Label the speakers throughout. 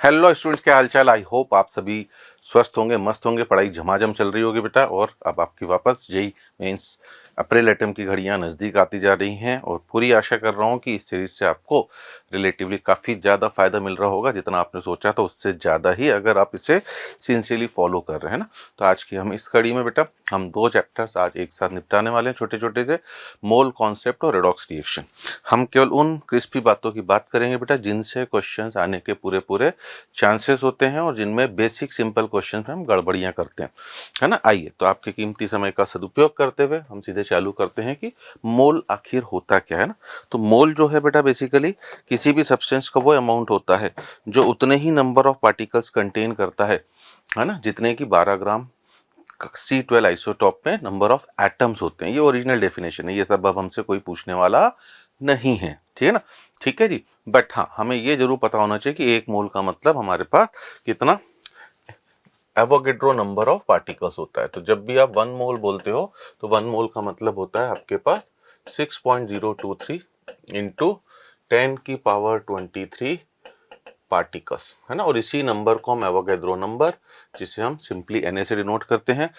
Speaker 1: Hello students, क्या हालचाल। I hope आप सभी स्वस्थ होंगे, मस्त होंगे। पढ़ाई झमाझम चल रही होगी बेटा। और अब आपकी वापस जेई मीन्स अप्रैल अटेम्प्ट की घड़ियां नज़दीक आती जा रही हैं और पूरी आशा कर रहा हूं कि इस सीरीज से आपको रिलेटिवली काफ़ी ज़्यादा फ़ायदा मिल रहा होगा। जितना आपने सोचा था उससे ज़्यादा ही, अगर आप इसे सिंसियरली फॉलो कर रहे हैं ना। तो आज की हम इस कड़ी में बेटा हम 2 चैप्टर्स आज एक साथ निपटाने वाले हैं, छोटे छोटे से। मोल कॉन्सेप्ट और रेडॉक्स रिएक्शन। हम केवल उन क्रिस्पी बातों की बात करेंगे बेटा जिनसे क्वेश्चंस आने के पूरे पूरे चांसेस होते हैं और जिनमें बेसिक सिंपल क्वेश्चन में हम गड़बड़ियां करते हैं, है ना। आइए तो आपके कीमती समय का सदुपयोग करते हुए हम सीधे चालू करते हैं कि मोल आखिर होता क्या है ना। तो मोल जो है बेटा बेसिकली किसी भी सब्सटेंस का वो अमाउंट होता है जो उतने ही नंबर ऑफ पार्टिकल्स कंटेन करता है ना, जितने की 12 ग्राम C12 आइसोटॉप में नंबर ऑफ एटम्स होते हैं। ये ओरिजिनल डेफिनेशन है, ये सब अब हमसे कोई पूछने वाला नहीं है, ठीक है ना। ठीक है जी। बट हाँ, हमें ये जरूर पता होना चाहिए कि एक मोल का मतलब हमारे पास कितना एवोगेड्रो नंबर ऑफ पार्टिकल्स होता है। तो जब भी आप 1 मोल बोलते हो तो 1 मोल का मतलब होता है आपके पास 6.023 इंटू 10⁻23 पार्टिकल्स, है ना। और इसी नंबर को हम एवोगैड्रो नंबर, जिसे हम सिंपली Na से डिनोट करते हैं,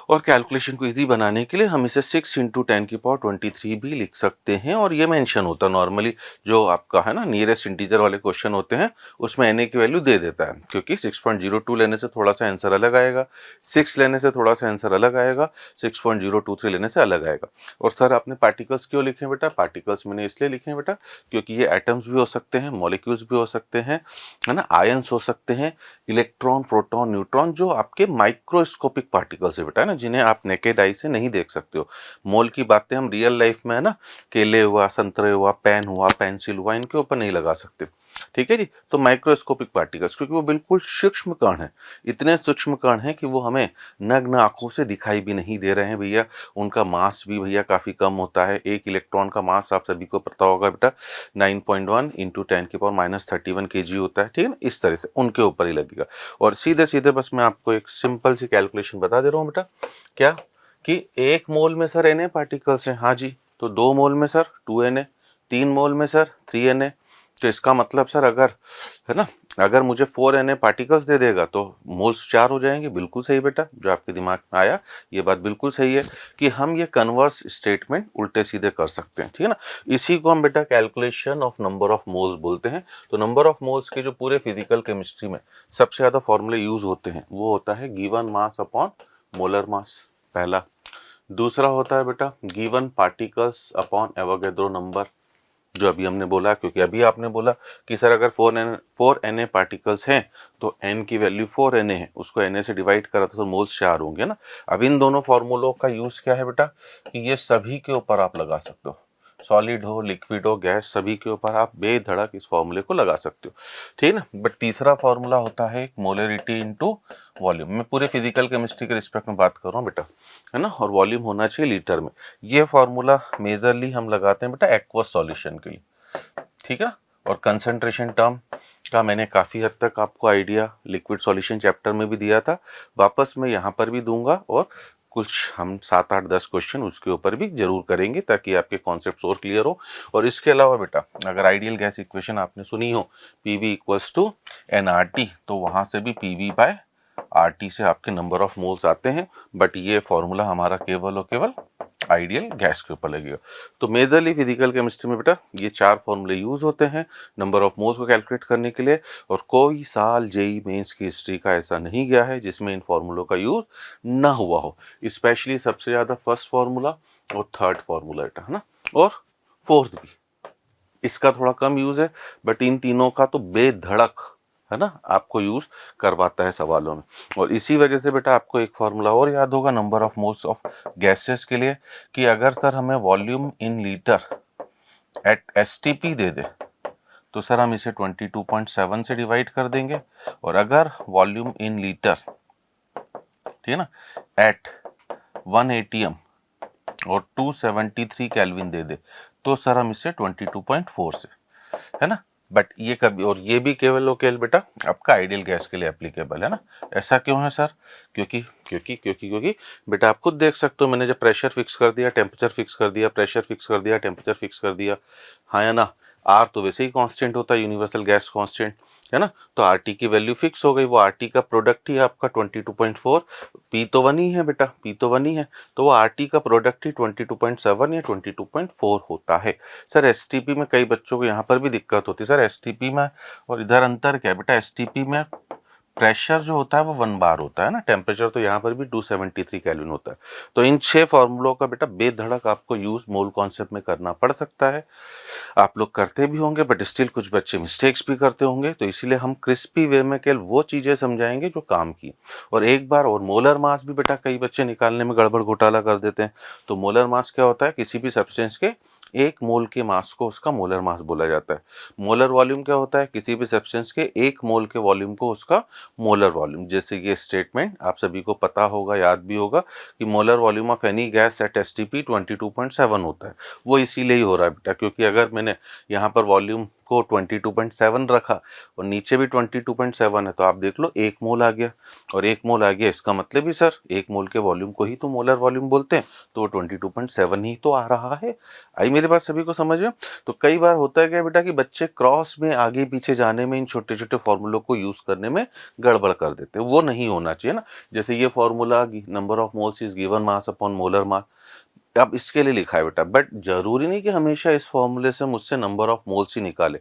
Speaker 1: और कैलकुलेशन को इजी बनाने के लिए हम इसे 6 इंटू 10⁻23 भी लिख सकते हैं। और ये मेंशन होता है नॉर्मली जो आपका है ना नियरेस्ट इंटीजर वाले क्वेश्चन होते हैं उसमें Na की वैल्यू दे देता है, क्योंकि 6.02 लेने से थोड़ा सा आंसर अलग आएगा, 6 लेने से थोड़ा सा आंसर अलग आएगा, 6.023 लेने से अलग आएगा। और सर आपने पार्टिकल्स क्यों लिखे बेटा? पार्टिकल्स मैंने इसलिए लिखे बेटा क्योंकि ये एटम्स भी हो सकते हैं, मॉलिक्यूल्स भी हो सकते हैं, है ना, आयंस हो सकते हैं, इलेक्ट्रॉन, प्रोटॉन, न्यूट्रॉन, जो आपके माइक्रोस्कोपिक पार्टिकल्स है बेटा, है ना, जिन्हें आप नेकेड आई से नहीं देख सकते हो। मोल की बातें हम रियल लाइफ में, है ना, केले हुआ, संतरे हुआ, पेन हुआ, पेंसिल हुआ, इनके ऊपर नहीं लगा सकते। ठीक है जी। तो माइक्रोस्कोपिक पार्टिकल्स क्योंकि वो बिल्कुल सूक्ष्म कण है, इतने सूक्ष्म कण हैं कि वो हमें नग्न आंखों से दिखाई भी नहीं दे रहे हैं भैया। उनका मास भी भैया काफ़ी कम होता है। एक इलेक्ट्रॉन का मास आप सभी को पता होगा बेटा 9.1 इंटू 10⁻³ kg होता है, ठीक है ना। इस तरह से उनके ऊपर ही लगेगा। और सीधे सीधे बस मैं आपको एक सिंपल सी कैलकुलेशन बता दे रहा हूँ बेटा, क्या कि 1 मोल में सर Na पार्टिकल्स हैं, हाँ जी। तो 2 मोल में सर 2Na, 3 मोल में सर 3Na। तो इसका मतलब सर अगर, है ना, अगर मुझे 4Na पार्टिकल्स दे देगा तो मोल्स 4 हो जाएंगे। बिल्कुल सही बेटा, जो आपके दिमाग में आया ये बात बिल्कुल सही है कि हम ये कन्वर्स स्टेटमेंट उल्टे सीधे कर सकते हैं, ठीक है ना। इसी को हम बेटा calculation of number of moles बोलते हैं। तो नंबर ऑफ मोल्स के जो पूरे फिजिकल केमिस्ट्री में सबसे ज़्यादा फॉर्मूले यूज होते हैं वो होता है given mass upon molar mass, पहला। दूसरा होता है बेटा given particles upon Avogadro number, जो अभी हमने बोला, क्योंकि अभी आपने बोला कि सर अगर 4Na पार्टिकल्स हैं तो n की वैल्यू 4Na है, उसको Na से डिवाइड करा तो मोल्स 4 होंगे ना। अब इन दोनों फार्मूलों का यूज़ क्या है बेटा कि ये सभी के ऊपर आप लगा सकते हो, सॉलिड हो, लिक्विड हो, गैस, सभी के ऊपर आप बेधड़क इस फॉर्मूले को लगा सकते हो, ठीक है ना। बट तीसरा फार्मूला होता है मोलरिटी इनटू वॉल्यूम। मैं पूरे फिजिकल केमिस्ट्री के रिस्पेक्ट में बात कर रहा हूँ बेटा, है ना। और वॉल्यूम होना चाहिए लीटर में। ये फार्मूला मेजरली हम लगाते हैं बेटा एक्वस सॉल्यूशन के लिए, ठीक है ना। और कंसंट्रेशन टर्म का मैंने काफ़ी हद तक आपको आइडिया लिक्विड सॉल्यूशन चैप्टर में भी दिया था, वापस मैं यहाँ पर भी दूंगा। और कुछ हम 7, 8, 10 क्वेश्चन उसके ऊपर भी जरूर करेंगे ताकि आपके कॉन्सेप्ट्स और क्लियर हो। और इसके अलावा बेटा अगर आइडियल गैस इक्वेशन आपने सुनी हो PV = nRT, तो वहाँ से भी PV/RT से आपके नंबर ऑफ मोल्स आते हैं। बट ये फॉर्मूला हमारा केवल और केवल आइडियल गैस के ऊपर लगेगा। तो मेजरली फिजिकल केमिस्ट्री में बेटा ये 4 फॉर्मूले यूज होते हैं नंबर ऑफ मोल्स को कैलकुलेट करने के लिए। और कोई साल जेई मेंस की हिस्ट्री का ऐसा नहीं गया है जिसमें इन फॉर्मूलों का यूज ना हुआ हो। स्पेशली सबसे ज़्यादा फर्स्ट फार्मूला और थर्ड फार्मूला बेटा, है ना, और फोर्थ भी, इसका थोड़ा कम यूज है। बट इन तीनों का तो बेधड़क, है ना, आपको यूज करवाता है सवालों में। और इसी वजह से बेटा आपको एक फार्मूला और याद होगा number of moles of gases के लिए, कि अगर सर हमें volume in litre at STP दे दे तो सर हम इसे 22.7 से डिवाइड कर देंगे। और अगर वॉल्यूम इन लीटर, ठीक है ना, एट 1 ATM और 273 केल्विन दे दे तो सर हम इसे 22.4 से, है ना। बट ये कभी, और ये भी केवल और केवल बेटा आपका आइडियल गैस के लिए एप्लीकेबल है ना। ऐसा क्यों है सर? क्योंकि क्योंकि क्योंकि क्योंकि बेटा आप खुद देख सकते हो, मैंने जब प्रेशर फिक्स कर दिया, टेम्परेचर फिक्स कर दिया, प्रेशर फिक्स कर दिया, टेम्परेचर फिक्स कर दिया, हाँ या ना। आर तो वैसे ही कांस्टेंट होता है, यूनिवर्सल गैस कांस्टेंट, है ना। तो आर टी की वैल्यू फिक्स हो गई, वो आर टी का प्रोडक्ट ही आपका 22.4, पी तो 1 ही है बेटा, पी तो 1 ही है, तो वो आर टी का प्रोडक्ट ही 22.7 या 22.4 होता है। सर एस टी पी में कई बच्चों को यहाँ पर भी दिक्कत होती है, सर एस टी पी में और इधर अंतर क्या है बेटा, एस टी पी में प्रेशर जो होता है वो 1 बार होता है ना, टेम्परेचर तो यहाँ पर भी 273 केल्विन होता है। तो इन 6 फॉर्मूलों का बेटा बेधड़क आपको यूज मोल कॉन्सेप्ट में करना पड़ सकता है। आप लोग करते भी होंगे बट स्टिल कुछ बच्चे मिस्टेक्स भी करते होंगे, तो इसीलिए हम क्रिस्पी वे में केवल वो चीज़ें समझाएंगे जो काम की। और एक बार और मोलर मास भी बेटा कई बच्चे निकालने में गड़बड़ घोटाला कर देते हैं। तो मोलर मास क्या होता है, किसी भी सब्सटेंस के 1 मोल के मास को उसका मोलर मास बोला जाता है। मोलर वॉल्यूम क्या होता है, किसी भी सब्सटेंस के 1 मोल के वॉल्यूम को उसका मोलर वॉल्यूम। जैसे ये स्टेटमेंट आप सभी को पता होगा, याद भी होगा कि molar volume of any gas at STP 22.7 होता है। वो इसीलिए ही हो रहा है बेटा, क्योंकि अगर मैंने यहाँ पर वॉल्यूम को 22.7 रखा और नीचे भी 22.7 है, तो आप देख लो 1 मोल आ गया, और 1 मोल आ गया इसका मतलब ही सर 1 मोल के वॉल्यूम को ही तो मोलर वॉल्यूम बोलते हैं, तो वो 22.7 ही तो आ रहा है। आई मेरी बात सभी को समझ में। तो कई बार होता है क्या बेटा कि बच्चे क्रॉस में आगे पीछे जाने में इन छोटे छोटे फॉर्मूलों को यूज करने में गड़बड़ कर देते हैं, वो नहीं होना चाहिए ना। जैसे ये formula number of moles is given mass upon molar mass, अब इसके लिए लिखा है बेटा, बट जरूरी नहीं कि हमेशा इस फॉर्मूले से मुझसे नंबर ऑफ मोल्स ही निकाले।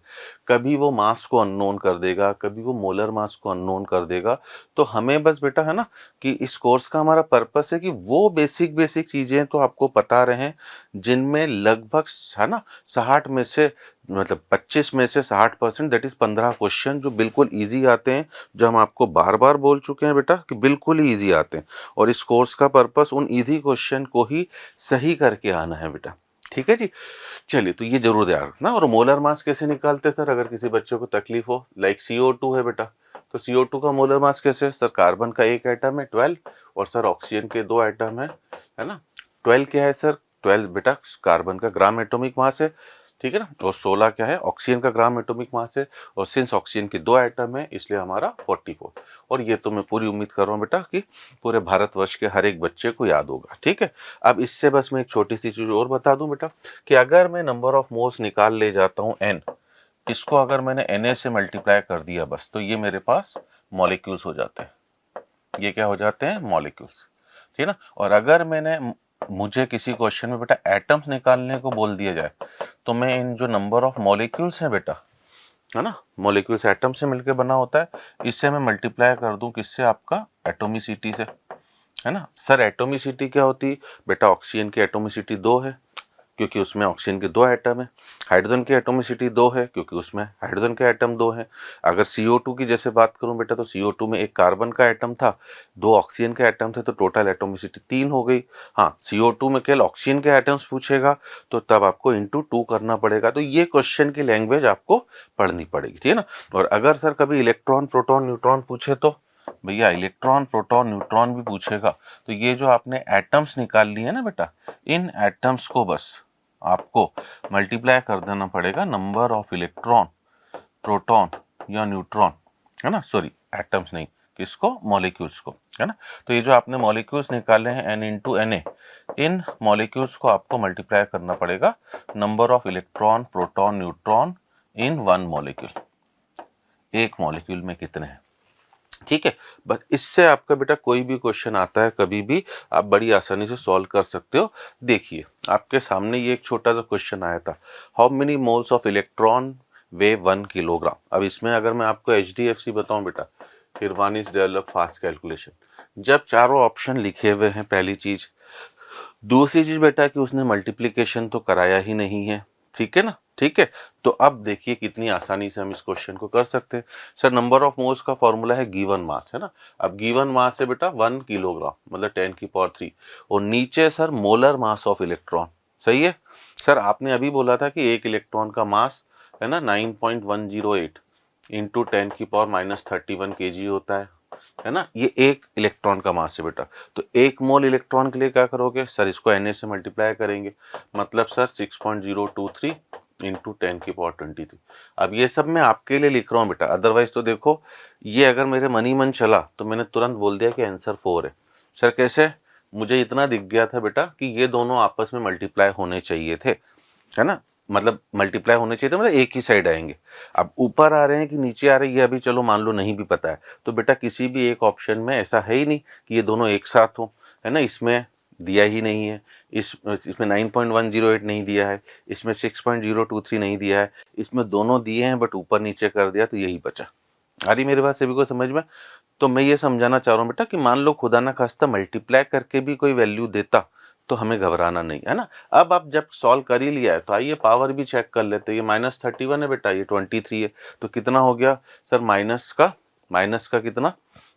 Speaker 1: कभी वो मास को अननोन कर देगा, कभी वो मोलर मास को अननोन कर देगा। तो हमें बस बेटा है ना कि इस कोर्स का हमारा पर्पस है कि वो बेसिक बेसिक चीजें तो आपको पता रहे जिनमें लगभग है ना 60 में से मतलब 25 में से 60%, दैट इज 15 क्वेश्चन जो बिल्कुल इजी आते हैं, जो हम आपको बार बार बोल चुके हैं बेटा कि बिल्कुल ही इजी आते हैं। और इस कोर्स का पर्पस उन इजी क्वेश्चन को ही सही करके आना है बेटा, ठीक है जी। चलिए, तो ये जरूर ध्यान रखना। और मोलर मास कैसे निकालते हैं सर, अगर किसी बच्चे को तकलीफ हो, लाइक CO2 है बेटा, तो CO2 का मोलर मास कैसे है सर, कार्बन का एक एटम है 12 और सर ऑक्सीजन के 2 एटम है ना। 12 क्या है सर, 12 बेटा कार्बन का ग्राम एटॉमिक मास है, ठीक है ना, और 16 क्या है ऑक्सीजन का ग्राम एटॉमिक मास है, और सिंस ऑक्सीजन के 2 एटम है इसलिए हमारा 44। और ये तो मैं पूरी उम्मीद कर रहा हूँ बेटा कि पूरे भारतवर्ष के हर एक बच्चे को याद होगा, ठीक है। अब इससे बस मैं एक छोटी सी चीज और बता दूं बेटा कि अगर मैं नंबर ऑफ मोल्स निकाल ले जाता हूँ n, इसको अगर मैंने Na से मल्टीप्लाई कर दिया बस, तो ये मेरे पास मॉलिक्यूल्स हो जाते हैं। ये क्या हो जाते हैं, मॉलिक्यूल्स, ठीक है ना। और अगर मुझे किसी क्वेश्चन में बेटा एटम्स निकालने को बोल दिया जाए, तो मैं इन जो नंबर ऑफ मॉलिक्यूल्स हैं बेटा, है ना, मॉलिक्यूल्स एटम से मिलकर बना होता है, इससे मैं मल्टीप्लाई कर दूं किससे, आपका एटोमिसिटी से, है ना। सर एटोमिसिटी क्या होती बेटा, ऑक्सीजन की एटोमिसिटी 2 है क्योंकि उसमें ऑक्सीजन के 2 एटम है। हाइड्रोजन की एटोमिसिटी 2 है क्योंकि उसमें हाइड्रोजन के एटम 2 हैं। अगर CO2 की जैसे बात करूं बेटा, तो CO2 में एक कार्बन का एटम था, 2 ऑक्सीजन के एटम थे, तो टोटल एटोमिसिटी 3 हो गई। हाँ, CO2 में केवल ऑक्सीजन के एटम्स पूछेगा तो तब आपको इंटू 2 करना पड़ेगा। तो ये क्वेश्चन की लैंग्वेज आपको पढ़नी पड़ेगी, ठीक है ना। और अगर सर कभी इलेक्ट्रॉन प्रोटॉन न्यूट्रॉन पूछे, तो भैया इलेक्ट्रॉन प्रोटॉन न्यूट्रॉन भी पूछेगा, तो ये जो आपने एटम्स निकाल लिए ना बेटा, इन एटम्स को बस आपको मल्टीप्लाई कर देना पड़ेगा नंबर ऑफ इलेक्ट्रॉन प्रोटॉन या न्यूट्रॉन, है ना, सॉरी एटम्स नहीं, किसको, मॉलिक्यूल्स को, है ना। तो ये जो आपने मॉलिक्यूल्स निकाले हैं n इंटू Na, इन मॉलिक्यूल्स को आपको मल्टीप्लाई करना पड़ेगा number of electron proton neutron in 1 molecule. एक मॉलिक्यूल में कितने हैं, ठीक है। बस इससे आपका बेटा कोई भी क्वेश्चन आता है कभी भी, आप बड़ी आसानी से सॉल्व कर सकते हो। देखिए आपके सामने ये एक छोटा सा क्वेश्चन आया था, how many moles of electron way 1 kilogram. अब इसमें अगर मैं आपको HDFC बताऊं बेटा, हिरवानीज डेवलप फास्ट कैलकुलेशन, जब चारों ऑप्शन लिखे हुए हैं, पहली चीज। दूसरी चीज बेटा कि उसने मल्टीप्लीकेशन तो कराया ही नहीं है, ठीक है ना, ठीक है। तो अब देखिए कितनी आसानी से हम इस क्वेश्चन को कर सकते हैं। सर नंबर ऑफ मोल्स का फॉर्मूला है गिवन मास, है ना। अब गिवन मास है बेटा 1 किलोग्राम मतलब 10 की पावर 3, और नीचे sir molar mass of electron, सही है। सर आपने अभी बोला था कि एक इलेक्ट्रॉन का मास है ना 9.108 इंटू 10 की पावर -31 kg होता है ना। ये एक इलेक्ट्रॉन का मास है बेटा। तो 1 मोल इलेक्ट्रॉन के लिए क्या करोगे सर, इसको Na से मल्टीप्लाई करेंगे, मतलब सर 6.023 इंटू 10 की पावर 23। अब ये सब मैं आपके लिए लिख रहा हूँ बेटा, अदरवाइज तो देखो ये अगर मेरे मन ही मन चला तो मैंने तुरंत बोल दिया कि आंसर 4 है। सर कैसे, मुझे इतना दिख गया था बेटा कि ये दोनों आपस में मल्टीप्लाई होने चाहिए थे, है ना, मतलब मल्टीप्लाई होने चाहिए थे, मतलब एक ही साइड आएंगे। अब ऊपर आ रहे हैं कि नीचे आ रहे हैं, ये अभी चलो मान लो नहीं भी पता है, तो बेटा किसी भी एक ऑप्शन में ऐसा है ही नहीं कि ये दोनों एक साथ हो, है ना। इसमें दिया ही नहीं है, इसमें 9.108 नहीं दिया है, इसमें 6.023 नहीं दिया है, इसमें दोनों दिए हैं बट ऊपर नीचे कर दिया, तो यही बचा। आ रही मेरे बात सभी को समझ में? तो मैं ये समझाना चाह रहा हूँ बेटा कि मान लो खुदा ना खास्ता मल्टीप्लाई करके भी कोई वैल्यू देता तो हमें घबराना नहीं, है ना। अब आप जब सॉल्व कर ही लिया है तो आइए पावर भी चेक कर लेते हैं। ये -31 है बेटा, ये 23 है, तो कितना हो गया सर? माइनस का कितना?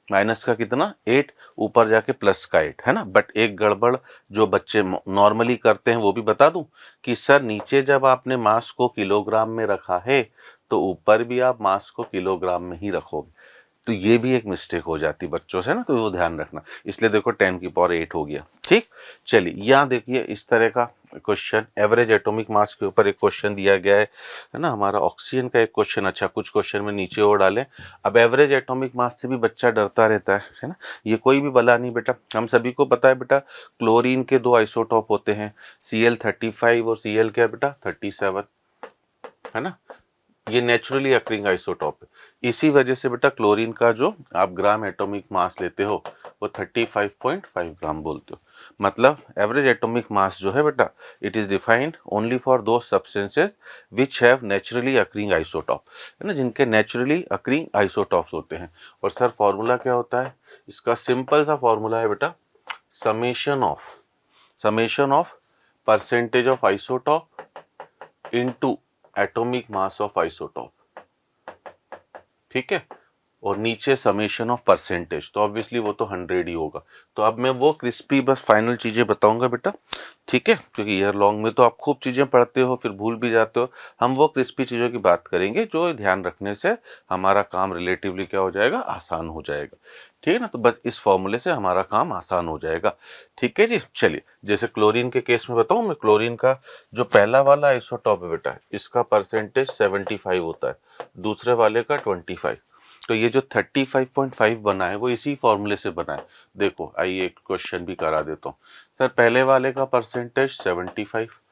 Speaker 1: माइनस का कितना? 8, ऊपर जाके प्लस का 8, है ना। बट एक गड़बड़ जो बच्चे नॉर्मली करते हैं वो भी बता दूं कि सर नीचे जब आपने मास को किलोग्राम में रखा है तो ऊपर भी आप मास को किलोग्राम में ही रखोगे, तो ये भी एक मिस्टेक हो जाती बच्चों से ना, तो वो ध्यान रखना। इसलिए देखो 10 की पावर 8 हो गया, ठीक। चलिए यहाँ देखिए इस तरह का क्वेश्चन, एवरेज एटॉमिक मास के ऊपर एक क्वेश्चन दिया गया है ना। हमारा ऑक्सीजन का एक क्वेश्चन, अच्छा कुछ क्वेश्चन में नीचे और डालें। अब एवरेज एटॉमिक मास से भी बच्चा डरता रहता है ना। ये कोई भी बला नहीं बेटा, हम सभी को पता है बेटा क्लोरीन के 2 आइसोटॉप होते हैं, Cl35 और Cl क्या बेटा 37, है ना। ये नेचुरली अकरिंग आइसोटॉप है। इसी वजह से बेटा क्लोरीन का जो आप ग्राम एटॉमिक मास लेते हो वो 35.5 ग्राम बोलते हो। मतलब एवरेज एटॉमिक मास जो है बेटा, it is defined only for those substances which have naturally occurring isotope, है ना, जिनके नेचुरली अकरिंग आइसोटॉप्स होते हैं। और सर फॉर्मूला क्या होता है इसका? सिंपल सा फॉर्मूला है बेटा, summation of percentage of isotope into atomic mass of isotope, ठीक है। और नीचे समेशन ऑफ परसेंटेज, तो ऑब्वियसली वो तो 100 ही होगा। तो अब मैं वो क्रिस्पी बस फाइनल चीजें बताऊंगा बेटा, ठीक है, क्योंकि ईयर लॉन्ग में तो आप खूब चीजें पढ़ते हो फिर भूल भी जाते हो। हम वो क्रिस्पी चीजों की बात करेंगे जो ध्यान रखने से हमारा काम रिलेटिवली क्या हो जाएगा? आसान हो जाएगा, ठीक है ना। तो बस इस फॉर्मूले से हमारा काम आसान हो जाएगा, ठीक है जी। चलिए जैसे क्लोरीन के केस में बताऊं मैं, क्लोरीन का जो पहला वाला आइसोटॉप है बेटा, इसका परसेंटेज 75 होता है, दूसरे वाले का 25। तो ये जो 35.5 बना है वो इसी फॉर्मूले से बना है। देखो आइए एक क्वेश्चन भी करा देता हूँ। सर पहले वाले का परसेंटेज 75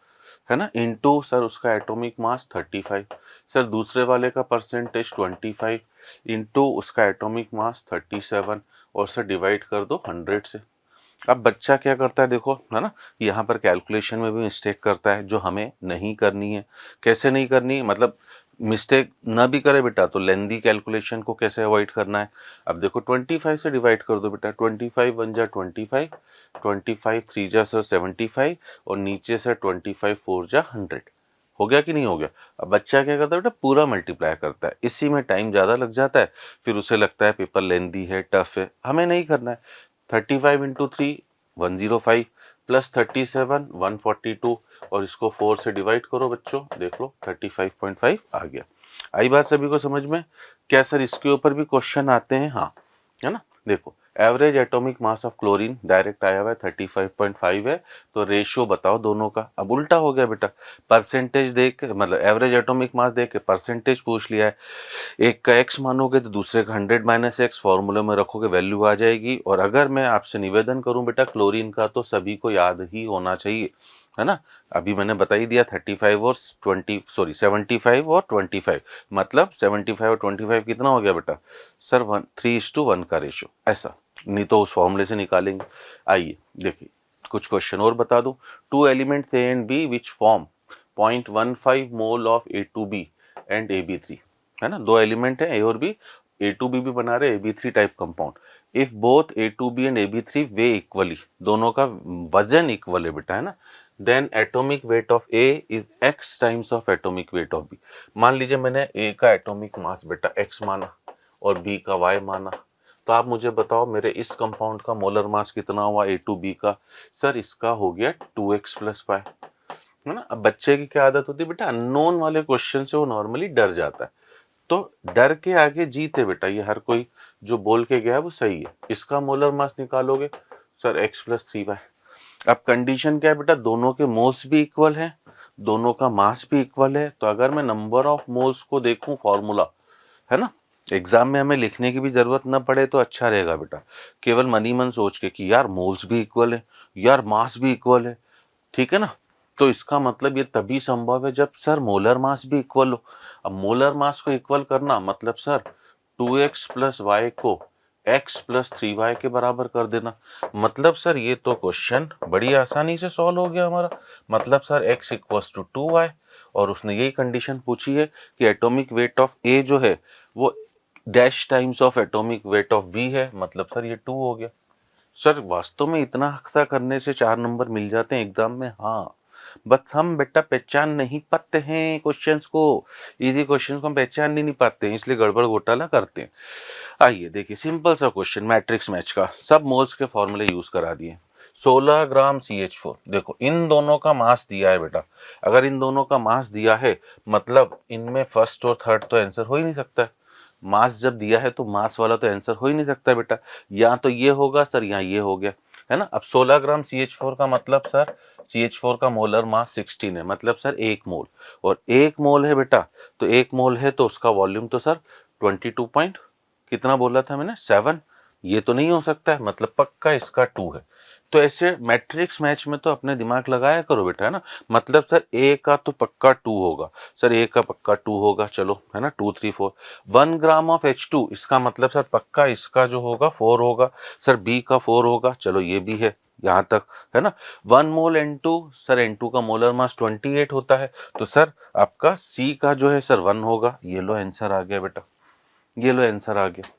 Speaker 1: है ना, इनटू सर उसका एटॉमिक मास 35। सर दूसरे वाले का परसेंटेज 25 इनटू उसका एटॉमिक मास 37, और सर डिवाइड कर दो 100 से। अब बच्चा क्या करता है देखो, है ना, यहाँ पर कैलकुलेशन में भी मिस्टेक करता है जो हमें नहीं करनी है। कैसे नहीं करनी है? मतलब मिस्टेक ना भी करे बेटा तो लेंदी कैलकुलेशन को कैसे अवॉइड करना है। अब देखो 25 से डिवाइड कर दो बेटा, 25 1 जा 25, 25 3 जा सर 75, और नीचे से 25 4 जा 100। हो गया कि नहीं हो गया? अब बच्चा क्या करता है बेटा? पूरा मल्टीप्लाई करता है। इसी में टाइम ज़्यादा लग जाता है, फिर उसे लगता है पेपर लेंदी है, टफ है। हमें नहीं करना है। 35 इंटू 3 105 प्लस 37 142, और इसको 4 से डिवाइड करो बच्चों, देख लो 35.5 आ गया। आई बात सभी को समझ में? क्या सर इसके ऊपर भी क्वेश्चन आते हैं? हाँ, है ना। देखो average atomic mass of chlorine direct आया हुआ है 35.5 है, तो रेशियो बताओ दोनों का। अब उल्टा हो गया बेटा, परसेंटेज देख मतलब एवरेज एटॉमिक मास देख के परसेंटेज पूछ लिया है। एक का x मानोगे तो दूसरे का 100 - x फॉर्मूले में रखोगे, वैल्यू आ जाएगी। और अगर मैं आपसे निवेदन करूं बेटा क्लोरीन का, तो सभी को याद ही होना चाहिए, है ना। अभी मैंने बता ही दिया 35 और 75 और 25, मतलब 75 और 25 कितना हो गया बेटा? सर 3:1 का रेशियो, ऐसा नहीं तो उस फॉर्मूले से निकालेंगे। आइए देखिए कुछ क्वेश्चन और बता दूं। 2 elements A and B which form 0.15 mole of A2B and AB3, है ना। दो एलिमेंट है A और B, A2B भी बना रहे AB3 type compound. If both A2B and AB3 weigh equally, दोनों का वजन इक्वल है बेटा, है ना, then atomic weight of A is x times of atomic weight of B। मान लीजिए मैंने A का एटॉमिक मास बेटा x माना और B का y माना, तो आप मुझे बताओ मेरे इस कंपाउंड का मोलर मास कितना हुआ A2B का? सर इसका हो गया 2x + 5, है ना। अब बच्चे की क्या आदत होती है बेटा, अननोन वाले क्वेश्चन से वो नॉर्मली डर जाता है, तो डर के आगे जीत है बेटा। ये हर कोई जो बोल के गया है वो सही है। इसका मोलर मास निकालोगे सर x + 3y। अब कंडीशन क्या है बेटा? दोनों के मोल्स भी इक्वल है, दोनों का मास भी इक्वल है। तो अगर मैं नंबर ऑफ मोल्स को देखूं फॉर्मूला, है ना, एग्जाम में हमें लिखने की भी जरूरत ना पड़े तो अच्छा रहेगा बेटा। केवल मनी मन सोच के कि यार मोल्स भी इक्वल है, यार मास भी इक्वल है, ठीक है ना। तो इसका मतलब ये तभी संभव है जब सर मोलर मास भी इक्वल हो। अब मोलर मास को इक्वल करना मतलब सर 2x प्लस वाई को x प्लस 3y के बराबर कर देना। मतलब सर ये तो क्वेश्चन बड़ी आसानी से सॉल्व हो गया हमारा। मतलब sir x equals to 2y, और उसने यही कंडीशन पूछी है कि एटॉमिक वेट ऑफ A जो है वो dash times of atomic weight of B है। मतलब सर ये 2 हो गया। सर वास्तव में इतना हफ्ता करने से 4 नंबर मिल जाते हैं एग्जाम में? हाँ, बस हम बेटा पहचान नहीं पाते हैं क्वेश्चंस को, इजी क्वेश्चंस को हम पहचान नहीं पाते हैं, इसलिए गड़बड़ घोटाला करते हैं। आइए देखिए सिंपल सा क्वेश्चन मैट्रिक्स मैच का, सब मोल्स के फॉर्मूले यूज करा दिए। 16 ग्राम CH4, देखो इन दोनों का मास दिया है बेटा। अगर इन दोनों का मास दिया है मतलब इनमें फर्स्ट और थर्ड तो आंसर हो ही नहीं सकता है। मास जब दिया है तो मास वाला तो आंसर हो ही नहीं सकता बेटा, या तो ये होगा सर या ये हो गया, है ना। अब 16 ग्राम CH4 का मतलब सर CH4 का मोलर मास 16 है, मतलब सर 1 मोल, और 1 मोल है बेटा, तो 1 मोल है तो उसका वॉल्यूम तो सर 22 पॉइंट कितना बोला था मैंने 7, ये तो नहीं हो सकता है, मतलब पक्का इसका 2 है। तो ऐसे मैट्रिक्स मैच में तो अपने दिमाग लगाया करो बेटा, है ना। मतलब सर ए का तो पक्का 2 होगा, सर ए का पक्का 2 होगा, चलो है ना 2 3 4। 1 ग्राम ऑफ H2, इसका मतलब सर पक्का इसका जो होगा 4 होगा, सर बी का 4 होगा, चलो ये भी है यहाँ तक, है ना। 1 मोल N2, सर N2 का मोलर मास 28 होता है, तो सर आपका सी का जो है सर 1 होगा। ये लो आंसर आ गया बेटा, ये लो आंसर आ गया,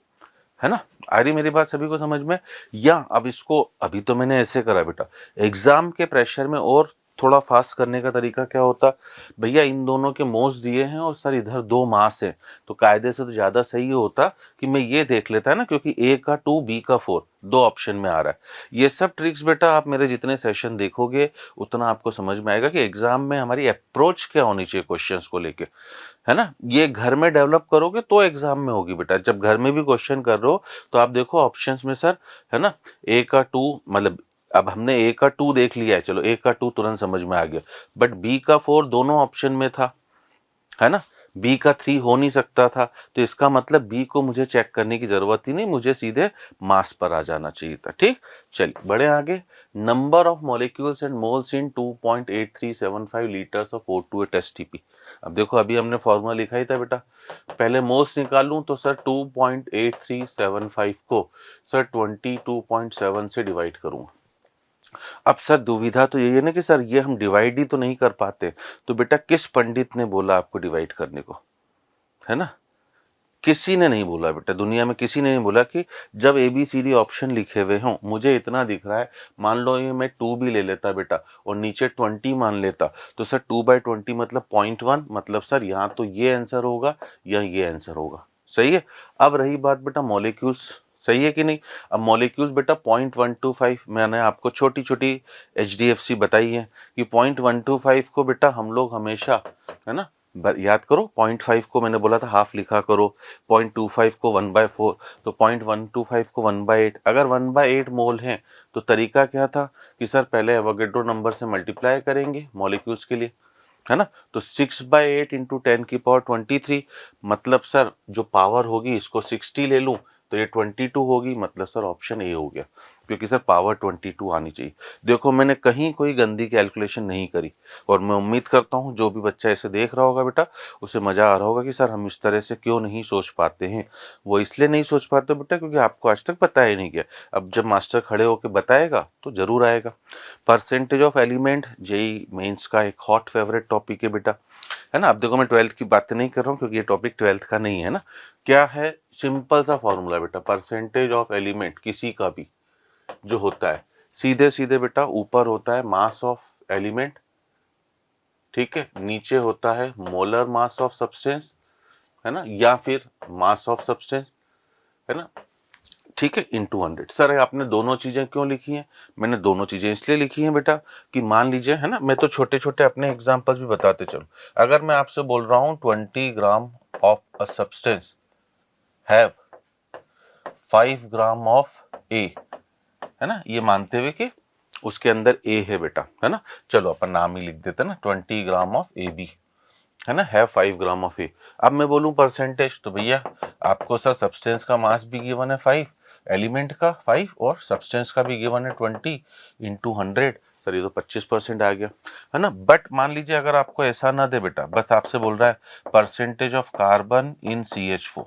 Speaker 1: है ना। आ रही मेरी बात सभी को समझ में? या अब इसको अभी तो मैंने ऐसे करा बेटा, एग्जाम के प्रेशर में और थोड़ा फास्ट करने का तरीका क्या होता, भैया इन दोनों के मोल्स दिए हैं और सर इधर 2 मास हैं, तो कायदे से तो ज्यादा सही होता कि मैं ये देख लेता है ना, क्योंकि ए का 2 बी का 4 दो ऑप्शन में आ रहा है। ये सब ट्रिक्स बेटा आप मेरे जितने सेशन देखोगे उतना आपको समझ में आएगा कि एग्जाम में हमारी अप्रोच क्या होनी चाहिए क्वेश्चंस को लेके, है ना। ये घर में डेवलप करोगे तो एग्जाम में होगी बेटा। जब घर में भी क्वेश्चन कर रहे हो तो आप देखो ऑप्शंस में सर, है ना, ए का 2 मतलब अब हमने ए का 2 देख लिया है, चलो ए का 2 तुरंत समझ में आ गया, बट बी का 4 दोनों ऑप्शन में था, है ना। बी का 3 हो नहीं सकता था, तो इसका मतलब बी को मुझे चेक करने की जरूरत ही नहीं, मुझे सीधे मास पर आ जाना चाहिए था। ठीक, चलिए बढ़े आगे। Number of molecules and moles in 2.8375 litres of O2 STP। अब देखो अभी हमने फॉर्मूला लिखा ही था बेटा, पहले मोल्स निकालूं तो सर 2.8375 को सर 22.7 से डिवाइड करूंगा। अब सर दुविधा तो यही है ना कि सर ये हम डिवाइड ही तो नहीं कर पाते, तो बेटा किस पंडित ने बोला आपको डिवाइड करने को, है ना। किसी ने नहीं बोला बेटा, दुनिया में किसी ने नहीं बोला कि जब ABCD ऑप्शन लिखे हुए हों, मुझे इतना दिख रहा है, मान लो ये मैं 2 भी ले लेता बेटा और नीचे 20 मान लेता, तो सर 2/20 मतलब 0.1, मतलब सर यहाँ तो ये आंसर होगा या ये आंसर होगा। सही है। अब रही बात बेटा मॉलिक्यूल्स, सही है कि नहीं। अब मॉलिक्यूल्स बेटा 0.125 मैंने आपको छोटी छोटी HDFC बताई है कि 0.125 को बेटा हम लोग हमेशा, है ना, याद करो 0.5 को मैंने बोला था हाफ लिखा करो, 0.25 को 1/4, तो 0.125 को 1/8। अगर 1/8 मोल है तो तरीका क्या था कि सर पहले एवोगैड्रो नंबर से मल्टीप्लाई करेंगे मॉलिक्यूल्स के लिए, है ना। तो 6/8 इंटू 10⁻23, मतलब सर जो पावर होगी इसको 60 ले लूं तो ये 22 होगी, मतलब सर ऑप्शन ए हो गया, क्योंकि सर पावर 22 आनी चाहिए। देखो मैंने कहीं कोई गंदी कैलकुलेशन नहीं करी, और मैं उम्मीद करता हूँ जो भी बच्चा इसे देख रहा होगा बेटा उसे मजा आ रहा होगा कि सर हम इस तरह से क्यों नहीं सोच पाते हैं। वो इसलिए नहीं सोच पाते बेटा क्योंकि आपको आज तक पता ही नहीं गया, अब जब मास्टर खड़े होकर बताएगा तो जरूर आएगा। Percentage of element JEE Mains का एक हॉट फेवरेट टॉपिक है बेटा, है ना। अब देखो मैं 12th की बात नहीं कर रहा हूँ क्योंकि ये टॉपिक 12th का नहीं है ना। क्या है, सिंपल सा फॉर्मूला बेटा, परसेंटेज ऑफ एलिमेंट किसी का भी जो होता है सीधे सीधे बेटा ऊपर होता है मास ऑफ एलिमेंट, ठीक है, नीचे होता है मोलर मास ऑफ सब्सटेंस, है ना, या फिर मास ऑफ सब्सटेंस, है ना, ठीक है, इनटू 100। सर आपने दोनों चीजें क्यों लिखी हैं? मैंने दोनों चीजें इसलिए लिखी हैं बेटा कि मान लीजिए, है ना, मैं तो छोटे छोटे अपने एग्जांपल्स भी बताते चलूं। अगर मैं आपसे बोल रहा हूं 20 gram of a substance have 5 gram of A, है ना, ये मानते हुए कि उसके अंदर ए है बेटा, है ना, चलो अपन नाम ही लिख देते हैं ना 20 ग्राम ऑफ AB, है ना, है 5 ग्राम ऑफ ए। अब मैं बोलूं परसेंटेज, तो भैया आपको सर सब्सटेंस का मास भी गिवन है 5, एलिमेंट का 5 और सब्सटेंस का भी गिवन है 20 इंटू 100, सर ये तो 25% आ गया, है ना। बट मान लीजिए अगर आपको ऐसा ना दे बेटा, बस आपसे बोल रहा है percentage of carbon in CH4,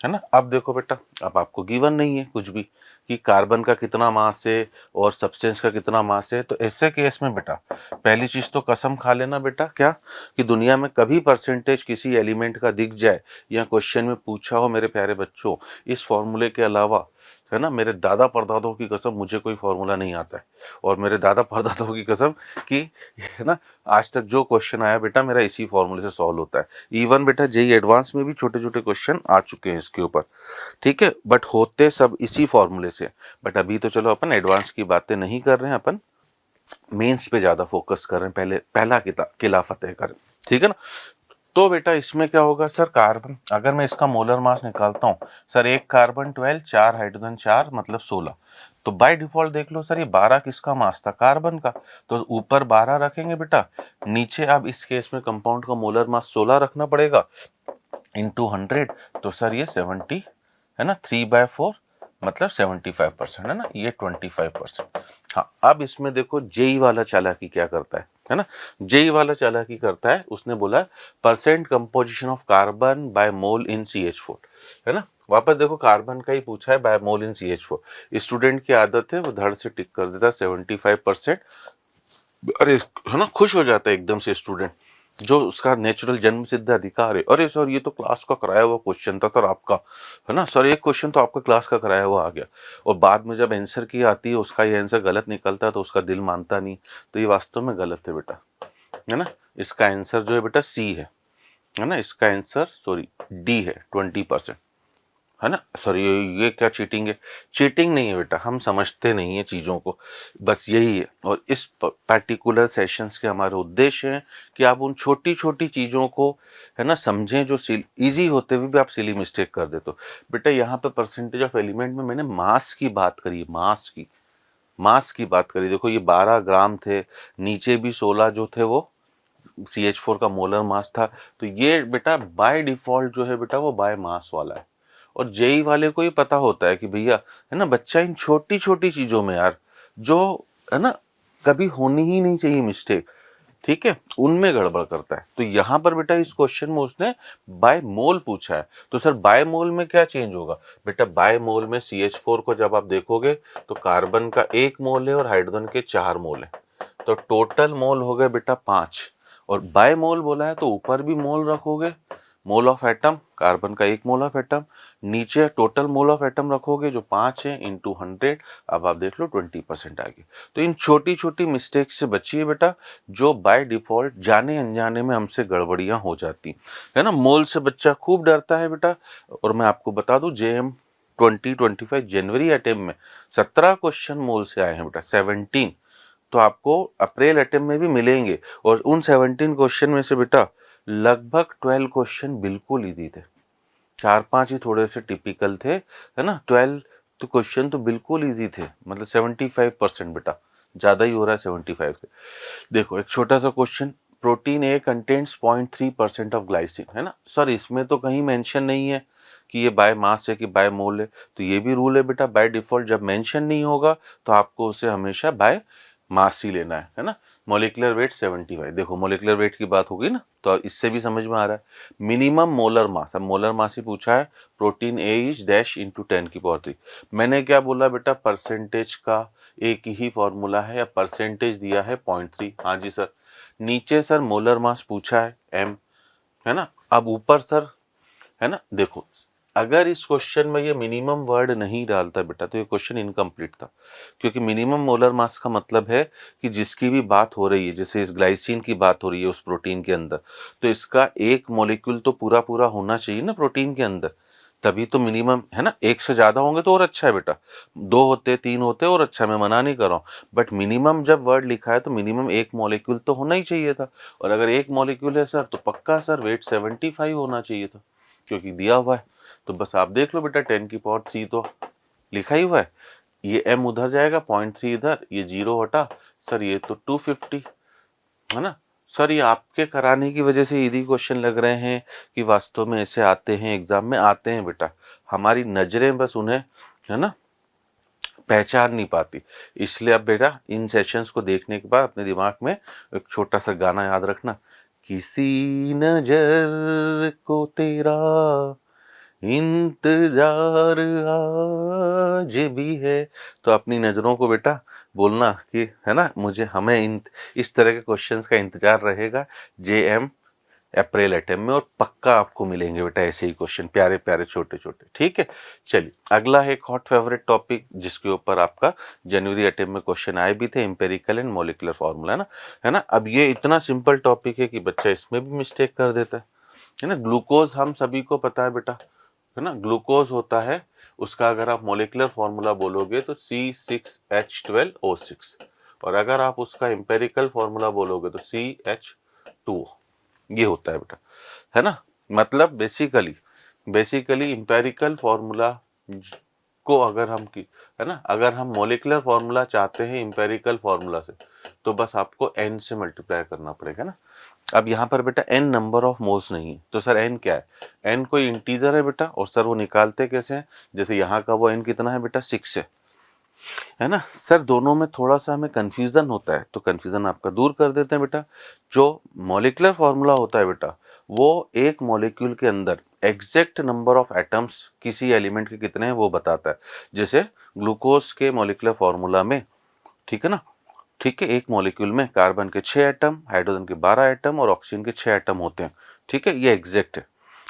Speaker 1: है ना। अब देखो बेटा, अब आपको गिवन नहीं है कुछ भी कि कार्बन का कितना मास है और सब्सटेंस का कितना मास है, तो ऐसे केस में बेटा पहली चीज तो कसम खा लेना बेटा, क्या कि दुनिया में कभी परसेंटेज किसी एलिमेंट का दिख जाए या क्वेश्चन में पूछा हो मेरे प्यारे बच्चों, इस फॉर्मूले के अलावा, है ना, मेरे दादा परदादों की कसम मुझे कोई फॉर्मूला नहीं आता है, और मेरे दादा परदादों की कसम कि, है ना, आज तक जो क्वेश्चन आया बेटा मेरा इसी फॉर्मूले से सॉल्व होता है। इवन बेटा जेईई एडवांस में भी छोटे छोटे क्वेश्चन आ चुके हैं इसके ऊपर, ठीक है, बट होते सब इसी फॉर्मूले से। बट अभी तो चलो अपन एडवांस की बातें नहीं कर रहे हैं, अपन मेंस पे ज्यादा फोकस कर रहे हैं, पहले पहला किला फतेह करें, ठीक है ना। तो बेटा इसमें क्या होगा सर, कार्बन, अगर मैं इसका मोलर मास निकालता हूँ सर, एक कार्बन 12, 4 हाइड्रोजन 4 मतलब 16, तो बाय डिफॉल्ट देख लो सर ये 12 किसका मास था, कार्बन का, तो ऊपर 12 रखेंगे बेटा, नीचे अब इस केस में कंपाउंड का मोलर मास 16 रखना पड़ेगा इंटू 100, तो सर ये 70, है ना, 3/4 मतलब 75%, है ना, ये 25%। हाँ, अब इसमें देखो जेई वाला चालाकी क्या करता है ना, जेई वाला चालाकी करता है, उसने बोला percent composition of carbon by mole in CH4, है ना। वापस देखो कार्बन का ही पूछा है by mole in CH4, student की आदत है वो धड़ से टिक कर देता 75%, अरे है ना, खुश हो जाता है एकदम से स्टूडेंट, जो उसका नेचुरल जन्म सिद्ध अधिकार है, अरे सर ये तो क्लास का कराया हुआ क्वेश्चन था सर आपका, है ना, सर एक क्वेश्चन तो आपका क्लास का कराया हुआ आ गया, और बाद में जब आंसर की आती है उसका ये आंसर गलत निकलता है तो उसका दिल मानता नहीं, तो ये वास्तव में गलत है बेटा, है ना। इसका आंसर जो है बेटा C है ना, इसका आंसर सॉरी D है 20%, है ना। सर ये क्या चीटिंग है, चीटिंग नहीं है बेटा, हम समझते नहीं है चीज़ों को, बस यही है। और इस पर्टिकुलर सेशंस के हमारे उद्देश्य हैं कि आप उन छोटी छोटी चीज़ों को, है ना, समझें जो इजी होते हुए भी आप सिली मिस्टेक कर देते हो। बेटा यहाँ पे परसेंटेज ऑफ एलिमेंट में मैंने मास की बात करी, मास की बात करी, देखो ये 12 ग्राम थे, नीचे भी 16 जो थे वो CH4 का मोलर मास था, तो ये बेटा बाय डिफॉल्ट जो है बेटा वो बाय मास वाला है। और जेई वाले को ये पता होता है कि भैया, है ना, बच्चा इन छोटी छोटी चीजों में यार, जो है ना कभी होनी ही नहीं चाहिए मिस्टेक, ठीक है, उनमें गड़बड़ करता है। तो यहाँ पर बेटा इस क्वेश्चन में उसने बाय मोल पूछा है, तो सर बाय मोल में क्या चेंज होगा बेटा, बाय मोल में CH4 को जब आप देखोगे तो कार्बन का 1 मोल है और हाइड्रोजन के 4 मोल है, तो टोटल मोल हो गए बेटा 5, और बाय मोल बोला है तो ऊपर भी मोल रखोगे, मोल ऑफ एटम, कार्बन का 1 मोल ऑफ एटम, नीचे टोटल मोल ऑफ एटम रखोगे जो 5 है इंटू 100, अब आप देख लो 20% आ गई। तो इन छोटी छोटी मिस्टेक से बचिए बेटा, जो बाय डिफॉल्ट जाने अनजाने में हमसे गड़बड़ियां हो जाती, है ना। मोल से बच्चा खूब डरता है बेटा, और मैं आपको बता दूं JM 2025 जनवरी अटेम्प्ट में 17 क्वेश्चन मोल से आए हैं बेटा, 17, तो आपको अप्रैल अटेम्प्ट में भी मिलेंगे, और उन 17 क्वेश्चन में से बेटा लगभग 12 क्वेश्चन बिल्कुल इजी थे, 4-5 ही थोड़े से टिपिकल थे, है ना, 12 तो क्वेश्चन तो बिल्कुल इजी थे, मतलब 75% बेटा, ज्यादा ही हो रहा है 75 से। देखो एक छोटा सा question, protein A contains 0.3% of glycine, है ना, सर इसमें तो कहीं मेंशन नहीं है कि ये बाय मास है कि बाय मोल है, तो ये भी रूल है बेटा, बाय डिफॉल्ट जब मेंशन नहीं होगा तो आपको उसे हमेशा बाय मास ही लेना है ना। मोलिकुलर वेट 75, देखो मोलिकुलर वेट की बात होगी ना तो इससे भी समझ में आ रहा है। मिनिमम मोलर मास, अब मोलर मास ही पूछा है, protein A is dash into 10⁻3। मैंने क्या बोला बेटा, परसेंटेज का एक ही फॉर्मूला है, या परसेंटेज दिया है 0.3, हाँ जी सर। नीचे सर मोलर मास पूछा है m, है ना। अब ऊपर सर, है ना, देखो अगर इस क्वेश्चन में ये मिनिमम वर्ड नहीं डालता बेटा तो ये क्वेश्चन इनकम्प्लीट था, क्योंकि मिनिमम मोलर मास का मतलब है कि जिसकी भी बात हो रही है, जैसे इस ग्लाइसिन की बात हो रही है उस प्रोटीन के अंदर, तो इसका एक मॉलिक्यूल तो पूरा पूरा होना चाहिए ना प्रोटीन के अंदर, तभी तो मिनिमम, है ना। एक से ज्यादा होंगे तो और अच्छा है बेटा, 2 होते 3 होते और अच्छा, मैं मना नहीं कर रहा हूँ, बट मिनिमम जब वर्ड लिखा है तो मिनिमम एक मॉलिक्यूल तो होना ही चाहिए था, और अगर एक मॉलिक्यूल है सर तो पक्का सर वेट 75 होना चाहिए था, क्योंकि दिया हुआ है। तो बस आप देख लो बेटा 10⁻3 तो लिखा ही हुआ है, ये m उधर जाएगा 0.3 इधर, ये 0 हटा सर, ये तो 250, है ना। सर ये आपके कराने की वजह से इजी क्वेश्चन लग रहे हैं कि वास्तव में ऐसे आते हैं, एग्जाम में आते हैं बेटा, हमारी नजरें बस उन्हें, है ना, पहचान नहीं पाती। इसलिए अब बेटा इन सेशंस को देखने के बाद अपने दिमाग में एक छोटा सा गाना याद रखना, किसी नजर को तेरा इंतजार आज भी है। तो अपनी नजरों को बेटा बोलना कि है ना, मुझे हमें इस तरह के क्वेश्चंस का इंतजार रहेगा JM अप्रैल अटेम्प्ट में, और पक्का आपको मिलेंगे बेटा ऐसे ही क्वेश्चन प्यारे प्यारे छोटे छोटे। ठीक है, चलिए अगला है एक हॉट फेवरेट टॉपिक जिसके ऊपर आपका जनवरी अटेम्प्ट में क्वेश्चन आए भी थे, एम्पेरिकल एंड मॉलिक्यूलर फार्मूला, है ना। अब ये इतना सिंपल टॉपिक है कि बच्चा इसमें भी मिस्टेक कर देता है ना। ग्लूकोज हम सभी को पता है बेटा, है ना, ग्लूकोज होता है, उसका अगर आप मॉलिक्यूलर फार्मूला बोलोगे तो C6H12O6, और अगर आप उसका एम्पेरिकल फार्मूला बोलोगे तो CH2O, ये होता है बेटा, है ना। मतलब बेसिकली एम्पेरिकल फार्मूला को अगर हम है ना, अगर हम मॉलिक्यूलर फार्मूला चाहते हैं एम्पेरिकल फार्मूला से, तो बस आपको n से मल्टीप्लाई करना पड़ेगा ना। अब यहाँ पर बेटा n नंबर ऑफ मोल्स नहीं है, तो सर n क्या है, n कोई इंटीजर है बेटा, और सर वो निकालते कैसे हैं, जैसे यहाँ का वो n कितना है बेटा 6 है ना। सर दोनों में थोड़ा सा हमें कंफ्यूजन होता है, तो कंफ्यूजन आपका दूर कर देते हैं बेटा। जो मॉलिक्यूलर फार्मूला होता है बेटा, वो एक मॉलिक्यूल के अंदर एग्जैक्ट नंबर ऑफ एटम्स किसी एलिमेंट के कितने हैं वो बताता है। जैसे ग्लूकोज के मॉलिक्यूलर फार्मूला में, ठीक है ना, ठीक है, एक मॉलिक्यूल में कार्बन के 6 एटम, हाइड्रोजन के 12 एटम और ऑक्सीजन के 6 एटम होते हैं। ठीक है, ये एग्जैक्ट है।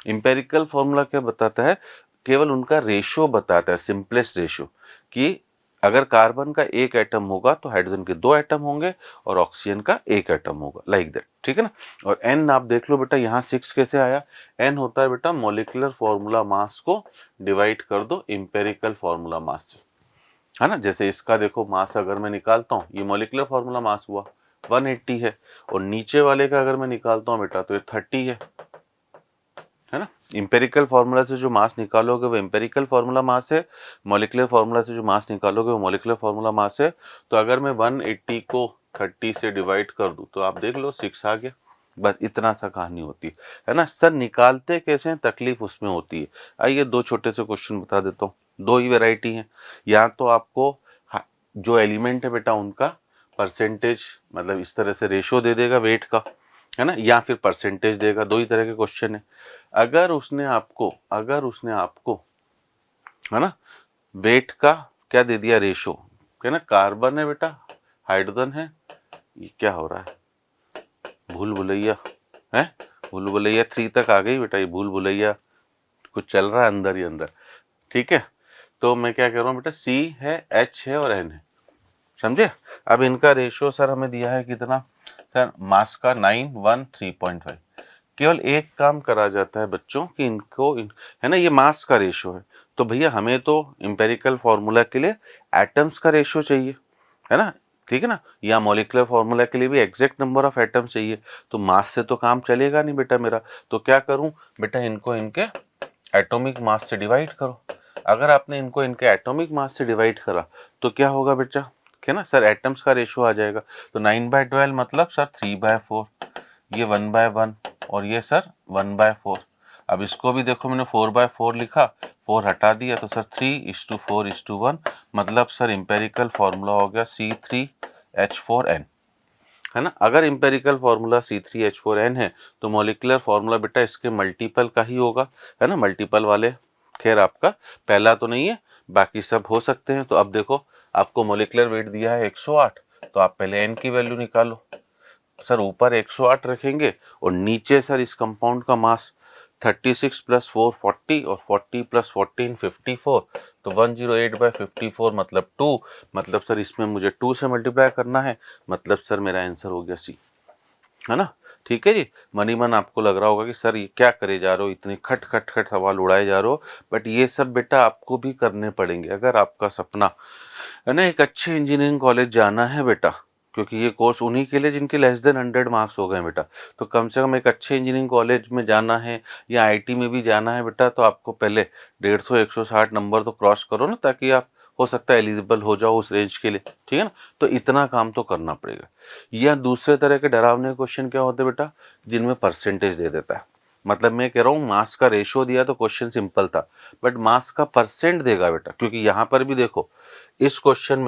Speaker 1: इंपेरिकल फार्मूला क्या बताता है, केवल उनका रेशो बताता है, सिंपलेस्ट रेशो, कि अगर कार्बन का 1 एटम होगा तो हाइड्रोजन के 2 एटम होंगे और ऑक्सीजन का 1 एटम होगा, लाइक दैट। ठीक है ना। और n आप देख लो बेटा, यहाँ 6 कैसे आया, n होता है बेटा मॉलिक्यूलर फार्मूला मास को डिवाइड कर दो इंपेरिकल फार्मूला मास से, है ना। जैसे इसका देखो मास अगर मैं निकालता हूँ, ये मॉलिक्यूलर फार्मूला मास हुआ 180 है, और नीचे वाले का अगर मैं निकालता हूँ बेटा तो ये 30 है ना। इंपेरिकल फार्मूला से जो मास निकालोगे वो इंपेरिकल फार्मूला मास है, मॉलिक्यूलर फार्मूला से जो मास निकालोगे वो मॉलिक्यूलर फार्मूला मास है। तो अगर मैं 180 को 30 से डिवाइड कर दूं तो आप देख लो 6 आ गया, बस इतना सा कहानी होती है ना। सर निकालते कैसे हैं, तकलीफ उसमें होती है। आइए दो छोटे से क्वेश्चन बता देता हूँ, दो ही वेराइटी हैं। या तो आपको जो एलिमेंट है बेटा उनका परसेंटेज, मतलब इस तरह से रेशो दे देगा वेट का, है ना, या फिर परसेंटेज देगा, दो ही तरह के क्वेश्चन है। अगर उसने आपको है ना वेट का क्या दे दिया, रेशो, है ना, कार्बन है बेटा, हाइड्रोजन है, ये क्या हो रहा है, भूल भुलैया है, भूल भुलैया 3 तक आ गई बेटा, ये भूल भुलैया कुछ चल रहा है अंदर ही अंदर। ठीक है, तो मैं क्या कह रहा हूँ बेटा, C है, H है और N है, समझे। अब इनका रेशियो सर हमें दिया है कितना, सर मास का 9, 1, 3.5। केवल एक काम करा जाता है बच्चों कि इनको है ना, ये मास का रेशियो है, तो भैया हमें तो इंपेरिकल फार्मूला के लिए एटम्स का रेशियो चाहिए, है ना, ठीक है ना, या मॉलिक्यूलर फार्मूला के लिए भी एग्जैक्ट नंबर ऑफ एटम्स चाहिए। तो मास से तो काम चलेगा नहीं बेटा मेरा, तो क्या करूं बेटा, इनको इनके एटॉमिक मास से डिवाइड करो। अगर आपने इनको इनके एटॉमिक मास से डिवाइड करा तो क्या होगा बेटा, है ना, सर एटम्स का रेशियो आ जाएगा। तो 9/12 मतलब सर 3/4, ये 1/1 और ये सर 1/4। अब इसको भी देखो मैंने 4/4 लिखा, 4 हटा दिया, तो सर 3:4:1, मतलब सर इंपेरिकल फार्मूला हो गया C3H4n, है ना। अगर इंपेरिकल फार्मूला C3H4n है तो मॉलिक्यूलर फार्मूला बेटा इसके मल्टीपल का ही होगा, है ना। मल्टीपल वाले खैर आपका पहला तो नहीं है, बाकी सब हो सकते हैं। तो अब देखो आपको मॉलिक्यूलर वेट दिया है 108, तो आप पहले n की वैल्यू निकालो। सर ऊपर 108 रखेंगे और नीचे सर इस कंपाउंड का मास 36 + 4 40 और 40 + 14 54, तो 108/54 मतलब 2, मतलब सर इसमें मुझे 2 से मल्टीप्लाई करना है, मतलब सर मेरा आंसर हो गया C, है ना। ठीक है जी, मनी मन आपको लग रहा होगा कि सर ये क्या करे जा रहे हो, इतने खट खट खट सवाल उड़ाए जा रहे हो, बट ये सब बेटा आपको भी करने पड़ेंगे अगर आपका सपना है ना एक अच्छे इंजीनियरिंग कॉलेज जाना है बेटा, क्योंकि ये कोर्स उन्हीं के लिए जिनके लेस देन 100 मार्क्स हो गए बेटा। तो कम से कम एक अच्छे इंजीनियरिंग कॉलेज में जाना है या IT में भी जाना है बेटा, तो आपको पहले 150-160 नंबर तो क्रॉस करो ना, ताकि आप हो सकता है एलिजिबल हो जाओ उस रेंज के लिए, ठीक है ना। तो इतना काम तो करना पड़ेगा। या दूसरे तरह के डरावने क्वेश्चन क्या होते हैं बेटा, जिनमें परसेंटेज दे देता है, मतलब मैं कह रहा हूँ मास का रेशियो दिया तो क्वेश्चन सिंपल था, बट मास का परसेंट देगा बेटा, क्योंकि यहाँ पर भी देखो इस क्वेश्चन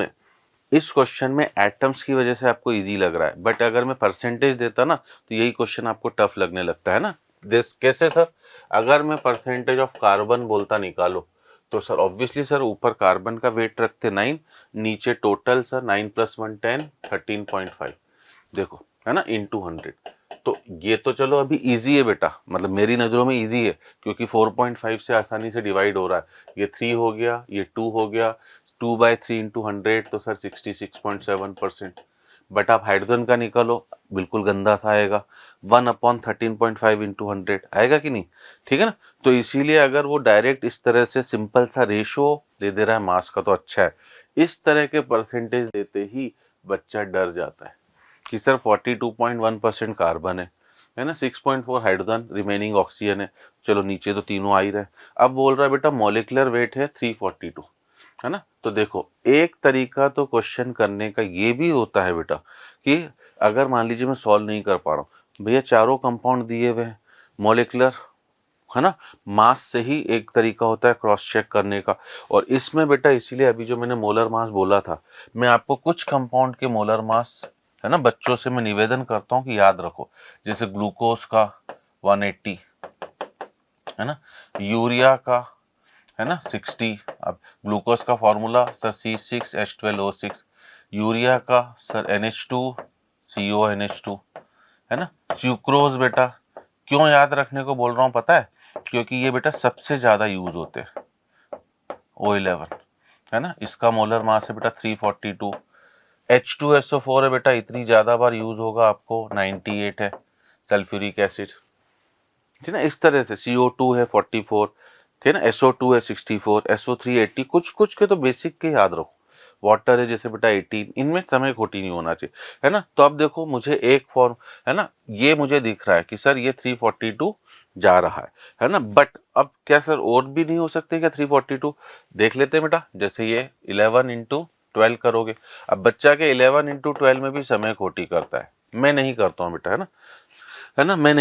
Speaker 1: में एटम्स की वजह से आपको इजी लग रहा है, बट अगर मैं परसेंटेज देता ना तो यही क्वेश्चन आपको टफ लगने लगता है ना। कैसे सर? अगर मैं परसेंटेज ऑफ कार्बन बोलता निकालो तो सर ऑब्वियसली सर ऊपर कार्बन का वेट रखते 9, नीचे टोटल सर 9 + 1 10 13.5, देखो है ना, इंटू 100। तो ये तो चलो अभी इजी है बेटा, मतलब मेरी नज़रों में इजी है, क्योंकि 4.5 से आसानी से डिवाइड हो रहा है। ये 3 हो गया, ये 2 हो गया, 2/3 इंटू 100 तो सर 66.7%। बट आप हाइड्रोजन का निकालो, बिल्कुल गंदा सा आएगा, 1/13.5 इंटू 100 आएगा कि नहीं, ठीक है ना। तो इसीलिए अगर वो डायरेक्ट इस तरह से सिंपल सा रेशो दे दे रहा है मास का तो अच्छा है। इस तरह के परसेंटेज देते ही बच्चा डर जाता है कि सर 42.1% कार्बन है ना, 6.4 हाइड्रोजन, रिमेनिंग ऑक्सीजन है। चलो नीचे तो तीनों आ ही रहे। अब बोल रहा है बेटा मॉलिक्यूलर वेट है 342, है ना। तो देखो एक तरीका तो क्वेश्चन करने का ये भी होता है बेटा कि अगर मान लीजिए मैं सॉल्व नहीं कर पा रहा हूँ, भैया चारों कंपाउंड दिए हुए हैं मॉलिक्यूलर, है ना, मास से ही एक तरीका होता है क्रॉस चेक करने का। और इसमें बेटा इसीलिए अभी जो मैंने मोलर मास बोला था, मैं आपको कुछ कंपाउंड के मोलर मास, है ना, बच्चों से मैं निवेदन करता हूँ कि याद रखो। जैसे ग्लूकोज का 180, है ना, यूरिया का, है ना, 60। अब ग्लूकोज का फॉर्मूला सर C6H12O6, यूरिया का सर NH2CONH2, है ना। सुक्रोज बेटा क्यों याद रखने को बोल रहा हूँ पता है? क्योंकि ये बेटा सबसे ज़्यादा यूज होते हैं, O11, है ना। इसका मोलर मास है बेटा 342। H2SO4 है बेटा, इतनी ज़्यादा बार यूज होगा आपको, 98 है। सल्फ्यूरिक एसिड, ठीक है ना। इस तरह से CO2 है 44, ठीक है ना, SO2 है 64, SO3 80, कुछ कुछ के तो बेसिक के याद रखो। वाटर है जैसे बेटा 18, इनमें समय खोटी नहीं होना चाहिए, है ना। तो अब देखो मुझे एक फॉर्म, है ना, ये मुझे दिख रहा है कि सर ये 342 जा रहा है ना। बट अब क्या सर और भी नहीं हो सकते क्या 342? देख लेते हैं बेटा। जैसे ये 11 इंटू 12 करोगे, अब बच्चा के 11 इंटू 12 में भी समय खोटी करता है, मैं नहीं करता हूँ बेटा, है ना, मैं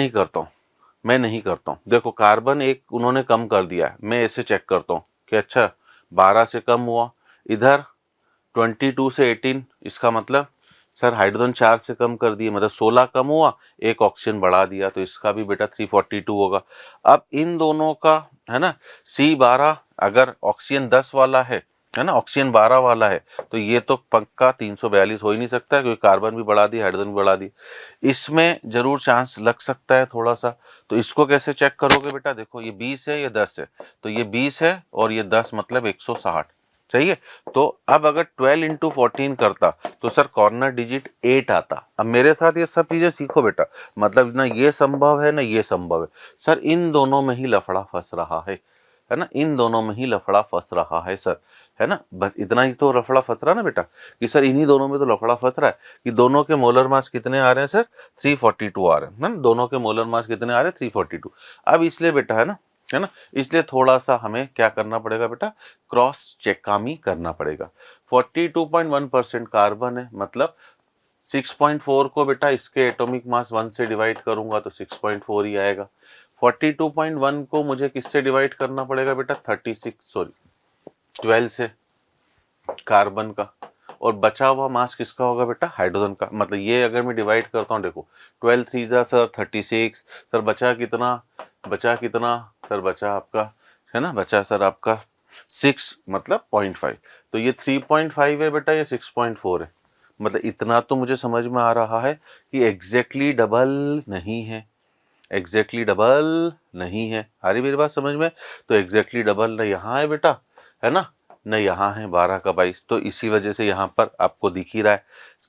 Speaker 1: नहीं करता हूँ। देखो कार्बन एक उन्होंने कम कर दिया है, मैं ऐसे चेक करता हूँ कि अच्छा 12 से कम हुआ, इधर 22 से 18, इसका मतलब सर हाइड्रोजन 4 से कम कर दिए, मतलब 16 कम हुआ, एक ऑक्सीजन बढ़ा दिया, तो इसका भी बेटा 342 होगा। अब इन दोनों का, है ना, C12 अगर ऑक्सीजन 10 वाला है ना, ऑक्सीजन 12 वाला है, तो ये तो पक्का 342 हो ही नहीं सकता, क्योंकि कार्बन भी बढ़ा दी, हाइड्रोजन भी बढ़ा दी। इसमें जरूर चांस लग सकता है थोड़ा सा। तो इसको कैसे चेक करोगे बेटा? देखो ये 20 है, ये 10 है, तो ये 20 है और ये 10, मतलब 160, सही है। तो अब अगर 12 इंटू 14 करता तो सर कॉर्नर डिजिट 8 आता। अब मेरे साथ ये सब चीजें सीखो बेटा, मतलब ना ये संभव है ना ये संभव है, सर इन दोनों में ही लफड़ा फंस रहा है ना, इन दोनों में ही लफड़ा फंस रहा है सर, है ना। बस इतना ही तो लफड़ा फंस रहा ना बेटा, कि सर इन्हीं दोनों में तो लफड़ा फंस रहा है कि दोनों के मोलर मास कितने आ रहे हैं सर, 342 आ रहे हैं ना, दोनों के मोलर मास कितने आ रहे हैं, 342। अब इसलिए बेटा, है ना, इसलिए थोड़ा सा हमें क्या करना पड़ेगा बेटा, क्रॉस चेकामी करना पड़ेगा। 42.1% कार्बन है, मतलब 6.4 को बेटा इसके एटॉमिक मास 1 से डिवाइड करूंगा तो 6.4 ही आएगा। 42.1 को मुझे किससे डिवाइड करना पड़ेगा बेटा, 12 से, कार्बन का। और बचा हुआ मास किसका होगा बेटा, हाइड्रोजन का। मतलब ये अगर मैं डिवाइड करता हूँ, देखो 12 3 जा सर 36, सर बचा कितना, सर बचा आपका, है ना, बचा सर आपका 6, मतलब 0.5। तो ये 3.5 है बेटा, ये 6.4 है। मतलब इतना तो मुझे समझ में आ रहा है कि एग्जैक्टली डबल नहीं है, एग्जैक्टली डबल नहीं है। आ रही मेरी बात समझ में? तो एग्जैक्टली डबल न यहाँ है बेटा, है ना, न यहाँ है 12 का 22, तो इसी वजह से यहाँ पर आपको दिख ही रहा है।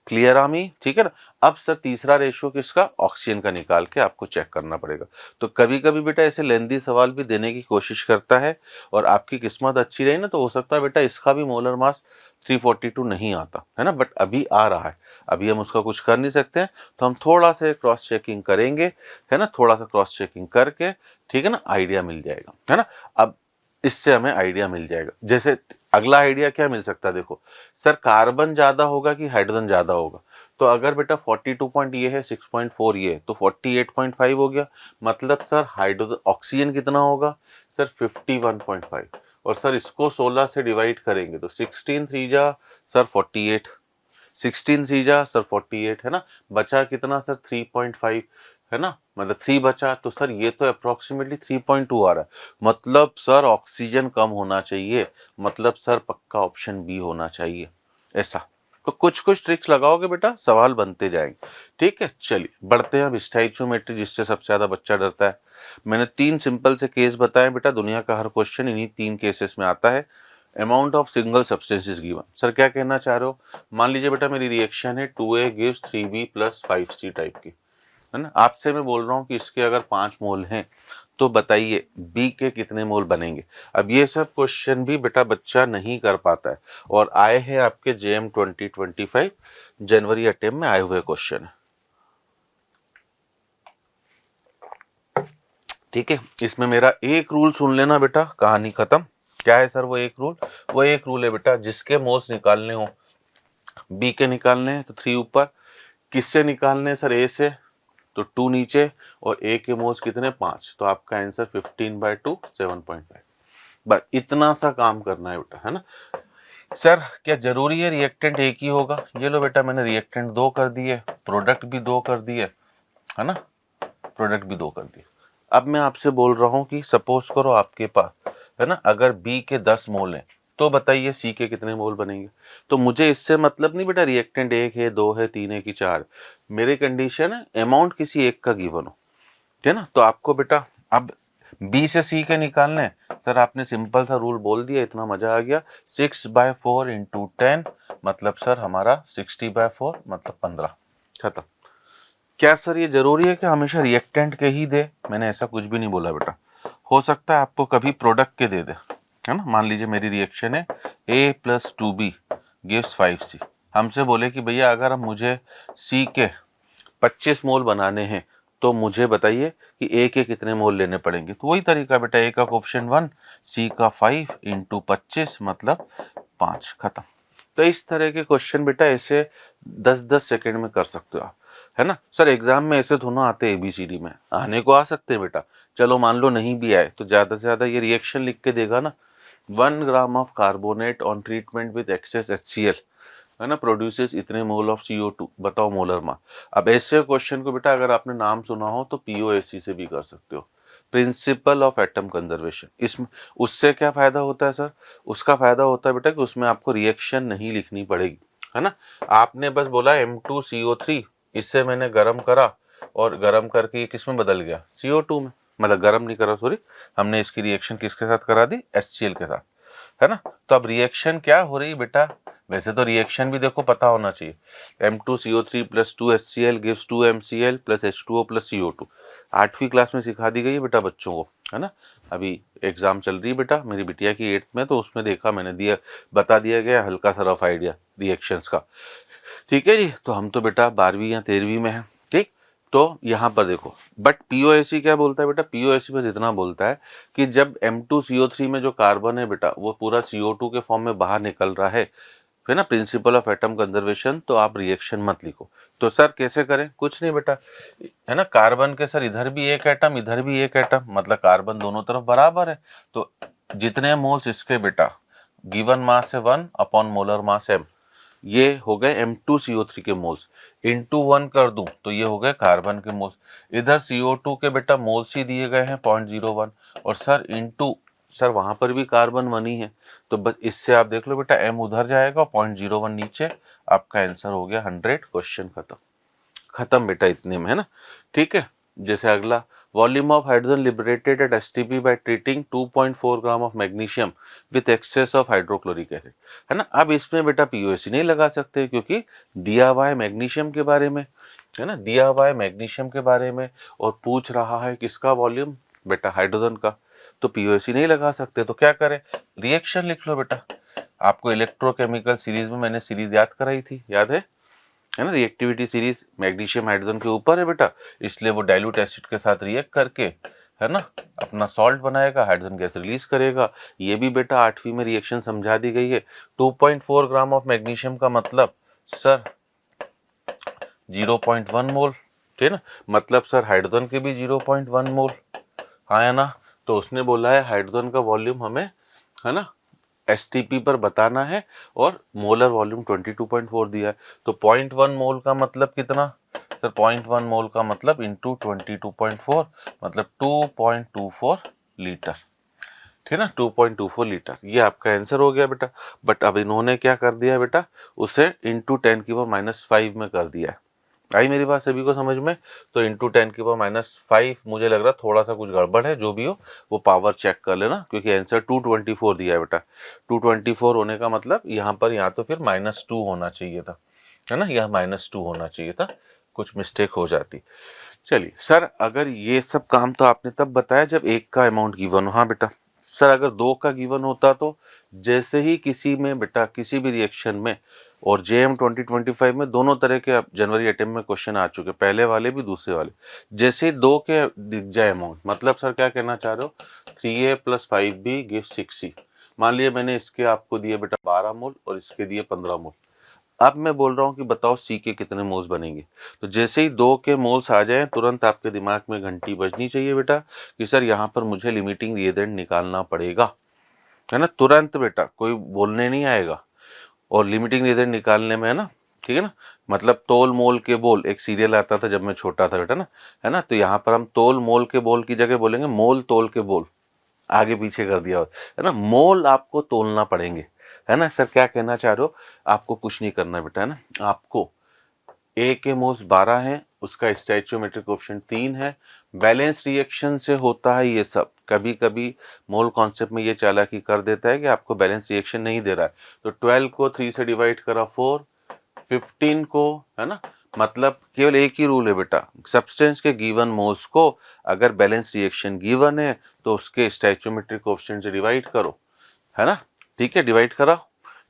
Speaker 1: क्लियर आमी, ठीक है ना। अब सर तीसरा रेशियो किसका, ऑक्सीजन का निकाल के आपको चेक करना पड़ेगा। तो कभी कभी बेटा ऐसे लेंदी सवाल भी देने की कोशिश करता है, और आपकी किस्मत अच्छी रही ना तो हो सकता है बेटा इसका भी मोलर मास 342 नहीं आता, है ना, बट अभी आ रहा है, अभी हम उसका कुछ कर नहीं सकते हैं। तो हम थोड़ा सा क्रॉस चेकिंग करेंगे, है ना, थोड़ा सा क्रॉस चेकिंग करके, ठीक है ना, आइडिया मिल जाएगा, है ना। अब इससे हमें आइडिया मिल जाएगा। जैसे अगला आइडिया क्या मिल सकता है, देखो सर कार्बन ज्यादा होगा कि हाइड्रोजन ज्यादा होगा, तो अगर बेटा 42 पॉइंट ये है, 6.4 ये है, तो 48.5 हो गया। मतलब सर हाइड्रोजन ऑक्सीजन कितना होगा सर 51.5। और सर इसको 16 से डिवाइड करेंगे तो 16 3 जा सर 48, 16 3 जा सर 48 है ना, बचा कितना सर 3.5 है ना, मतलब 3 बचा। तो सर ये तो अप्रोक्सीमेटली 3.2 आ रहा है। मतलब सर ऑक्सीजन कम होना चाहिए, मतलब सर पक्का ऑप्शन बी होना चाहिए ऐसा। तो कुछ कुछ ट्रिक्स लगाओगे बेटा, सवाल बनते जाएंगे। ठीक है, चलिए बढ़ते हैं अब स्टोइचियोमेट्री, जिससे सबसे ज्यादा बच्चा डरता है। मैंने 3 सिंपल से केस बताए बेटा, दुनिया का हर क्वेश्चन इन्हीं 3 केसेस में आता है। Amount of single substances given, sir क्या कहना चाह रहे हो? मान लीजिए बेटा मेरी रिएक्शन है 2A gives 3B plus 5C type की, है ना। आपसे मैं बोल रहा हूँ कि इसके अगर 5 मोल हैं तो बताइए बी के कितने मोल बनेंगे। अब ये सब क्वेश्चन भी बेटा बच्चा नहीं कर पाता है, और आए हैं आपके JM 2025 जनवरी अटेम्प्ट में आए हुए क्वेश्चन है। ठीक है, इसमें मेरा एक रूल सुन लेना बेटा, कहानी खत्म। क्या है सर वो एक रूल? वो एक रूल है बेटा, जिसके मोल्स निकालने हो, बी के निकालने हैं तो 3 ऊपर, किससे निकालने हैं सर? ए से, तो 2 नीचे, और ए के मोल्स कितने 5, तो आपका आंसर 15/2 7.5। बस इतना सा काम करना है बेटा, है ना। सर क्या जरूरी है रिएक्टेंट एक ही होगा? ये लो बेटा मैंने रिएक्टेंट 2 कर दिए, प्रोडक्ट भी 2 कर दिए, है ना, प्रोडक्ट भी 2 कर दिए। अब मैं आपसे बोल रहा हूं कि सपोज करो आपके पास, है ना, अगर बी के 10 मोल हैं तो बताइए सी के कितने मोल बनेंगे। तो मुझे इससे मतलब नहीं बेटा रिएक्टेंट 1 है, 2 है, 3 है कि 4। मेरी कंडीशन है अमाउंट किसी एक का गिवन हो, है ना। तो आपको बेटा अब बी से सी के निकालने, सर आपने सिंपल सा रूल बोल दिया, इतना मजा आ गया। 6/4 इंटू 10 मतलब सर हमारा 60/4 मतलब 15, खत्म। क्या सर ये जरूरी है कि हमेशा रिएक्टेंट के ही दे? मैंने ऐसा कुछ भी नहीं बोला बेटा, हो सकता है आपको कभी प्रोडक्ट के दे दे, है ना। मान लीजिए मेरी रिएक्शन है A + 2B गिव्स 5C, हमसे बोले कि भैया अगर हम मुझे C के 25 मोल बनाने हैं तो मुझे बताइए कि A के कितने मोल लेने पड़ेंगे। तो वही तरीका बेटा, A का कोफिशिएंट 1, C का 5 इंटू 25 मतलब 5, खत्म। तो इस तरह के क्वेश्चन बेटा ऐसे 10-10 सेकंड में कर सकते हो आप, है ना। सर एग्जाम में ऐसे दोनों आते ABCD में, आने को आ सकते हैं बेटा। चलो मान लो नहीं भी आए तो ज्यादा से ज्यादा ये रिएक्शन लिख के देगा ना, 1 gram of carbonate on treatment with excess HCl, है ना, प्रोड्यूसेस इतने मोल ऑफ CO2, बताओ मोलर मास। अब ऐसे क्वेश्चन को बेटा अगर आपने नाम सुना हो तो POAC से भी कर सकते हो, प्रिंसिपल ऑफ एटम कंजर्वेशन। इसमें उससे क्या फायदा होता है सर? उसका फायदा होता है बेटा कि उसमें आपको रिएक्शन नहीं लिखनी पड़ेगी, है ना। आपने बस बोला M2CO3, इससे मैंने गर्म करा और गर्म करके ये किस में बदल गया? CO2 में, मतलब गर्म नहीं करा सॉरी, हमने इसकी रिएक्शन किसके साथ करा दी? HCl के साथ, है ना। तो अब रिएक्शन क्या हो रही बेटा? वैसे तो रिएक्शन भी देखो पता होना चाहिए, M2CO3 + 2HCl gives 2MCl + H2O + CO2, 8वीं क्लास में सिखा दी गई है बेटा बच्चों को, है ना। अभी एग्जाम चल रही है बेटा मेरी बिटिया की 8th में, तो उसमें देखा मैंने, दिया बता दिया गया हल्का सा रफ आइडिया रिएक्शंस का। ठीक है जी, तो हम तो बेटा 12वीं या 13वीं में हैं, ठीक। तो यहाँ पर देखो, बट POAC क्या बोलता है बेटा? POAC बस इतना बोलता है कि जब M2CO3 में जो कार्बन है बेटा वो पूरा CO2 के फॉर्म में बाहर निकल रहा है ना, प्रिंसिपल ऑफ एटम कंजर्वेशन, तो आप रिएक्शन मत लिखो। तो सर कैसे करें? कुछ नहीं बेटा, है ना, कार्बन के सर इधर भी एक एटम इधर भी एक एटम, मतलब कार्बन दोनों तरफ बराबर है, तो जितने मोल्स इसके बेटा गिवन मास है 1 मोलर मास M, ये हो गए M2CO3 के मोल्स, इंटू 1 कर दूं तो ये हो गए कार्बन के मोल्स। इधर CO2 के बेटा मोल्स ही दिए गए हैं 0.01, और सर इंटू, सर वहां पर भी कार्बन 1 ही है, तो बस इससे आप देख लो बेटा M उधर जाएगा 0.01 नीचे, आपका आंसर हो गया 100, क्वेश्चन खत्म। खत्म बेटा इतने में, है ना। ठीक है, जैसे अगला, volume of hydrogen liberated at STP by treating 2.4 gram of magnesium with access of hydrochloric acid, है ना। अब इसमें बेटा POAC नहीं लगा सकते क्योंकि दिया हुआ है मैग्नीशियम के बारे में, है ना, दिया हुआ है मैग्नीशियम के बारे में, और पूछ रहा है किसका वॉल्यूम? बेटा हाइड्रोजन का, तो POAC नहीं लगा सकते। तो क्या करें? रिएक्शन लिख लो बेटा। आपको इलेक्ट्रोकेमिकल सीरीज में मैंने सीरीज याद कराई थी, याद है ना, रिएक्टिविटी सीरीज मैग्नीशियम हाइड्रोजन के ऊपर है बेटा, इसलिए वो डाइल्यूट एसिड के साथ रिएक्ट करके, है ना, अपना सॉल्ट बनाएगा, हाइड्रोजन गैस रिलीज करेगा। ये भी बेटा 8वीं में रिएक्शन समझा दी गई है। 2.4 ग्राम ऑफ मैग्नीशियम का मतलब सर 0.1 मोल, ठीक है ना। मतलब सर हाइड्रोजन के भी 0.1 मोल आया ना। तो उसने बोला है हाइड्रोजन का वॉल्यूम हमें, है ना, एसटीपी पर बताना है और मोलर वॉल्यूम 22.4 दिया है। तो 0.1 मोल का मतलब कितना सर, 0.1 मोल का मतलब इंटू 22.4 मतलब 2.24 लीटर, ठीक है ना, 2.24 लीटर। ये आपका आंसर हो गया बेटा। बट अब इन्होंने क्या कर दिया बेटा, उसे इंटू 10⁻⁵ में कर दिया है। आई मेरी बात सभी को समझ में। तो इंटू 10⁻⁵ मुझे लग रहा थोड़ा सा कुछ गड़बड़ है, जो भी हो वो पावर चेक कर लेना, क्योंकि आंसर 224 दिया है बेटा। 224 होने का मतलब यहाँ पर या तो फिर -2 होना चाहिए था, है ना, यह -2 होना चाहिए था, कुछ मिस्टेक हो जाती। चलिए सर, अगर ये सब काम तो आपने तब बताया जब एक का अमाउंट गिवन हो। हाँ बेटा। सर अगर दो का गिवन होता तो जैसे ही किसी में बेटा किसी भी रिएक्शन में, और JM 2025 में दोनों तरह के जनवरी अटेम्प्ट में क्वेश्चन आ चुके, पहले वाले भी दूसरे वाले, जैसे ही दो के दिख जाए अमाउंट, मतलब सर क्या कहना चाह रहे हो, 3A + 5B = 6C। मान लिया मैंने इसके आपको दिए बेटा 12 मोल और इसके दिए 15 मोल। अब मैं बोल रहा हूँ कि बताओ सी के कितने मोल्स बनेंगे। तो जैसे ही दो के मोल्स आ जाएं तुरंत आपके दिमाग में घंटी बजनी चाहिए बेटा कि सर यहाँ पर मुझे लिमिटिंग रिएजेंट निकालना पड़ेगा, है ना। तुरंत बेटा, कोई बोलने नहीं आएगा। और लिमिटिंग रिएजेंट निकालने में, है ना, ठीक है ना, मतलब तोल मोल के बोल, एक सीरियल आता था जब मैं छोटा था बेटा ना, है ना। तो यहाँ पर हम तोल मोल के बोल की जगह बोलेंगे मोल तोल के बोल, आगे पीछे कर दिया, है ना। मोल आपको तोलना पड़ेंगे, है ना। सर क्या कहना चाह रहे हो, आपको कुछ नहीं करना बेटा, है ना। आपको ए के मोल्स 12 हैं, उसका स्टोइचियोमेट्रिक कोएफिशिएंट 3 है। बैलेंस रिएक्शन से होता है ये सब। कभी कभी मोल कॉन्सेप्ट में ये चालाकी कर देता है कि आपको बैलेंस रिएक्शन नहीं दे रहा है, तो 12 को 3 से डिवाइड करा 4, 15 को, है ना, मतलब केवल एक ही रूल है बेटा, सब्सटेंस के गिवन मोल्स को अगर बैलेंस रिएक्शन गिवन है तो उसके स्टोइचियोमेट्रिक कोएफिशिएंट से डिवाइड करो, है ना। ठीक है, डिवाइड करा,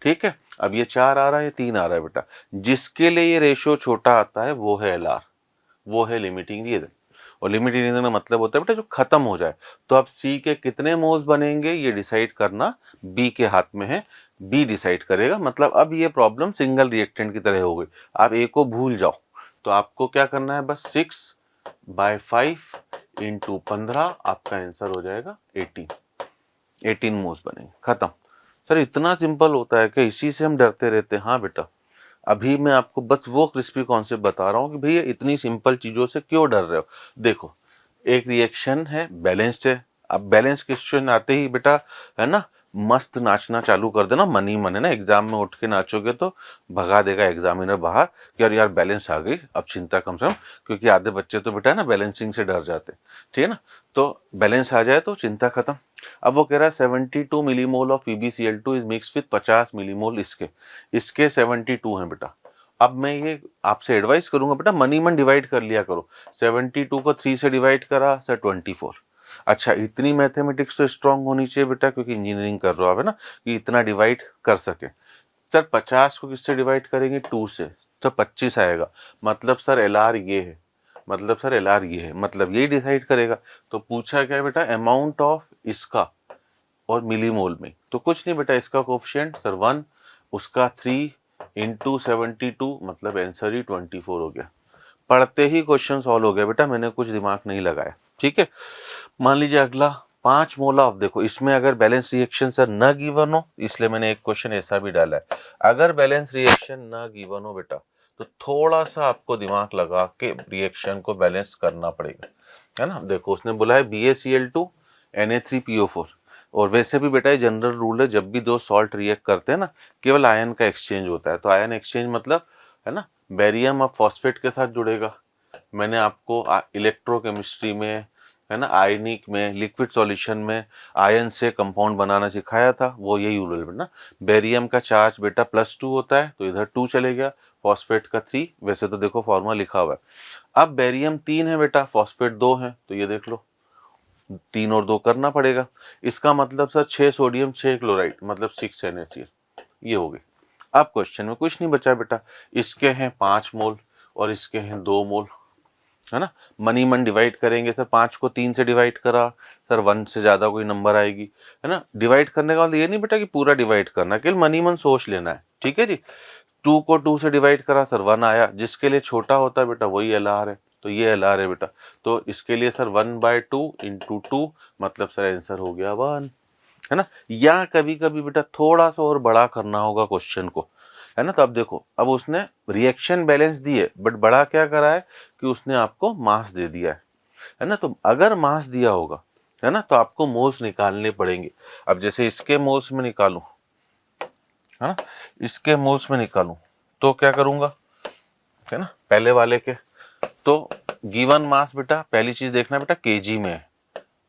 Speaker 1: ठीक है। अब ये 4 आ रहा है, 3 आ रहा है बेटा। जिसके लिए ये रेशियो छोटा आता है वो है LR, वो है लिमिटिंग रीजन। और लिमिटिंग रीजन का मतलब होता है बेटा जो खत्म हो जाए। तो अब C के कितने मोल्स बनेंगे ये डिसाइड करना B के हाथ में है, B डिसाइड करेगा। मतलब अब ये प्रॉब्लम सिंगल रिएक्टेंट की तरह हो गई। आप A को भूल जाओ, तो आपको क्या करना है, बस 6/5 × 15, आपका आंसर हो जाएगा 18 मोल्स बनेंगे, खत्म। सर इतना सिंपल होता है कि इसी से हम डरते रहते हैं। हाँ बेटा, अभी मैं आपको बस वो क्रिस्पी कॉन्सेप्ट बता रहा हूँ कि भैया इतनी सिंपल चीज़ों से क्यों डर रहे हो। देखो, एक रिएक्शन है, बैलेंस्ड है। अब बैलेंस क्वेश्चन आते ही बेटा, है ना, मस्त नाचना चालू कर देना, मन ही मन, है ना। एग्जाम में उठ के नाचोगे तो भगा देगा एग्जामिनर बाहर कि यार बैलेंस आ गई, अब चिंता कम से कम। क्योंकि आधे बच्चे तो बेटा ना बैलेंसिंग से डर जाते, ठीक है ना। तो बैलेंस आ जाए तो चिंता खत्म। अब वो कह रहा है 72 millimole of PbCl2 is mix with 50 millimole इसके 72 हैं बेटा। अब मैं ये आपसे एडवाइस करूंगा बेटा, मनी मन डिवाइड कर लिया करो। 72 को 3 से डिवाइड करा सर 24। अच्छा, इतनी मैथमेटिक्स तो स्ट्रांग होनी चाहिए बेटा, क्योंकि इंजीनियरिंग कर रहे हो आप, है ना, कि इतना डिवाइड कर सके। सर 50 को किससे डिवाइड करेंगे, 2 से, तो 25 आएगा। मतलब सर LR ये है, मतलब सर LR ये है, मतलब यही डिसाइड करेगा। तो पूछा क्या है बेटा, अमाउंट ऑफ इसका और मिलीमोल में। तो कुछ नहीं बेटा, इसका कोफिशिएंट सर 1, उसका 3 × 72, मतलब आंसर ही 24 हो गया। पढ़ते ही क्वेश्चन सॉल्व हो गया बेटा, मैंने कुछ दिमाग नहीं लगाया, ठीक है। मान लीजिए अगला 5 मोल ऑफ, देखो इसमें अगर बैलेंस रिएक्शन सर न गिवन हो, इसलिए मैंने एक क्वेश्चन ऐसा भी डाला है। अगर बैलेंस रिएक्शन न गिवन हो बेटा, तो थोड़ा सा आपको दिमाग लगा के रिएक्शन को बैलेंस करना पड़ेगा, है ना। देखो उसने बोला है BaCl2 Na3PO4, और वैसे भी बेटा ये जनरल रूल है, जब भी दो सॉल्ट रिएक्ट करते हैं ना, केवल आयन का एक्सचेंज होता है। तो आयन एक्सचेंज मतलब, है ना, बेरियम अब फॉस्फेट के साथ जुड़ेगा। मैंने आपको इलेक्ट्रोकेमिस्ट्री में, है ना, आयनिक में, लिक्विड सॉल्यूशन में आयन से कंपाउंड बनाना सिखाया था, वो यही रूल है ना। बेरियम का चार्ज बेटा +2 होता है, तो इधर 2 चले गया, फॉस्फेट का 3। वैसे तो देखो फॉर्मूला लिखा हुआ है। अब बेरियम 3 है बेटा, फॉस्फेट 2 है, तो ये देख लो 3 और 2 करना पड़ेगा। इसका मतलब सर 6 सोडियम 6 क्लोराइड, मतलब 6 NaCl, ये हो गई। अब क्वेश्चन में कुछ नहीं बचा बेटा, इसके हैं 5 मोल और इसके हैं 2 मोल, है ना। मनी मन डिवाइड करेंगे सर, 5 को 3 से डिवाइड करा सर 1 से ज्यादा कोई नंबर आएगी, है ना। डिवाइड करने का मतलब ये नहीं बेटा कि पूरा डिवाइड करना, केवल मनी मन सोच लेना है, ठीक है जी। 2 को 2 से डिवाइड करा सर 1 आया, जिसके लिए छोटा होता है बेटा वही LR है, तो ये LR है बेटा। तो इसके लिए सर 1/2 इंटू 2 मतलब सर आंसर हो गया 1, है ना। या कभी कभी बेटा थोड़ा सा और बड़ा करना होगा क्वेश्चन को, है ना। तो अब देखो, अब उसने रिएक्शन बैलेंस दी है बट बड़ा क्या करा है कि उसने आपको मास दे दिया है ना। तो अगर मास दिया होगा, है ना, तो आपको मोल्स निकालने पड़ेंगे। अब जैसे इसके मोल्स में निकालूं, है ना, इसके मोल्स में निकालूं तो क्या करूंगा, है ना, पहले वाले के। तो गिवन मास बेटा पहली चीज देखना बेटा केजी में है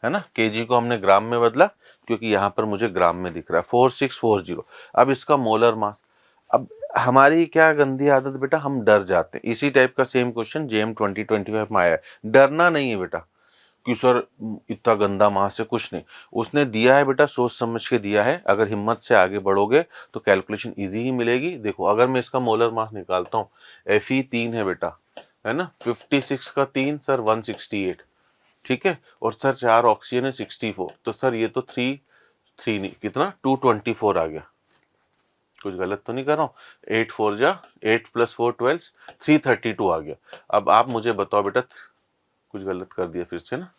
Speaker 1: ना। केजी को हमने ग्राम में बदला क्योंकि यहाँ पर मुझे ग्राम में दिख रहा है 4640। अब इसका मोलर मास, अब हमारी क्या गंदी आदत बेटा, हम डर जाते हैं। इसी टाइप का सेम क्वेश्चन JM 2025 में आया है। डरना नहीं है बेटा कि सर इतना गंदा मास है, कुछ नहीं। उसने दिया है बेटा, सोच समझ के दिया है। अगर हिम्मत से आगे बढ़ोगे तो कैलकुलेशन इजी ही मिलेगी। देखो अगर मैं इसका मोलर मास निकालता हूँ, Fe 3 है बेटा, है ना, 56 का 3 सर 168, ठीक है। और सर 4 ऑक्सीजन है 64, तो सर ये तो 3 नहीं, कितना 224 आ गया। कुछ गलत तो नहीं कर रहा हूँ, 8 4 जा 8 + 4 12, 332 आ गया। अब आप मुझे बताओ बेटा, कुछ गलत कर दिया फिर से ना,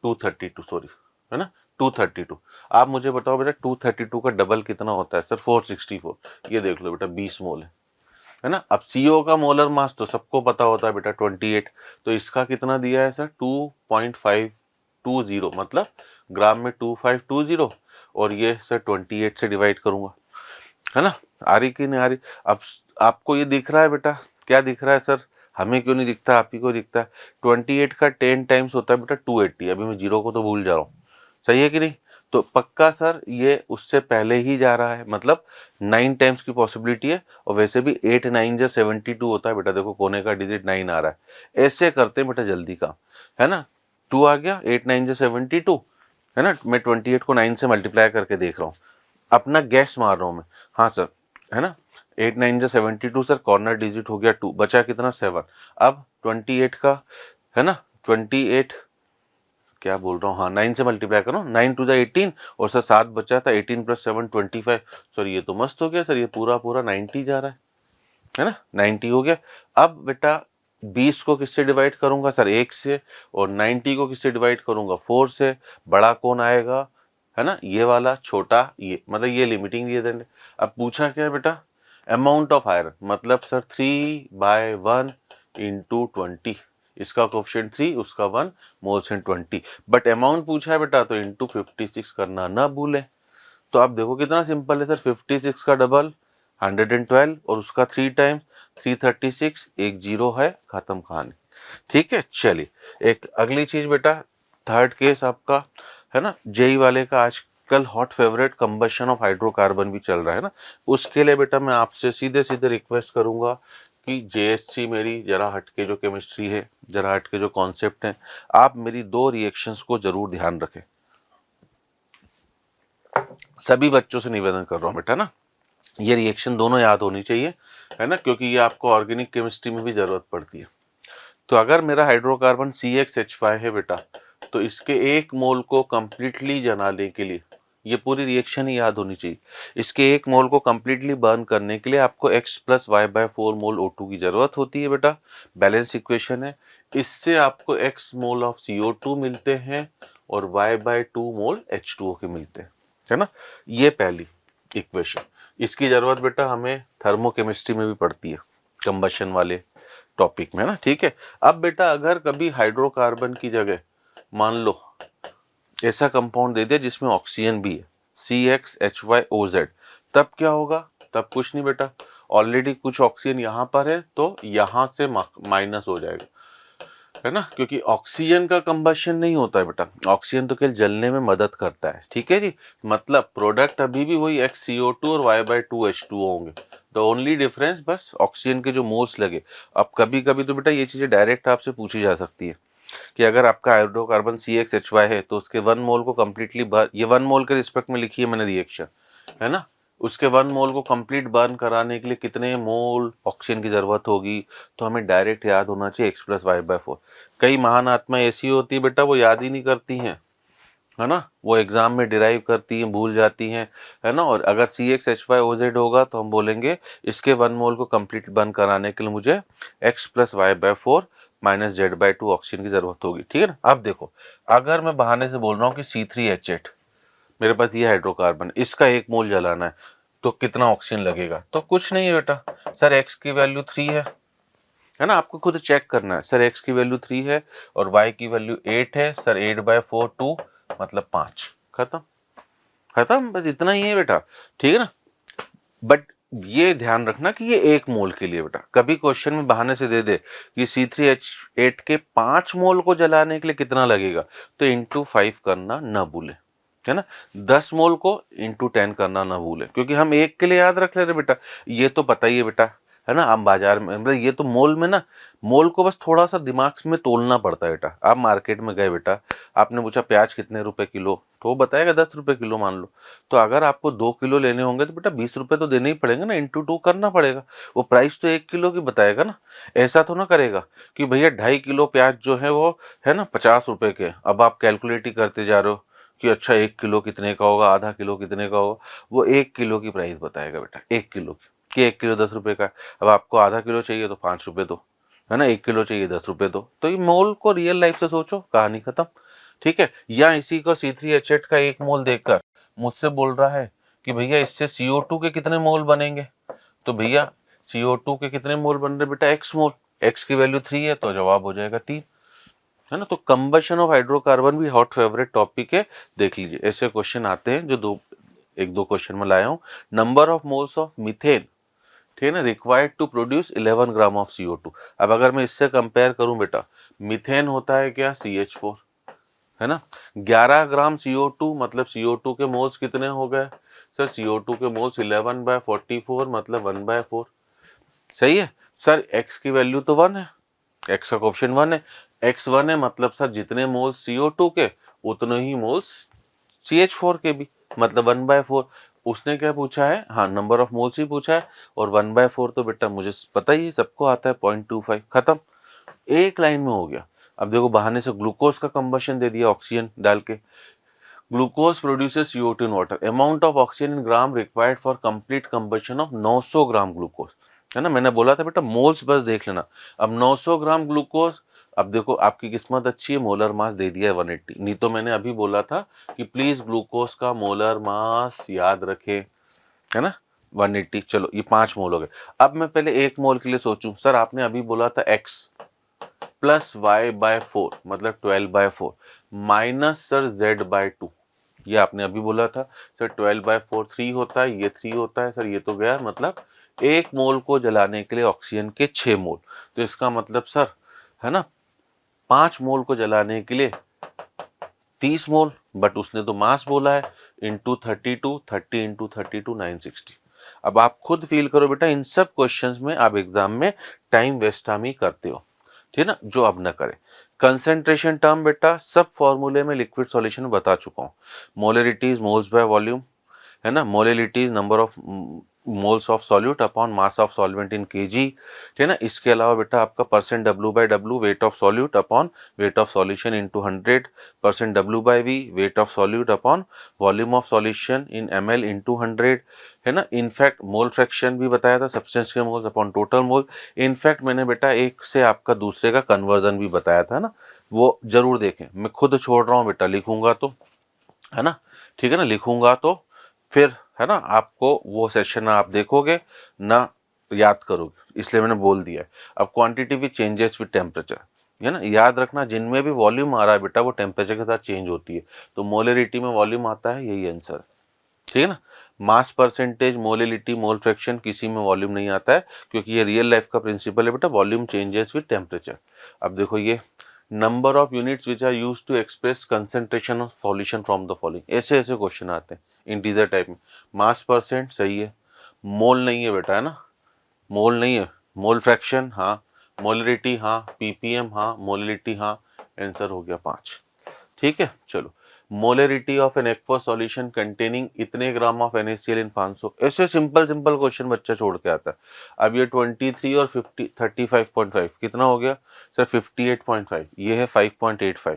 Speaker 1: 232 सॉरी, है ना, 232। आप मुझे बताओ बेटा 232 का डबल कितना होता है सर 464। ये देख लो बेटा 20 मोल है ना। अब CO का मोलर मास तो सबको पता होता है बेटा 28, तो इसका कितना दिया है सर 2.520, मतलब ग्राम में 2520, और ये सर 28 से डिवाइड करूंगा, है ना। आ रही कि नहीं आ रही। अब आपको ये दिख रहा है बेटा, क्या दिख रहा है सर, हमें क्यों नहीं दिखता, आप ही को दिखता है। 28 का 10 टाइम्स होता है बेटा 280। अभी मैं 0 को तो भूल जा रहा हूँ, सही है कि नहीं। तो पक्का सर ये उससे पहले ही जा रहा है, मतलब 9 टाइम्स की पॉसिबिलिटी है। और वैसे भी 8 9 जा 72 होता है बेटा, देखो कोने का डिजिट 9 आ रहा है। ऐसे करते हैं बेटा जल्दी काम, है ना। 2 आ गया, 8 9 जा 72, है ना। मैं 28 को 9 से मल्टीप्लाई करके देख रहा हूँ, अपना गैस मार रहा हूँ मैं। हाँ सर, है ना, 8 9 जा 72 सर, कॉर्नर डिजिट हो गया 2, बचा कितना 7। अब 28 का, है ना, 28 क्या बोल रहा हूँ, हाँ 9 से मल्टीप्लाई करो, 9 2 जा 18, और सर 7 बचा था, 18 + 7 25। सर ये तो मस्त हो गया सर, ये पूरा पूरा 90 जा रहा है ना, 90 हो गया। अब बेटा 20 को किससे डिवाइड करूंगा सर 1 से, और 90 को किससे डिवाइड करूंगा 4 से। बड़ा कौन आएगा, है ना, ये वाला, छोटा ये, मतलब ये लिमिटिंग दिए देंगे। अब पूछा क्या है बेटा, अमाउंट ऑफ आयरन, मतलब सर 3/1 इंटू 20, इसका कोफिशिएंट 3, उसका 1, मोल्स इन 20। बट अमाउंट पूछा है बेटा तो इंटू 56 करना ना भूलें। तो आप देखो कितना सिंपल है सर, 56 का डबल 112, और उसका 3 टाइम्स 336, एक 0 है, खत्म कहानी। ठीक है, चलिए एक अगली चीज बेटा, थर्ड केस आपका, है ना, जेई वाले का आजकल hot favourite combustion of hydrocarbon भी चल रहा है ना। उसके लिए बेटा मैं आपसे सीधे सीधे रिक्वेस्ट करूंगा कि JSC मेरी जरा हटके जो केमिस्ट्री है, जरा हटके जो कॉन्सेप्ट है, आप मेरी 2 रिएक्शंस को जरूर ध्यान रखें। सभी बच्चों से निवेदन कर रहा हूँ बेटा ना, ये रिएक्शन दोनों याद होनी चाहिए, है ना, क्योंकि ये आपको ऑर्गेनिक केमिस्ट्री में भी जरूरत पड़ती है। तो अगर मेरा हाइड्रोकार्बन CXH5 है बेटा, तो इसके 1 मोल को कंप्लीटली जलाने के लिए, ये पूरी रिएक्शन ही याद होनी चाहिए, इसके 1 मोल को कंप्लीटली बर्न करने के लिए आपको X + Y/4 मोल O2 की जरूरत होती है बेटा। बैलेंस इक्वेशन है, इससे आपको X मोल ऑफ CO2 मिलते हैं और Y/2 मोल H2O के मिलते हैं, है ना। ये पहली इक्वेशन, इसकी जरूरत बेटा हमें थर्मोकेमिस्ट्री में भी पड़ती है, कंबशन वाले टॉपिक में, है ना। ठीक है, अब बेटा अगर कभी हाइड्रोकार्बन की जगह मान लो ऐसा कंपाउंड दे दिया जिसमें ऑक्सीजन भी है, CXHYOZ, तब क्या होगा, तब कुछ नहीं बेटा, ऑलरेडी कुछ ऑक्सीजन यहाँ पर है तो यहाँ से माइनस हो जाएगा, है ना, क्योंकि ऑक्सीजन का कंबशन नहीं होता है बेटा, ऑक्सीजन तो केवल जलने में मदद करता है। ठीक है जी, मतलब प्रोडक्ट अभी भी वही XCO2 और Y/2 H2O होंगे, द ओनली डिफरेंस बस ऑक्सीजन के जो मोल्स लगे। अब कभी कभी तो बेटा ये चीजें डायरेक्ट आपसे पूछी जा सकती है कि अगर आपका हाइड्रोकार्बन CXHY है तो उसके 1 मोल को कम्प्लीटली बर्न, ये 1 मोल के रिस्पेक्ट में लिखी है मैंने रिएक्शन, है ना, उसके 1 मोल को कंप्लीट बर्न कराने के लिए कितने मोल ऑक्सीजन की जरूरत होगी, तो हमें डायरेक्ट याद होना चाहिए X + Y/4। कई महान आत्मा ऐसी होती है बेटा वो याद ही नहीं करती हैं, है ना, वो एग्जाम में डिराइव करती हैं, भूल जाती हैं, है ना। और अगर CXHYOZ होगा तो हम बोलेंगे इसके 1 मोल को कंप्लीट बंद कराने के लिए मुझे X+Y/4 - Z/2 ऑक्सीजन की जरूरत होगी, ठीक है ना। अब देखो, अगर मैं बहाने से बोल रहा हूँ कि C3H8 मेरे पास ये हाइड्रोकार्बन, इसका 1 मोल जलाना है तो कितना ऑक्सीजन लगेगा, तो कुछ नहीं है बेटा सर, X की वैल्यू 3 है ना। आपको खुद चेक करना है सर, X की वैल्यू 3 है और Y की वैल्यू 8 है सर, 8/4 2 मतलब 5, खत्म खत्म, बस इतना ही है बेटा, ठीक है ना। बट ये ध्यान रखना कि ये 1 मोल के लिए बेटा, कभी क्वेश्चन में बहाने से दे दे कि C3H8 के 5 मोल को जलाने के लिए कितना लगेगा, तो इंटू 5 करना ना भूले, है ना। 10 मोल को इंटू 10 करना ना भूले, क्योंकि हम 1 के लिए याद रख ले रहे बेटा, ये तो पता ही है बेटा, है ना। आप बाजार में मतलब ये तो मोल में ना, मोल को बस थोड़ा सा दिमाग में तोलना पड़ता है बेटा। आप मार्केट में गए बेटा, आपने पूछा प्याज कितने रुपए किलो, तो वो बताएगा 10 रुपए किलो मान लो। तो अगर आपको 2 किलो लेने होंगे तो बेटा 20 रुपए तो देने ही पड़ेंगे ना, इंटू 2 करना पड़ेगा। वो प्राइस तो 1 किलो की बताएगा ना, ऐसा तो ना करेगा कि भैया 2.5 किलो प्याज जो है वो है ना 50 रुपए के, अब आप कैलकुलेट ही करते जा रहे हो कि अच्छा 1 किलो कितने का होगा, आधा किलो कितने का होगा। वो 1 किलो की प्राइस बताएगा बेटा, 1 किलो की, कि 1 किलो 10 रुपए का। अब आपको आधा किलो चाहिए तो 5 रुपए दो, है ना, 1 किलो चाहिए 10 रुपए दो। तो ये मोल को रियल लाइफ से सोचो, कहानी खत्म, ठीक है। या इसी को C3H8 का 1 मोल देखकर मुझसे बोल रहा है कि भैया इससे CO2 के कितने मोल बनेंगे, तो भैया CO2 के कितने मोल बन रहे बेटा, X मोल, X की वैल्यू 3 है तो जवाब हो जाएगा 3, है ना। तो कंबशन ऑफ हाइड्रोकार्बन भी हॉट फेवरेट टॉपिक है, देख लीजिए ऐसे क्वेश्चन आते हैं जो एक दो क्वेश्चन में लाया हूँ। Number of moles of methane, ठीक है ना, required to produce 11 gram of CO2। अब अगर मैं इससे कंपेयर करूं बेटा, मीथेन होता है क्या, CH4, है ना। 11 ग्राम CO2 मतलब CO2 के मोल्स कितने हो गए सर, CO2 के मोल्स 11/44 मतलब 1/4, सही है सर। X की वैल्यू तो 1 है, X का कोफिशिएंट 1 है, X 1 है मतलब सर जितने मोल्स CO2 के उतने ही मोल्स CH4 के भी, मतलब 1/4। उसने क्या पूछा है, हाँ नंबर ऑफ मोल्स ही पूछा है, और 1/4 तो बेटा मुझे पता ही है, सबको आता है 0.25, खत्म, एक लाइन में हो गया। अब देखो बहाने से ग्लूकोज का कंबशन दे दिया ऑक्सीजन डाल के, glucose produces CO2 in water, amount of oxygen in gram required for complete combustion of 900 gram glucose, है ना। मैंने बोला था बेटा मोल्स बस देख लेना। अब 900 ग्राम ग्लूकोज, अब देखो आपकी किस्मत अच्छी है, मोलर मास दे दिया है 180, नहीं तो मैंने अभी बोला था कि प्लीज ग्लूकोज का मोलर मास याद रखें, है ना, 180। चलो ये 5 मोल हो गए। अब मैं पहले 1 मोल के लिए सोचूं, सर आपने अभी बोला था X प्लस Y/4 मतलब 12/4 माइनस सर Z/2, ये आपने अभी बोला था सर 12/4 3 होता है, ये 3 होता है सर, ये तो गया, मतलब 1 मोल को जलाने के लिए ऑक्सीजन के 6 मोल, तो इसका मतलब सर, है ना, 5 मोल को जलाने के लिए 30 मोल, बट उसने तो मास बोला है, इंटू 32, 30 इंटू 32 960। अब आप खुद फील करो बेटा, इन सब क्वेश्चंस में आप एग्जाम में टाइम वेस्ट हम ही करते हो, ठीक है ना, जो अब ना करें। कंसेंट्रेशन टर्म बेटा सब फॉर्मूले में लिक्विड सॉल्यूशन बता चुका हूँ, मोलरिटीज मोल्स बाय वॉल्यूम, है ना, molarity's number of moles of solute upon mass of solvent in kg, ठीक है ना। इसके अलावा बेटा आपका percent W/W weight of solute upon weight of solution into 100, percent W/V weight of solute upon volume of solution in ml into 100, है ना। In fact mole fraction भी बताया था, सब्सटेंस के moles upon total mole. In fact मैंने बेटा एक से आपका दूसरे का कन्वर्जन भी बताया था ना, वो जरूर देखें, मैं खुद छोड़ रहा हूँ बेटा, लिखूंगा तो, है ना, ठीक है ना, लिखूंगा तो फिर, है ना, आपको वो सेशन आप देखोगे ना, याद करोगे, इसलिए मैंने बोल दिया है। अब क्वांटिटी भी चेंजेस विद टेम्परेचर, है ना, याद रखना जिनमें भी वॉल्यूम आ रहा है बेटा वो टेम्परेचर के साथ चेंज होती है, तो मोलरिटी में वॉल्यूम आता है, यही आंसर, ठीक है ना। Mass percentage, molality, mole fraction किसी में वॉल्यूम नहीं आता है, क्योंकि ये रियल लाइफ का प्रिंसिपल है बेटा, वॉल्यूम चेंजेस विद टेम्परेचर। अब देखो ये number of units which are used to express concentration of solution from the following, ऐसे ऐसे क्वेश्चन आते हैं इंटीजर टाइप में। मास परसेंट सही है, मोल नहीं है बेटा, है ना, मोल नहीं है, मोल फ्रैक्शन हाँ, मोलरिटी हाँ, ppm हाँ, मोलिलिटी हाँ, आंसर हो गया 5, ठीक है। चलो, molarity of an aqueous solution containing इतने ग्राम ऑफ NaCl इन 500, ऐसे सिंपल सिंपल क्वेश्चन बच्चा छोड़ के आता है। अब ये 23 और 50 35.5 कितना हो गया सर, 58.5, ये है 5.85,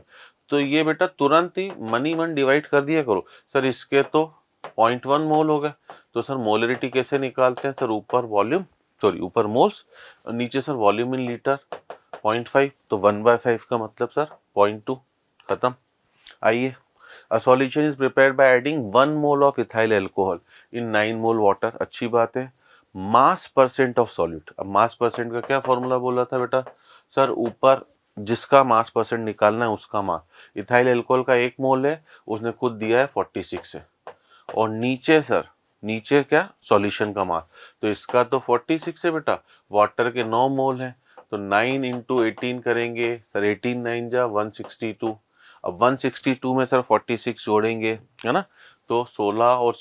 Speaker 1: तो ये बेटा तुरंत ही मन ही मन डिवाइड कर दिया करो। सर इसके तो 0.1 मोल हो गए, तो सर मोलरिटी कैसे निकालते हैं? सर ऊपर वॉल्यूम, सॉरी ऊपर मोल्स और नीचे सर वॉल्यूम इन लीटर 0.5, तो 1/5 का मतलब सर 0.2, खत्म। आइए, a solution is prepared by adding 1 mole of ethyl alcohol in 9 mole water. अच्छी बात है। मास परसेंट ऑफ सॉल्यूट, अब मास परसेंट का क्या फॉर्मूला बोला था बेटा? सर ऊपर जिसका मास परसेंट निकालना है उसका मास, इथाइल अल्कोहल का 1 मोल है, उसने खुद दिया है 46 है, और नीचे सर नीचे क्या? सॉल्यूशन का मास, तो इसका तो 46 है बेटा, वाटर के 9 मोल है, तो 9 इंटू 18 करेंगे सर, 18 9 जा 162। अब 162 में सर 46 जोड़ेंगे, है ना, तो 16 और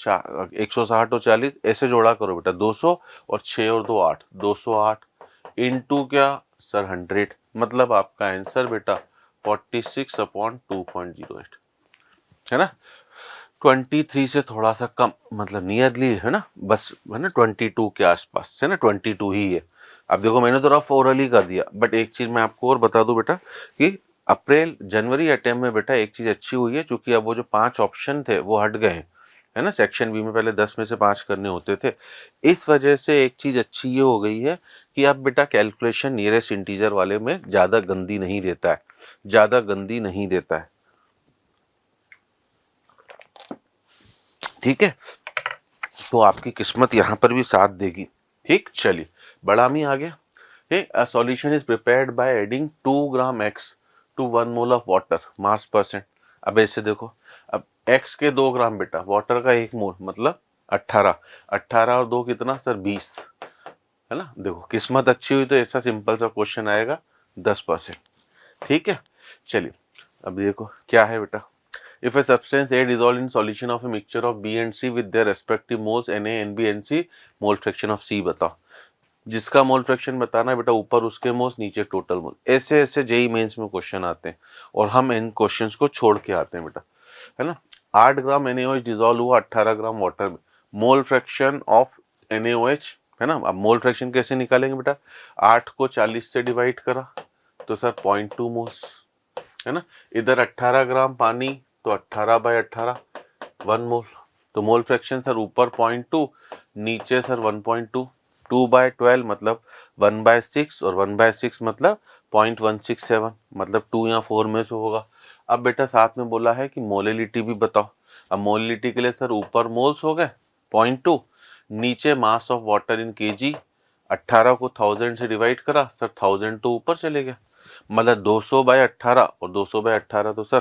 Speaker 1: 160 और 40 ऐसे जोड़ा करो बेटा, 200 और 6 और 2 8, 208 इंटू क्या सर 100, मतलब आपका आंसर बेटा 46/2.08 है ना। 23 से थोड़ा सा कम, मतलब नियरली है ना, बस है ना 22 के आसपास है ना, 22 ही है। अब देखो मैंने तो रफ ओरली कर दिया, बट एक चीज मैं आपको और बता दूं बेटा कि अप्रैल जनवरी अटेम्प्ट में बेटा एक चीज अच्छी हुई है, क्योंकि अब वो जो 5 ऑप्शन थे वो हट गए हैं, है ना। सेक्शन बी में पहले 10 में से 5 करने होते थे, इस वजह से एक चीज अच्छी ये हो गई है कि अब बेटा कैलकुलेशन नियरेस्ट इंटीजर वाले में ज्यादा गंदी नहीं देता है, ज्यादा गंदी नहीं देता है, ठीक है। तो आपकी किस्मत यहाँ पर भी साथ देगी, ठीक। चलिए, बड़ा मी आ गया। A solution is prepared by adding 2 gram X to 1 mole of water, mass percent. अब ऐसे देखो, अब X के 2 ग्राम बेटा, वाटर का 1 मोल मतलब 18, 18 और 2 कितना सर 20, है ना। देखो किस्मत अच्छी हुई तो ऐसा सिंपल सा क्वेश्चन आएगा 10%, ठीक है। चलिए अब देखो क्या है बेटा, if a substance A dissolved in solution of a mixture of B and C with their respective moles Na, Nb, Nc, mole fraction of C बताओ। जिसका मोल फ्रैक्शन बताना है बेटा, ऊपर उसके मोल्स नीचे टोटल मोल, ऐसे ऐसे जेई मेंस में क्वेश्चन आते हैं और हम इन क्वेश्चंस को छोड़ के आते हैं बेटा, है ना। 8 ग्राम NaOH डिसॉल्व हुआ 18 ग्राम वाटर में, मोल फ्रैक्शन ऑफ NaOH, है ना। अब मोल फ्रैक्शन कैसे निकालेंगे बेटा, 8 को 40 से डिवाइड करा तो सर 0.2 मोल्स, है ना। इधर 18 ग्राम पानी तो 18/18 1 मोल, तो मोल फ्रैक्शन सर ऊपर 0.2 नीचे सर 1.2, 2/12 मतलब 1/6 और 1/6 मतलब 0.167, मतलब 2 या 4 में से होगा। अब बेटा साथ में बोला है कि मोलिलिटी भी बताओ। अब मोलिलिटी के लिए सर ऊपर मोल्स हो गए 0.2, नीचे mass of water in KG, 18 को 1000 से डिवाइड करा सर 1000 तो ऊपर चले गया, मतलब 200/18 और 200/18 तो सर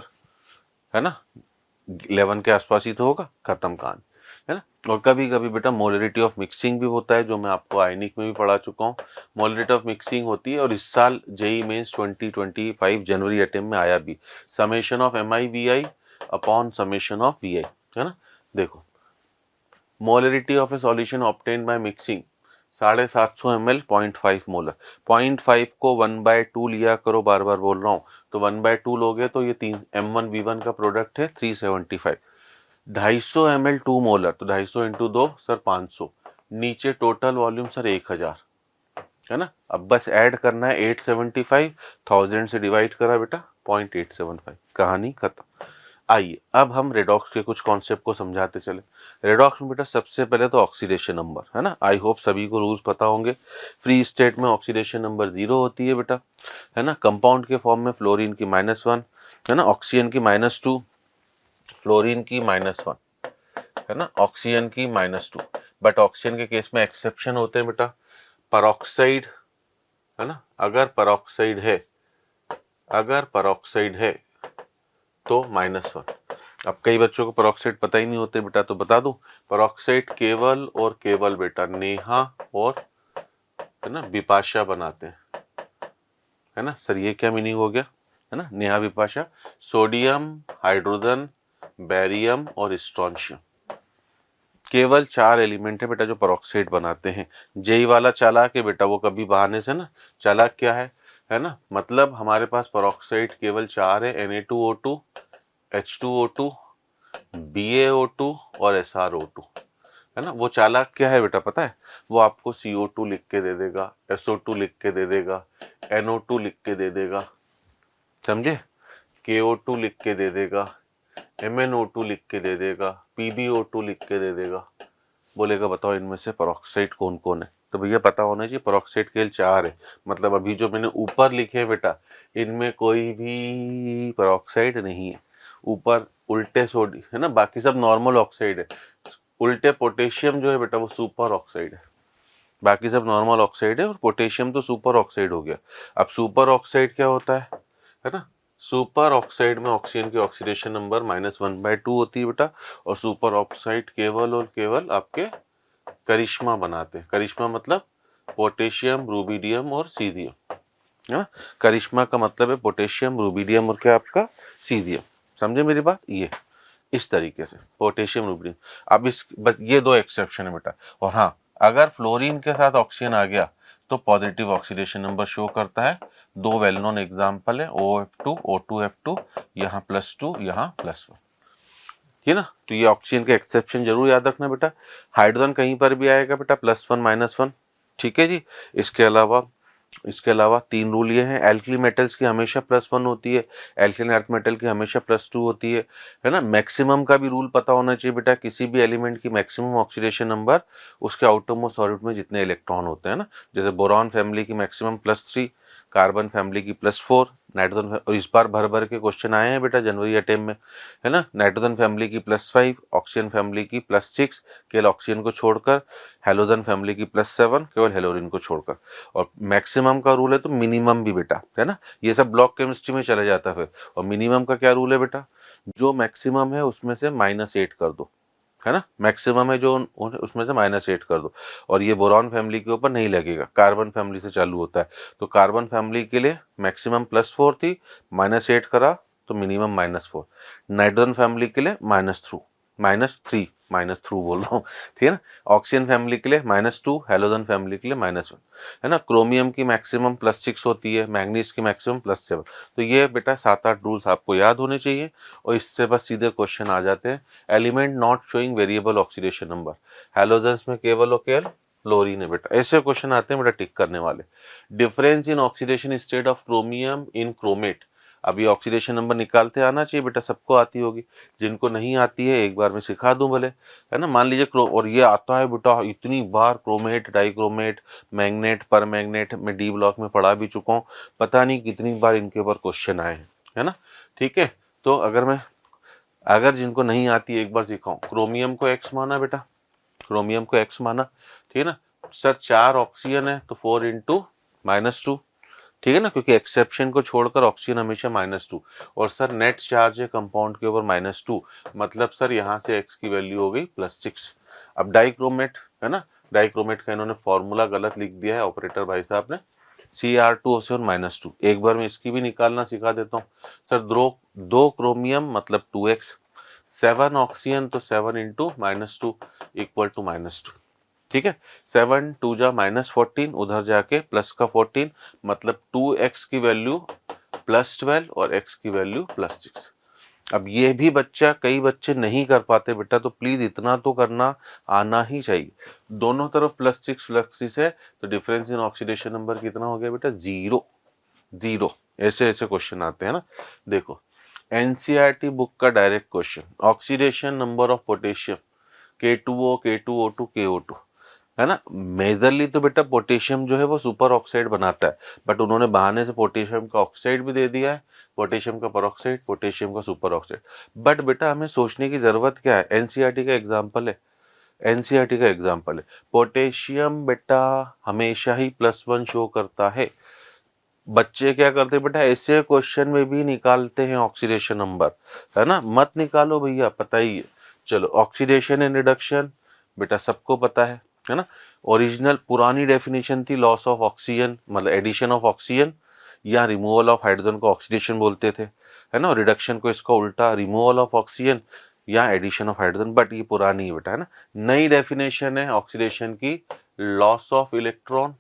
Speaker 1: है ना 11 के आसपास ही तो होगा, खत्म कहानी, है ना। और कभी कभी बेटा मोलरिटी ऑफ मिक्सिंग भी होता है, जो मैं आपको आयनिक में भी पढ़ा चुका हूँ। मोलरिटी ऑफ मिक्सिंग होती है और इस साल जेई मेंस 2025 जनवरी अटेम्प्ट में आया भी, summation of MI/VI upon summation of VI, है ना। देखो molarity of A solution obtained by mixing 750 ml 0.5 molar, 0.5 को 1/2 लिया करो, बार बार बोल रहा हूँ, तो 1/2 लोगे तो ये 3 M1V1 का प्रोडक्ट है 375, 250 ml 2 मोलर, तो 250 इंटू 2 सर 500, नीचे टोटल वॉल्यूम सर 1000, है ना। अब बस ऐड करना है 875, 1000 से डिवाइड करा बेटा 0.875, कहानी खत्म। आइए अब हम रेडॉक्स के कुछ कॉन्सेप्ट को समझाते चले। रेडॉक्स में बेटा सबसे पहले तो ऑक्सीडेशन नंबर, है ना, आई होप सभी को रूल्स पता होंगे। फ्री स्टेट में ऑक्सीडेशन नंबर 0 होती है बेटा, है ना। कंपाउंड के फॉर्म में फ्लोरीन की -1, है ना, ऑक्सीजन की -2, फ्लोरीन की -1, है ना, ऑक्सीजन की -2, बट ऑक्सीजन के केस में एक्सेप्शन होते हैं बेटा, परऑक्साइड, है ना, अगर परऑक्साइड है तो -1। अब कई बच्चों को परऑक्साइड पता ही नहीं होते बेटा, तो बता दूं, परऑक्साइड केवल और केवल बेटा नेहा और है ना बिपाशा बनाते हैं, है ना। सर ये क्या मीनिंग हो गया, है ना, Neha Bipasha, sodium, hydrogen, barium और स्ट्रोंशियम, केवल 4 एलिमेंट है बेटा जो परऑक्साइड बनाते हैं। जेई वाला चालाक है बेटा, वो कभी बहाने से ना, चालाक क्या है ना, मतलब हमारे पास परऑक्साइड केवल 4 है, Na2O2, H2O2, BaO2 और SrO2, है ना। वो चालाक क्या है बेटा पता है, वो आपको CO2 लिख के दे देगा, SO2 लिख के दे देगा, NO2 लिख के दे देगा, समझे। KO2 लिख के दे देगा, MnO2 लिख के दे देगा, PbO2 लिख के दे देगा, बोलेगा बताओ इनमें से पेरोक्साइड कौन कौन है। तो भैया पता होना चाहिए पेरोक्साइड केवल 4 है, मतलब अभी जो मैंने ऊपर लिखे हैं बेटा इनमें कोई भी पेरोक्साइड नहीं है। ऊपर उल्टे सोडियम है ना, बाकी सब नॉर्मल ऑक्साइड है। उल्टे पोटेशियम जो है बेटा वो सुपर ऑक्साइड है, बाकी सब नॉर्मल ऑक्साइड है और पोटेशियम तो सुपर ऑक्साइड हो गया। अब सुपर ऑक्साइड क्या होता है ना, सुपर ऑक्साइड में ऑक्सीजन की ऑक्सीडेशन नंबर -1/2 होती है बेटा, और सुपर ऑक्साइड केवल और केवल आपके करिश्मा बनाते हैं। करिश्मा मतलब पोटेशियम, रूबिडियम और सीरियम, है ना। करिश्मा का मतलब है पोटेशियम, रूबिडियम और क्या आपका सीरियम। समझे मेरी बात, ये इस तरीके से पोटेशियम, रूबिडियम। अब इस बस ये 2 एक्सेप्शन है बेटा। और हाँ, अगर फ्लोरीन के साथ ऑक्सीजन आ गया तो पॉजिटिव ऑक्सीडेशन नंबर शो करता है। 2 वेल नोन एग्जाम्पल है OF2, O2F2, यहाँ +2, यहाँ +1, ये ना। तो ये ऑक्सीजन के एक्सेप्शन जरूर याद रखना बेटा। हाइड्रोजन कहीं पर भी आएगा बेटा +1 -1, ठीक है जी। इसके अलावा 3 रूल ये हैं। एल्कली मेटल्स की हमेशा +1 होती है, एल्कलीन अर्थ मेटल की हमेशा +2 होती है ना। मैक्सिमम का भी रूल पता होना चाहिए बेटा, किसी भी एलिमेंट की मैक्सिमम ऑक्सीडेशन नंबर उसके आउटरमोस्ट ऑर्बिट में जितने इलेक्ट्रॉन होते हैं ना। जैसे बोरॉन फैमिली की मैक्सिमम +3, कार्बन फैमिली की +4, नाइट्रोजन, और इस बार भर भर के क्वेश्चन आए हैं बेटा जनवरी अटेम्प्ट में, है ना। नाइट्रोजन फैमिली की +5, ऑक्सीजन फैमिली की +6 केवल ऑक्सीजन को छोड़कर, हेलोजन फैमिली की +7 केवल हेलोरिन को छोड़कर। और मैक्सिमम का रूल है तो मिनिमम भी बेटा, है ना। ये सब ब्लॉक केमिस्ट्री में चला जाता है फिर। और मिनिमम का क्या रूल है बेटा, जो मैक्सिमम है उसमें से -8 कर दो, है ना। मैक्सिमम है जो उसमें से -8 कर दो। और ये बोरॉन फैमिली के ऊपर नहीं लगेगा, कार्बन फैमिली से चालू होता है। तो कार्बन फैमिली के लिए मैक्सिमम +4 थी, -8 करा तो मिनिमम -4। नाइट्रोजन फैमिली के लिए -3 बोल रहा हूँ, ठीक है ना। ऑक्सीजन फैमिली के लिए -2, हेलोजन फैमिली के लिए -1, है ना। क्रोमियम की मैक्सिमम +6 होती है, मैंगनीज की मैक्सिमम +7। तो ये बेटा 7-8 रूल्स आपको याद होने चाहिए, और इससे बस सीधे क्वेश्चन आ जाते हैं। Element not showing variable oxidation number, halogens में केवल और केवल फ्लोरीन है बेटा। ऐसे क्वेश्चन आते हैं बेटा टिक करने वाले। Difference in oxidation state of chromium in chromate. अब ये ऑक्सीडेशन नंबर निकालते आना चाहिए बेटा, सबको आती होगी। जिनको नहीं आती है एक बार मैं सिखा दूं भले, है ना। मान लीजिए और ये आता है बेटा इतनी बार, क्रोमेट, डाइक्रोमेट, मैग्नेट, पर मैग्नेट में डी ब्लॉक में पढ़ा भी चुका हूँ, पता नहीं कितनी बार इनके ऊपर क्वेश्चन आए हैं, है ना। ठीक है, तो अगर जिनको नहीं आती एक बार सिखाऊं, क्रोमियम को X माना बेटा, क्रोमियम को X माना, ठीक है ना। सर 4 ऑक्सीजन है तो 4 × -2, ठीक है ना, क्योंकि एक्सेप्शन को छोड़कर ऑक्सीजन हमेशा -2। और सर नेट चार्ज है कंपाउंड के ऊपर -2, मतलब सर यहाँ से X की वैल्यू हो गई +6। अब डाइक्रोमेट है ना, डाइक्रोमेट का इन्होंने फॉर्मूला गलत लिख दिया है ऑपरेटर भाई साहब ने, Cr2 और -2। एक बार मैं इसकी भी निकालना सिखा देता हूँ। सर 2 क्रोमियम मतलब 2X, 7 ऑक्सीजन तो 7 × -2 = -2, ठीक है। 7 2 जा -14, उधर जाके प्लस का 14, मतलब 2X की वैल्यू +12 और X की वैल्यू +6। अब ये भी कई बच्चे नहीं कर पाते बेटा, तो प्लीज इतना तो करना आना ही चाहिए। दोनों तरफ +6 +6 है तो डिफरेंस इन ऑक्सीडेशन नंबर कितना हो गया बेटा, 0। ऐसे क्वेश्चन आते हैं ना। देखो एनसीईआरटी बुक का direct question, oxidation number of potassium K2O, K2O2, KO2, है ना। मेजरली तो बेटा पोटेशियम जो है वो सुपर ऑक्साइड बनाता है, बट उन्होंने बहाने से पोटेशियम का ऑक्साइड भी दे दिया है, पोटेशियम का परऑक्साइड, पोटेशियम का सुपर ऑक्साइड। बट बेटा हमें सोचने की जरूरत क्या है, एनसीईआरटी का एग्जांपल है, पोटेशियम बेटा हमेशा ही +1 शो करता है। बच्चे क्या करते हैं बेटा, ऐसे क्वेश्चन में भी निकालते हैं ऑक्सीडेशन नंबर, है ना। मत निकालो भैया, पता ही है। चलो ऑक्सीडेशन एंड रिडक्शन बेटा सबको पता है ना। ओरिजिनल पुरानी डेफिनेशन थी लॉस ऑफ ऑक्सीजन, मतलब एडिशन ऑफ ऑक्सीजन या रिमूवल ऑफ हाइड्रोजन को ऑक्सीडेशन बोलते थे, है ना। रिडक्शन को इसका उल्टा रिमूवल ऑफ ऑक्सीजन या एडिशन ऑफ हाइड्रोजन, बट ये पुरानी है बेटा, है ना। नई डेफिनेशन है ऑक्सीडेशन की, लॉस ऑफ इलेक्ट्रॉन,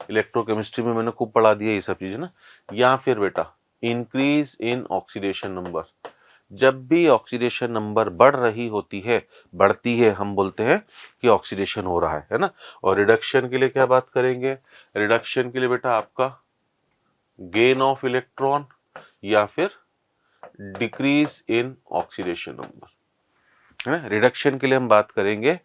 Speaker 1: इलेक्ट्रोकेमिस्ट्री में मैंने खूब पढ़ा दिया ये सब चीजें ना। या फिर बेटा इंक्रीज इन ऑक्सीडेशन नंबर, जब भी ऑक्सीडेशन नंबर बढ़ती है हम बोलते हैं कि ऑक्सीडेशन हो रहा है ना। और रिडक्शन के लिए क्या बात करेंगे, रिडक्शन के लिए बेटा आपका गेन ऑफ इलेक्ट्रॉन या फिर डिक्रीज इन ऑक्सीडेशन नंबर, है ना। रिडक्शन के लिए हम बात करेंगे,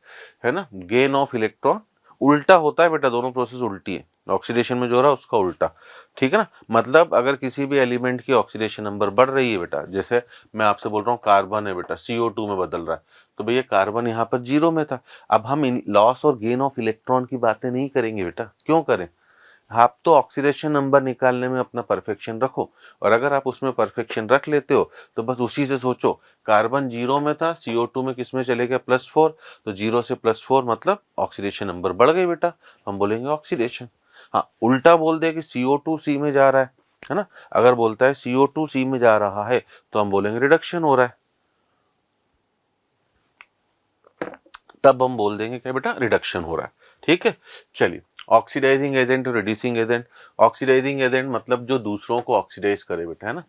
Speaker 1: है ना, गेन ऑफ इलेक्ट्रॉन। उल्टा होता है बेटा, दोनों प्रोसेस उल्टी है, ऑक्सीडेशन में जो रहा उसका उल्टा, ठीक है ना। मतलब अगर किसी भी एलिमेंट की ऑक्सीडेशन नंबर बढ़ रही है बेटा, जैसे मैं आपसे बोल रहा हूँ कार्बन है बेटा, CO2 में बदल रहा है, तो भैया कार्बन यहाँ पर 0 में था। अब हम लॉस और गेन ऑफ इलेक्ट्रॉन की बातें नहीं करेंगे बेटा, क्यों करें। आप तो ऑक्सीडेशन नंबर निकालने में अपना परफेक्शन रखो, और अगर आप उसमें परफेक्शन रख लेते हो तो बस उसी से सोचो, कार्बन 0 में था, CO2 में किस में चले गया, +4, तो 0 से +4 मतलब ऑक्सीडेशन नंबर बढ़ गई बेटा, हम बोलेंगे ऑक्सीडेशन। हाँ, उल्टा बोल दे कि CO2 C में जा रहा है ना, अगर बोलता है CO2 C में जा रहा है तो हम बोलेंगे रिडक्शन हो रहा है, तब हम बोल देंगे क्या बेटा, रिडक्शन हो रहा है, ठीक है। चलिए, ऑक्सीडाइजिंग एजेंट और रिड्यूसिंग एजेंट। ऑक्सीडाइजिंग एजेंट मतलब जो दूसरों को ऑक्सीडाइज करे बेटा, है ना।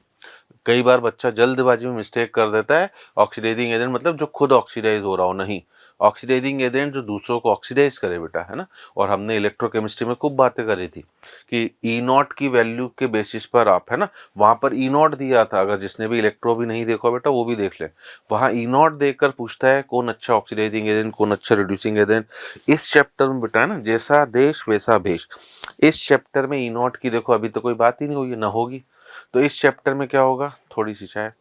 Speaker 1: कई बार बच्चा जल्दबाजी में मिस्टेक कर देता है, ऑक्सीडाइजिंग एजेंट मतलब जो खुद ऑक्सीडाइज हो रहा हो, नहीं, ऑक्सीडाइजिंग एजेंट जो दूसरों को ऑक्सीडाइज करे बेटा, है ना। और हमने इलेक्ट्रोकेमिस्ट्री में खूब बातें करी थी कि E0 की वैल्यू के बेसिस पर आप, है ना, वहां पर E0 दिया था, अगर जिसने भी इलेक्ट्रो भी नहीं देखा बेटा वो भी देख ले, वहां E0 देखकर पूछता है कौन अच्छा ऑक्सीडाइजिंग एजेंट, कौन अच्छा रिड्यूसिंग एजेंट। इस चैप्टर में बेटा, है ना, जैसा देश वैसा भेष, इस चैप्टर में E0 की देखो अभी तो कोई बात ही नहीं हुई है, ना होगी। तो इस चैप्टर में क्या होगा, थोड़ी सी चाय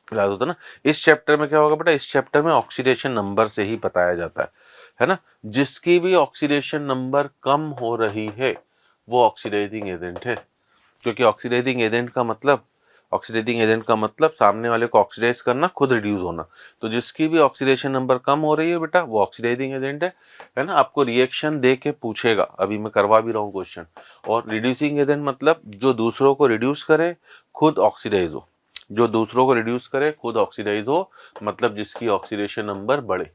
Speaker 1: पिला दो तो ना। इस चैप्टर में क्या होगा बेटा, इस चैप्टर में ऑक्सीडेशन नंबर से ही बताया जाता है ना। जिसकी भी ऑक्सीडेशन नंबर कम हो रही है वो ऑक्सीडाइजिंग एजेंट है, क्योंकि ऑक्सीडाइजिंग एजेंट का मतलब सामने वाले को ऑक्सीडाइज करना, खुद रिड्यूस होना। तो जिसकी भी ऑक्सीडेशन नंबर कम हो रही है बेटा वो ऑक्सीडाइजिंग एजेंट है ना। आपको रिएक्शन दे के पूछेगा, अभी मैं करवा भी रहा हूँ क्वेश्चन। और रिड्यूसिंग एजेंट मतलब जो दूसरों को रिड्यूस करे, खुद ऑक्सीडाइज हो, जो दूसरों को रिड्यूस करे खुद ऑक्सीडाइज हो, मतलब जिसकी ऑक्सीडेशन नंबर बढ़े,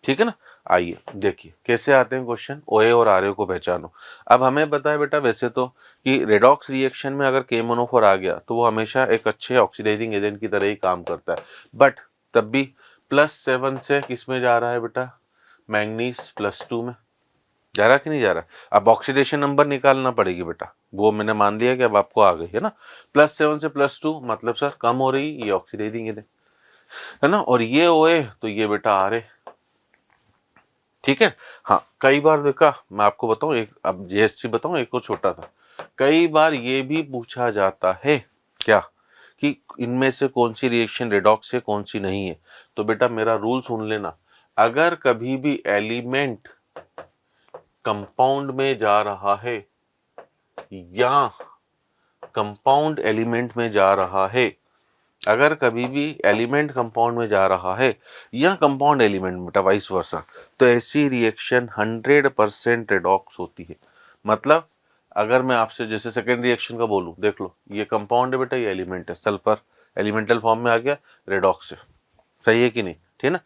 Speaker 1: ठीक है ना। आइए देखिए कैसे आते हैं क्वेश्चन, OA और RA को पहचानो। अब हमें पता है बेटा वैसे तो कि रेडॉक्स रिएक्शन में अगर K-MnO4 आ गया तो वो हमेशा एक अच्छे ऑक्सीडाइजिंग एजेंट की तरह ही काम करता है, बट तब भी +7 से किस में जा रहा है बेटा, मैंगनीज +2 में जा रहा कि नहीं जा रहा। अब ऑक्सीडेशन नंबर निकालना पड़ेगी बेटा, वो मैंने मान लिया कि अब आपको आ गई, है ना। +7 से +2 मतलब सर कम हो रही, ये ऑक्सीडाइजिंग एजेंट है ना। और ये OA तो ये बेटा RA, ठीक है। हाँ, कई बार देखा, मैं आपको बताऊं एक, अब JSC बताऊं एक और छोटा था, कई बार ये भी पूछा जाता है क्या कि इनमें से कौन सी रिएक्शन रेडॉक्स है कौन सी नहीं है। तो बेटा मेरा रूल सुन लेना, अगर कभी भी एलिमेंट कंपाउंड में जा रहा है या कंपाउंड एलिमेंट में जा रहा है, अगर कभी भी एलिमेंट कंपाउंड में जा रहा है या कंपाउंड एलिमेंट बेटा वाइस वर्सा, तो ऐसी रिएक्शन 100% रेडॉक्स होती है। मतलब अगर मैं आपसे जैसे सेकेंड रिएक्शन का बोलूं, देख लो ये कंपाउंड है बेटा, ये एलिमेंट है, सल्फर एलिमेंटल फॉर्म में आ गया, रेडॉक्स है, सही है कि नहीं, ठीक है ना।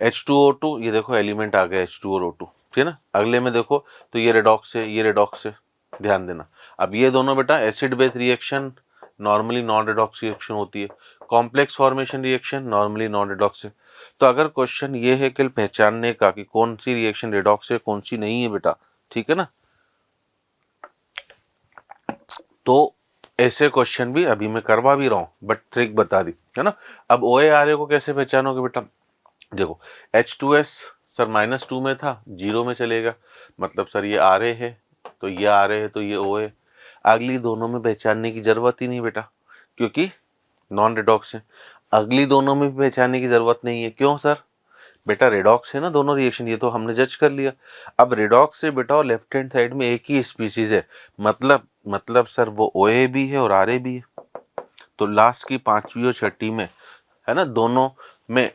Speaker 1: H2O2 ये देखो एलिमेंट आ गया H2 और O2, ठीक है ना। अगले में देखो तो ये रेडॉक्स है, ये रेडॉक्स है, ध्यान देना। अब ये दोनों बेटा acid base reaction normally non redox reaction होती है, complex formation reaction normally non redox है। तो अगर क्वेश्चन ये है कि पहचानने का कि कौन सी रिएक्शन रेडॉक्स है कौन सी नहीं है बेटा, ठीक है ना, तो ऐसे क्वेश्चन भी अभी मैं करवा भी रहा हूं, बट ट्रिक बता दी, है ना। अब OA RA को कैसे पहचानोगे बेटा, देखो H2S सर -2 में था, 0 में चलेगा, मतलब सर ये RA है तो ये RA है तो ये OA। अगली दोनों में पहचानने की जरूरत ही नहीं बेटा, क्योंकि नॉन रेडॉक्स है। अगली दोनों में भी पहचानने की जरूरत नहीं है, क्यों सर, बेटा रेडॉक्स है ना दोनों रिएक्शन, ये तो हमने जज कर लिया। अब रेडॉक्स से बेटा और लेफ्ट हैंड साइड में एक ही स्पीसीज है, मतलब सर वो OA भी है और RA भी है, तो लास्ट की पांचवी और छठी में, है ना, दोनों में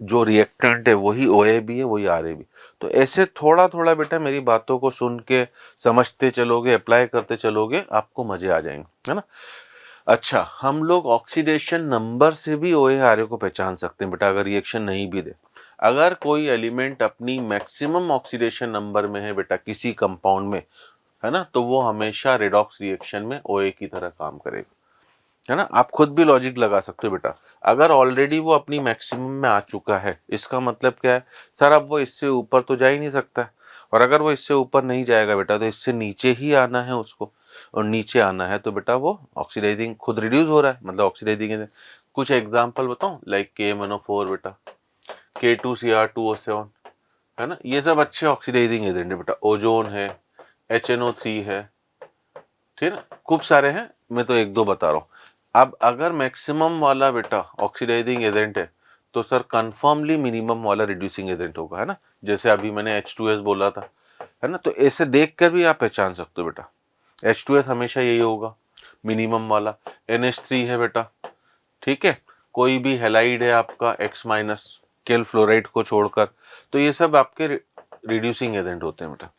Speaker 1: जो रिएक्टेंट है वही OA भी है वही RA भी। तो ऐसे थोड़ा थोड़ा बेटा मेरी बातों को सुन के समझते चलोगे, अप्लाई करते चलोगे, आपको मजे आ जाएंगे, है ना। अच्छा, हम लोग ऑक्सीडेशन नंबर से भी OA RA को पहचान सकते हैं बेटा, अगर रिएक्शन नहीं भी दे। अगर कोई एलिमेंट अपनी मैक्सिमम ऑक्सीडेशन नंबर में है बेटा किसी कंपाउंड में, है ना, तो वो हमेशा रेडॉक्स रिएक्शन में OA की तरह काम करेगा, है ना। आप खुद भी लॉजिक लगा सकते हो बेटा, अगर ऑलरेडी वो अपनी मैक्सिमम में आ चुका है इसका मतलब क्या है सर, अब वो इससे ऊपर तो जा ही नहीं सकता है, और अगर वो इससे ऊपर नहीं जाएगा बेटा तो इससे नीचे ही आना है उसको, और नीचे आना है तो बेटा वो ऑक्सीडाइजिंग खुद रिड्यूस हो रहा है, मतलब ऑक्सीडाइजिंग कुछ एग्जाम्पल बताऊं, लाइक KMnO4 बेटा, K2Cr2O7, है ना, ये सब अच्छे ऑक्सीडाइजिंग एजेंट है बेटा। ओजोन है, HNO3 है, ठीक है, खूब सारे हैं, मैं तो एक दो बता रहा हूँ। अब अगर मैक्सिमम वाला बेटा ऑक्सीडाइजिंग एजेंट है तो सर कंफर्मली मिनिमम वाला रिड्यूसिंग एजेंट होगा, है ना, जैसे अभी मैंने H2S बोला था, है ना, तो ऐसे देख कर भी आप पहचान सकते हो बेटा, H2S हमेशा यही होगा मिनिमम वाला। NH3 है बेटा, ठीक है, कोई भी हेलाइड है आपका X- केल फ्लोराइड को छोड़कर, तो ये सब आपके रिड्यूसिंग एजेंट होते हैं बेटा,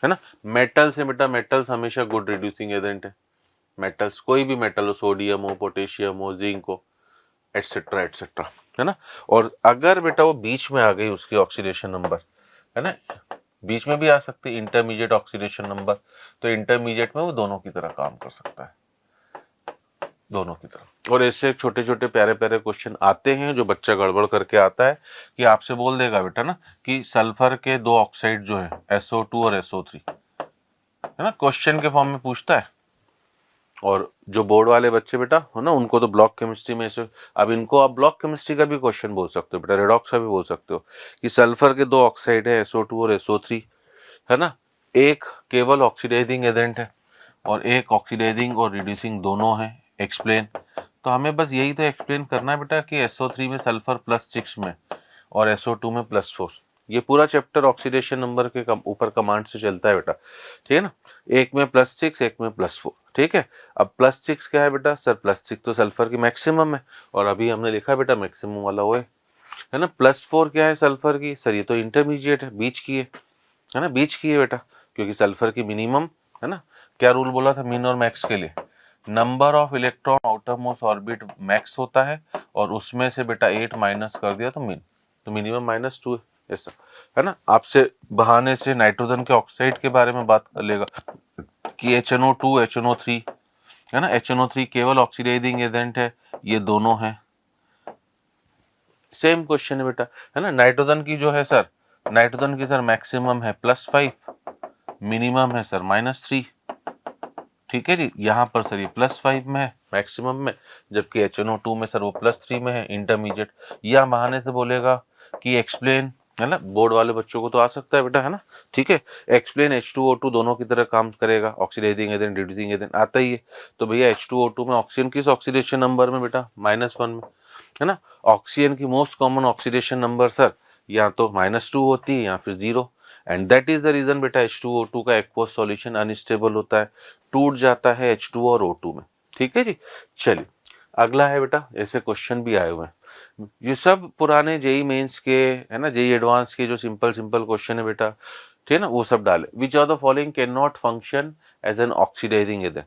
Speaker 1: है ना। मेटल्स है बेटा, मेटल्स हमेशा गुड रिड्यूसिंग एजेंट है। मेटल्स कोई भी मेटल हो, सोडियम हो, पोटेशियम हो, जिंक हो, एटसेट्रा एटसेट्रा, है ना। और अगर बेटा वो बीच में आ गई उसकी ऑक्सीडेशन नंबर, है ना, बीच में भी आ सकती है इंटरमीडिएट ऑक्सीडेशन नंबर, तो इंटरमीडिएट में वो दोनों की तरह काम कर सकता है, दोनों की तरह। और ऐसे छोटे छोटे प्यारे प्यारे क्वेश्चन आते हैं जो बच्चा गड़बड़ करके आता है कि आपसे बोल देगा बेटा ना कि सल्फर के दो ऑक्साइड जो है SO2 और SO3, है ना, क्वेश्चन के फॉर्म में पूछता है। और जो बोर्ड वाले बच्चे बेटा हो ना, उनको तो ब्लॉक केमिस्ट्री में से, अब इनको आप ब्लॉक केमिस्ट्री का भी क्वेश्चन बोल सकते हो बेटा, रेडॉक्स का भी बोल सकते हो कि सल्फर के दो ऑक्साइड है SO2 और SO3, है ना, एक केवल ऑक्सीडाइजिंग एजेंट है और एक ऑक्सीडाइजिंग और रिड्यूसिंग दोनों है, एक्सप्लेन। तो हमें बस यही तो एक्सप्लेन करना है बेटा कि SO3 में सल्फर +6 में और SO2 में +4, ये पूरा चैप्टर ऑक्सीडेशन नंबर के ऊपर कमांड से चलता है बेटा, ठीक है ना। एक में +6, एक में +4, ठीक है। अब +6 क्या है बेटा, सर +6 तो सल्फर की मैक्सिमम है और अभी हमने लिखा बेटा मैक्सिमम वाला वो है ना। +4 क्या है सल्फर की, सर ये तो इंटरमीडिएट है, बीच की है ना, बीच की है बेटा, क्योंकि सल्फर की मिनिमम, है ना, क्या रूल बोला था मिन और मैक्स के लिए, number of electron outer most orbit max होता है और उसमें से बेटा 8 माइनस कर दिया तो मिन, तो मिनिमम -2 है, ऐसा, है ना। आपसे बहाने से नाइट्रोजन के ऑक्साइड के बारे में बात कर लेगा कि HNO2 HNO3, है ना, HNO3 केवल ऑक्सीडाइजिंग एजेंट है, ये दोनों है, सेम क्वेश्चन है बेटा, है ना। नाइट्रोजन की जो है सर, नाइट्रोजन की सर मैक्सिमम है +5, मिनिमम है सर -3, ठीक है जी। यहाँ पर सर ये +5 में है मैक्सिमम में, जबकि HNO2 में सर वो +3 में है इंटरमीडिएट। या बहाने से बोलेगा कि एक्सप्लेन, है ना, बोर्ड वाले बच्चों को तो आ सकता है बेटा, है ना, ठीक है, एक्सप्लेन H2O2 दोनों की तरह काम करेगा, ऑक्सीडाइजिंग एजेंट रिड्यूसिंग एजेंट आता ही है, तो भैया H2O2 में ऑक्सीजन किस ऑक्सीडेशन नंबर में बेटा, -1 में, है ना। ऑक्सीजन की most common oxidation number sir या तो -2 होती है या फिर 0, and that is the reason बेटा H2O2 का एक्वस सॉल्यूशन अनस्टेबल होता है, टूट जाता है H2 और O2 में, ठीक है जी। चलिए अगला है बेटा, ऐसे क्वेश्चन भी आए हुए हैं, ये सब पुराने जेई मेंस के, है ना, जेई एडवांस के जो सिंपल सिंपल क्वेश्चन है बेटा, ठीक है ना, वो सब डाले। Which of the following can not function as an oxidising agent,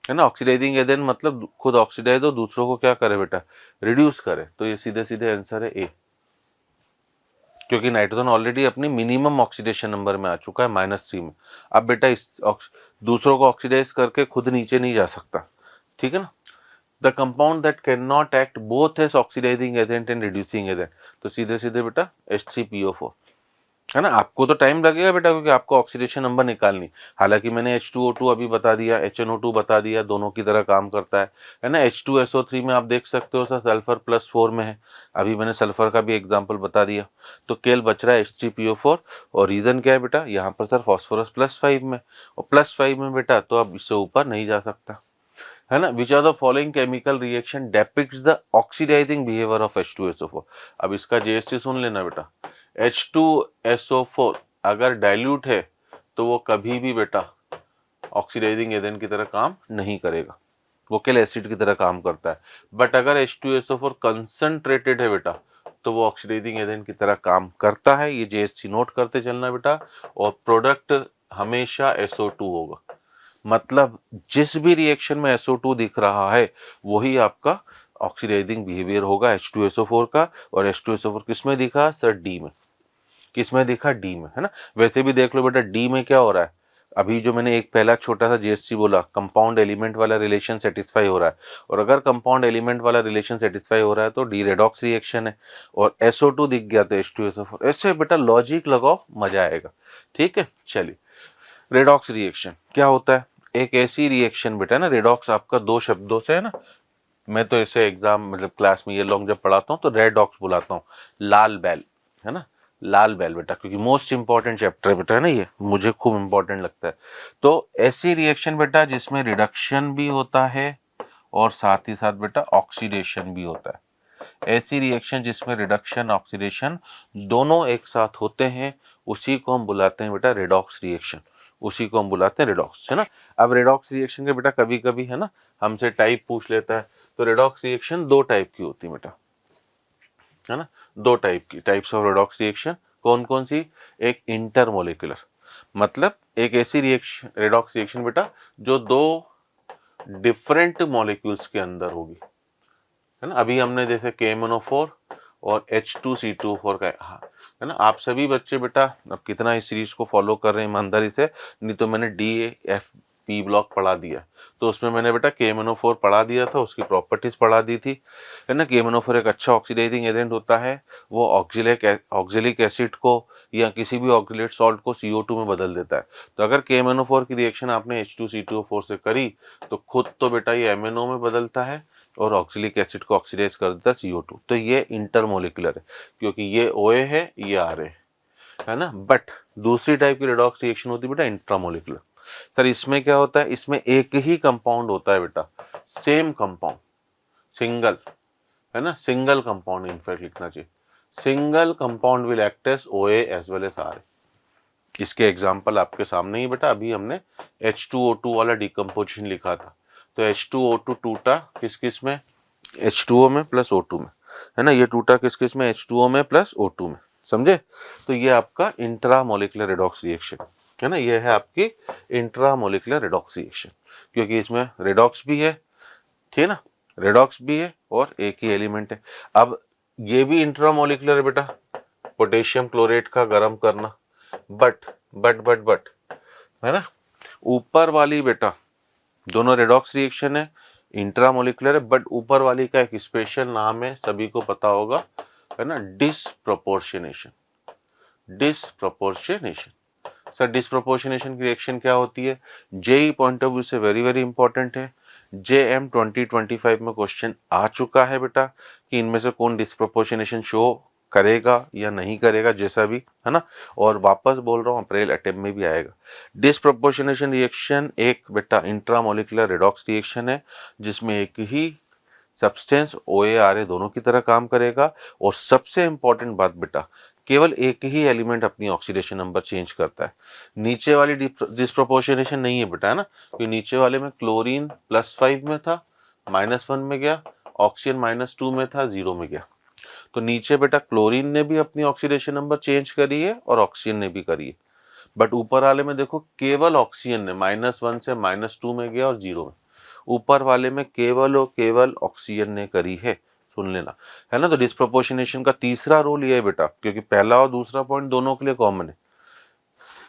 Speaker 1: है ना, ऑक्सीडाइजिंग एजेंट मतलब खुद ऑक्सीडाइज हो, दूसरों को क्या करे बेटा, रिड्यूस करे, तो ये सीधे सीधे आंसर है ए, क्योंकि नाइट्रोजन ऑलरेडी अपनी मिनिमम ऑक्सीडेशन नंबर में आ चुका है -3 में। अब बेटा इस दूसरों को ऑक्सीडाइज करके खुद नीचे नहीं जा सकता, ठीक है ना। The compound that can not act both as oxidising agent and reducing agent, तो सीधे सीधे बेटा H3PO4, है ना। आपको तो टाइम लगेगा बेटा क्योंकि आपको ऑक्सीडेशन नंबर निकालनी, हालांकि मैंने H2O2 अभी बता दिया, HNO2 बता दिया, दोनों की तरह काम करता है ना। H2SO3 में आप देख सकते हो सर सल्फर +4 में है, अभी मैंने सल्फर का भी एग्जांपल बता दिया, तो केवल बच रहा है H3PO4, और रीजन क्या है बेटा, यहाँ पर सर फॉस्फोरस +5 में, और +5 में बेटा तो अब इससे ऊपर नहीं जा सकता, है ना। Which are the following chemical reaction depicts the oxidising behaviour of H2SO4, अब इसका JST सुन लेना बेटा, H2SO4 अगर डाइल्यूट है तो वो कभी भी बेटा ऑक्सीडाइजिंग एजेंट की तरह काम नहीं करेगा, वो केवल एसिड की तरह काम करता है। बट अगर H2SO4 कंसंट्रेटेड है बेटा तो वो ऑक्सीडाइजिंग एजेंट की तरह काम करता है, ये JST नोट करते चलना बेटा। और प्रोडक्ट हमेशा SO2 होगा, मतलब जिस भी रिएक्शन में SO2 दिख रहा है वही आपका ऑक्सीडाइजिंग बिहेवियर होगा H2SO4 का। और H2SO4 किस में दिखा सर, डी में, किस में दिखा, डी में, है ना। वैसे भी देख लो बेटा डी में क्या हो रहा है, अभी जो मैंने एक पहला छोटा सा JST बोला, कंपाउंड एलिमेंट वाला रिलेशन सेटिस्फाई हो रहा है, और अगर कंपाउंड एलिमेंट वाला रिलेशन सेटिस्फाई हो रहा है तो डी रेडॉक्स रिएक्शन है, और SO2 दिख गया तो H2SO4, ऐसे बेटा लॉजिक लगाओ, मजा आएगा, ठीक है। चलिए रेडॉक्स रिएक्शन क्या होता है, एक ऐसी रिएक्शन बेटा ना, रेडॉक्स आपका दो शब्दों से है ना, मैं तो इसे एग्जाम मतलब क्लास में ये लॉन्ग जब पढ़ाता हूँ तो रेड ऑक्स बुलाता हूँ, लाल बैल, है ना, लाल बैल बेटा, क्योंकि मोस्ट इंपॉर्टेंट चैप्टर है बेटा, है ना, ये मुझे खूब इंपॉर्टेंट लगता है। तो ऐसी रिएक्शन बेटा जिसमें रिडक्शन भी होता है और साथ ही साथ बेटा ऑक्सीडेशन भी होता है, ऐसी रिएक्शन जिसमें रिडक्शन ऑक्सीडेशन दोनों एक साथ होते हैं, उसी को हम बुलाते हैं बेटा रेडॉक्स रिएक्शन, उसी को हम बुलाते हैं रेडॉक्स, है ना। अब रेडॉक्स रिएक्शन के बेटा कभी कभी, है ना, हमसे टाइप पूछ लेता है, तो रेडॉक्स रिएक्शन दो टाइप की होती है बेटा, है ना, दो टाइप की, टाइप्स ऑफ रेडॉक्स रिएक्शन कौन कौन सी, एक इंटरमोलिकुलर, मतलब एक ऐसी रिएक्शन रेडॉक्स रिएक्शन बेटा जो दो डिफरेंट मॉलिक्यूल्स के अंदर होगी, है ना। अभी हमने जैसे KMnO4 और H2C2O4 का, हाँ, है ना। आप सभी बच्चे बेटा अब कितना इस सीरीज को फॉलो कर रहे हैं ईमानदारी से, नहीं तो मैंने DAFP ब्लॉक पढ़ा दिया, तो उसमें मैंने बेटा KMnO4 पढ़ा दिया था, उसकी प्रॉपर्टीज पढ़ा दी थी, है ना। KMnO4 एक अच्छा ऑक्सीडाइजिंग एजेंट होता है, वो ऑक्जेलिक एसिड को या किसी भी ऑक्जेलेट सॉल्ट को CO2 में बदल देता है। तो अगर KMnO4 की रिएक्शन आपने H2C2O4 से करी तो खुद तो बेटा ये MnO में बदलता है और ऑक्सिलिक एसिड को ऑक्सीडाइज कर देता है CO2। तो ये इंटरमोलिकुलर है, क्योंकि ये OA है, ये RA है ना। बट दूसरी टाइप की रेडॉक्स रिएक्शन होती है बेटा इंट्रामोलिकुलर। सर इसमें क्या होता है, इसमें एक ही कंपाउंड होता है बेटा, सेम कंपाउंड, सिंगल, है ना, सिंगल कंपाउंड इनफैक्ट लिखना चाहिए, single compound will act as OA as well as RA। इसके एग्जाम्पल आपके सामने ही बेटा, अभी हमने H2O2 वाला डिकम्पोजिशन लिखा था, तो H2O2 टूटा किस किस में, H2O में प्लस O2 में, है ना, ये टूटा किस किस में, H2O में प्लस O2 में, समझे। तो ये आपका इंट्रामोलिकुलर रेडॉक्स रिएक्शन, है ना, ये है आपकी इंट्रामोलिकुलर रेडॉक्स रिएक्शन, क्योंकि इसमें रेडॉक्स भी है, ठीक है ना, रेडॉक्स भी है और एक ही एलिमेंट है। अब ये भी इंट्रामोलिकुलर है बेटा, पोटेशियम क्लोरेट का गर्म करना, बट है ना, ऊपर वाली बेटा दोनों रेडॉक्स रिएक्शन है, इंट्रामोलिकुलर है, बट ऊपर वाली का एक स्पेशल नाम है, सभी को पता होगा, है ना, डिसप्रोपोर्शनेशन। डिसप्रोपोर्शनेशन, सर डिसप्रोपोर्शनेशन की रिएक्शन क्या होती है, जेई पॉइंट ऑफ व्यू से वेरी वेरी इंपॉर्टेंट है, JM 2025 में क्वेश्चन आ चुका है बेटा कि इनमें से कौन डिसप्रोपोर्शनेशन शो करेगा या नहीं करेगा, जैसा भी, है ना। और वापस बोल रहा हूँ अप्रैल अटेम्प्ट में भी आएगा। डिसप्रोपोर्शनेशन रिएक्शन एक बेटा इंट्रामोलिकुलर रेडॉक्स रिएक्शन है, जिसमें एक ही सब्सटेंस OA RA दोनों की तरह काम करेगा, और सबसे इंपॉर्टेंट बात बेटा केवल एक ही एलिमेंट अपनी ऑक्सीडेशन नंबर चेंज करता है, नीचे वाली डिसप्रोपोर्शनेशन नहीं है बेटा, है ना, क्योंकि नीचे वाले में क्लोरीन +5 में था, -1 में गया, ऑक्सीजन -2 में था, 0 में गया। तो नीचे बेटा क्लोरीन ने भी अपनी ऑक्सीडेशन नंबर चेंज करी है और ऑक्सीजन ने भी करी है, बट ऊपर वाले में देखो केवल ऑक्सीजन ने -1 से -2 में गया और 0 में, ऊपर वाले में केवल और केवल ऑक्सीजन ने करी है, सुन लेना, है ना। तो डिसप्रोपोर्शनेशन का तीसरा रूल ये है बेटा, क्योंकि पहला और दूसरा पॉइंट दोनों के लिए कॉमन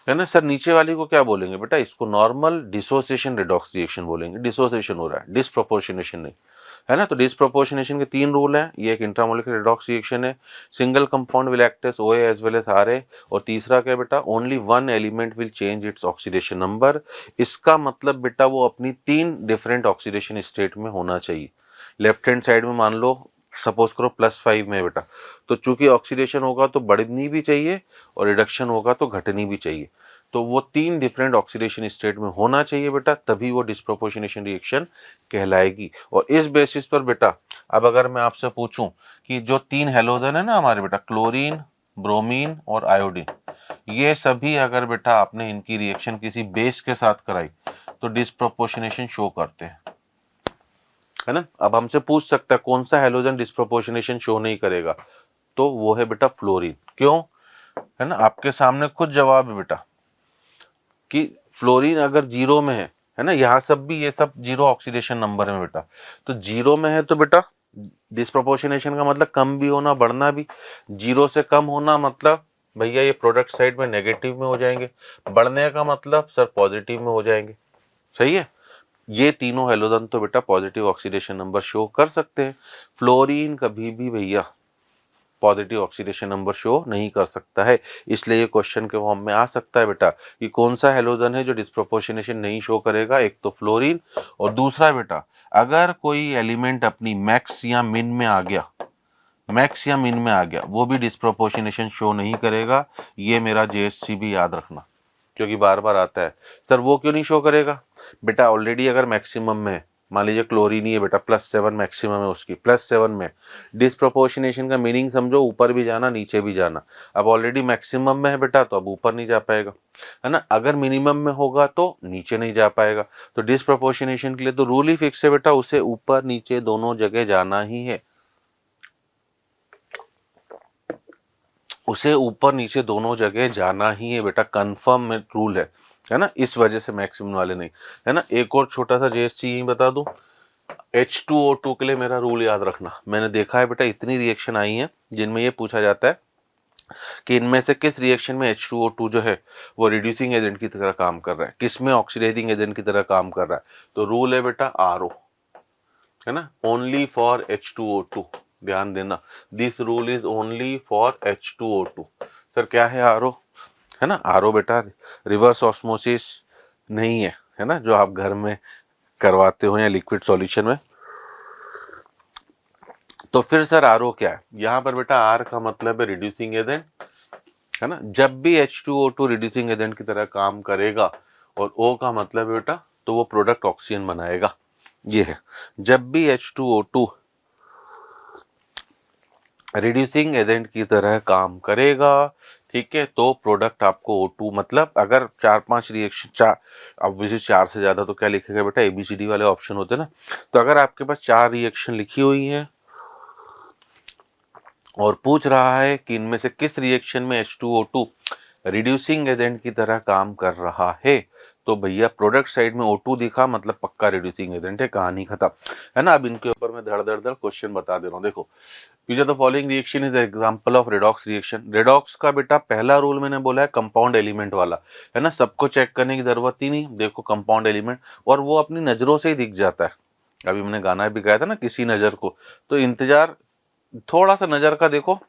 Speaker 1: है ना। सर नीचे वाली को क्या बोलेंगे बेटा, इसको नॉर्मल डिसोसिएशन रेडॉक्स रिएक्शन बोलेंगे, डिसोसिएशन हो रहा है, डिसप्रोपोर्शनेशन नहीं, है ना। तो डिसप्रोपोर्शनेशन के 3 रूल हैं, ये एक इंट्रामोलिकुलर रेडॉक्स रिएक्शन है, single compound will act as OA as well as RA, और तीसरा क्या बेटा, only one element will change its oxidation number. इसका मतलब बेटा वो अपनी 3 डिफरेंट ऑक्सीडेशन स्टेट में होना चाहिए। लेफ्ट हैंड साइड में मान लो सपोज करो +5 में बेटा, तो चूंकि ऑक्सीडेशन होगा तो बढ़नी भी चाहिए और रिडक्शन होगा तो घटनी भी चाहिए, तो वो 3 डिफरेंट ऑक्सीडेशन स्टेट में होना चाहिए बेटा, तभी वो डिसप्रोपोर्शनेशन रिएक्शन कहलाएगी। और इस बेसिस पर बेटा अब अगर मैं आपसे पूछूं कि जो 3 हैलोजन है ना हमारे बेटा, क्लोरीन, ब्रोमीन और आयोडीन, ये सभी अगर बेटा आपने इनकी रिएक्शन किसी बेस के साथ कराई तो डिसप्रोपोर्शनेशन शो करते हैं, है ना। अब हमसे पूछ सकता है कौन सा हैलोजन डिसप्रोपोर्शनेशन शो नहीं करेगा, तो वो है बेटा फ्लोरीन। क्यों, है ना, आपके सामने खुद जवाब है बेटा कि फ्लोरीन अगर 0 में है ना, यहाँ सब भी ये सब 0 ऑक्सीडेशन नंबर में बेटा, तो 0 में है तो बेटा डिसप्रोपोर्शनेशन का मतलब कम भी होना बढ़ना भी, 0 से कम होना मतलब भैया ये प्रोडक्ट साइड में नेगेटिव में हो जाएंगे, बढ़ने का मतलब सर पॉजिटिव में हो जाएंगे, सही है। ये तीनों हैलोजन तो बेटा पॉजिटिव ऑक्सीडेशन नंबर शो कर सकते हैं, फ्लोरीन कभी भी भैया पॉजिटिव ऑक्सीडेशन नंबर शो नहीं कर सकता है। इसलिए ये क्वेश्चन के फॉर्म में आ सकता है बेटा कि कौन सा हैलोजन है जो डिस्प्रोपोर्शनेशन नहीं शो करेगा। एक तो फ्लोरीन, और दूसरा बेटा अगर कोई एलिमेंट अपनी मैक्स या मिन में आ गया, मैक्स या मिन में आ गया, वो भी डिस्प्रोपोर्शनेशन शो नहीं करेगा। ये मेरा JSC भी याद रखना, क्योंकि बार बार आता है सर वो क्यों नहीं शो करेगा। बेटा ऑलरेडी अगर मैक्सिमम में, मान लीजिए क्लोरीन ही है बेटा, +7 मैक्सिमम है उसकी, +7 में डिस्प्रोपोर्शनेशन का मीनिंग समझो ऊपर भी जाना नीचे भी जाना। अब ऑलरेडी मैक्सिमम में है बेटा तो अब ऊपर नहीं जा पाएगा, है ना। अगर मिनिमम में होगा तो नीचे नहीं जा पाएगा। तो डिस्प्रोपोर्शनेशन के लिए तो रूल ही फिक्स है बेटा, उसे ऊपर नीचे दोनों जगह जाना ही है, उसे ऊपर नीचे दोनों जगह जाना ही है बेटा, कंफर्म में रूल है ना। इस वजह से मैक्सिमम वाले नहीं, है ना। एक और छोटा सा JSC ही बता दूं, H2O2 के लिए मेरा रूल याद रखना। मैंने देखा है बेटा इतनी रिएक्शन आई हैं जिनमें ये पूछा जाता है कि इनमें से किस रिएक्शन में H2O2 जो है वो रिड्यूसिंग एजेंट की तरह काम कर रहा है, किस में ऑक्सीडाइजिंग एजेंट की तरह काम कर रहा है। तो रूल है बेटा RO, है ना, ओनली फॉर H2O2। ध्यान देना, this rule is only for H2O2। Sir क्या है RO, है ना। RO बेटा रिवर्स ऑस्मोसिस नहीं है ना, जो आप घर में करवाते हो या लिक्विड सॉल्यूशन में। तो फिर सर RO क्या है, यहाँ पर बेटा R का मतलब है रिड्यूसिंग एजेंट, है ना। जब भी H2O2 रिड्यूसिंग एजेंट की तरह काम करेगा, और O का मतलब है बेटा तो वो प्रोडक्ट ऑक्सीजन बनाएगा। ये है, जब भी H2O2 रिड्यूसिंग एजेंट की तरह काम करेगा, ठीक है, तो प्रोडक्ट आपको O2, मतलब अगर 4-5 रिएक्शन, 4 अब विजिट 4 से ज़्यादा तो क्या लिखेगा बेटा, ABCD वाले ऑप्शन होते हैं ना। तो अगर आपके पास 4 रिएक्शन लिखी हुई है और पूछ रहा है कि इनमें से किस रिएक्शन में H2O2 रिड्यूसिंग एजेंट की तरह काम कर रहा है, तो भैया प्रोडक्ट साइड में O2 दिखा मतलब पक्का रिड्यूसिंग एजेंट है, कहानी खत्म, है ना। अब इनके ऊपर मैं धड़ धड़ धड़ क्वेश्चन बता दे रहा हूँ। देखो, use the following reaction is example of redox reaction. Redox का बेटा पहला रूल मैंने बोला है कंपाउंड एलिमेंट वाला, है ना। सबको चेक करने की जरूरत ही नहीं, देखो कंपाउंड एलिमेंट, और वो अपनी नजरों से ही दिख जाता है। अभी मैंने गाना भी गाया था ना, किसी नजर को, तो इंतजार थोड़ा सा नजर का देखो,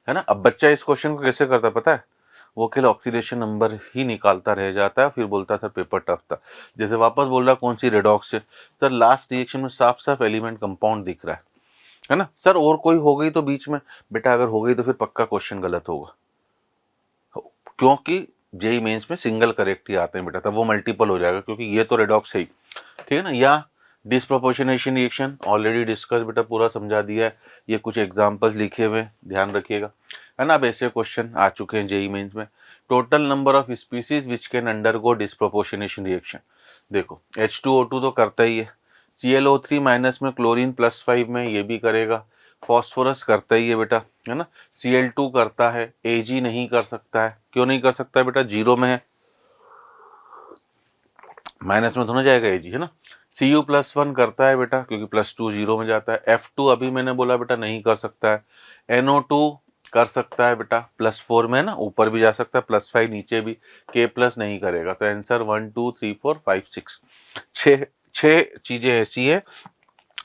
Speaker 1: है ना। अब बच्चा इस क्वेश्चन को कैसे करता है पता है, वो केवल ऑक्सीडेशन नंबर ही निकालता रह जाता है, फिर बोलता था पेपर टफ था। जैसे वापस बोल रहा कौन सी रेडॉक्स है, सर लास्ट रिएक्शन में साफ साफ एलिमेंट कंपाउंड दिख रहा है ना। सर और कोई हो गई तो बीच में, बेटा अगर हो गई तो फिर पक्का क्वेश्चन गलत होगा, क्योंकि जेई मेंस में सिंगल करेक्ट ही आते हैं बेटा, तब वो मल्टीपल हो जाएगा, क्योंकि ये तो रेडॉक्स है ही, ठीक है ना। या डिस्प्रोपोर्शनेशन रिएक्शन ऑलरेडी डिस्कस बेटा, पूरा समझा दिया है। ये कुछ एग्जांपल्स लिखे हुए, ध्यान रखिएगा, है ना। अब ऐसे क्वेश्चन आ चुके हैं जेई मेंस में। Total number of species which can undergo disproportionation reaction. देखो H2O2 तो करता ही है, ClO3 माइनस में, क्लोरीन +5 में ये भी करेगा, फॉस्फोरस करता ही है बेटा, है ना। Cl2 करता है, Ag नहीं कर सकता है। क्यों नहीं कर सकता है बेटा, 0 में है, माइनस में तो ना जाएगा Ag, है ना। Cu+1 करता है बेटा, क्योंकि +2 0 में जाता है। F2 अभी मैंने बोला बेटा नहीं कर सकता है। NO2 कर सकता है बेटा, +4 में, ना ऊपर भी जा सकता है, +5 नीचे भी। K+ नहीं करेगा। तो आंसर 1 2 3 4 5 6 छह चीजें ऐसी है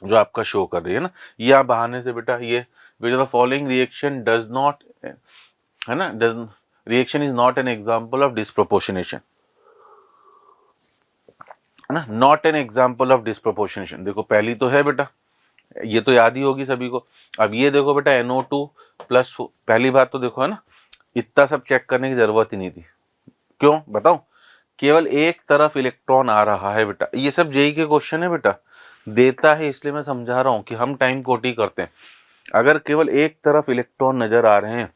Speaker 1: जो आपका शो कर रही है ना। या बहाने से बेटा ये which the following reaction does not, है ना, does reaction is not an example of disproportionation, है ना, not an example of disproportionation. देखो पहली तो है बेटा, ये तो याद ही होगी सभी को। अब ये देखो बेटा NO2 +, पहली बात तो देखो, है ना, इतना सब चेक करने की जरूरत ही नहीं थी। क्यों बताऊं, केवल एक तरफ इलेक्ट्रॉन आ रहा है बेटा। ये सब जेई के क्वेश्चन है बेटा, देता है, इसलिए मैं समझा रहा हूं कि हम टाइम कोटी करते हैं। अगर केवल एक तरफ इलेक्ट्रॉन नजर आ रहे हैं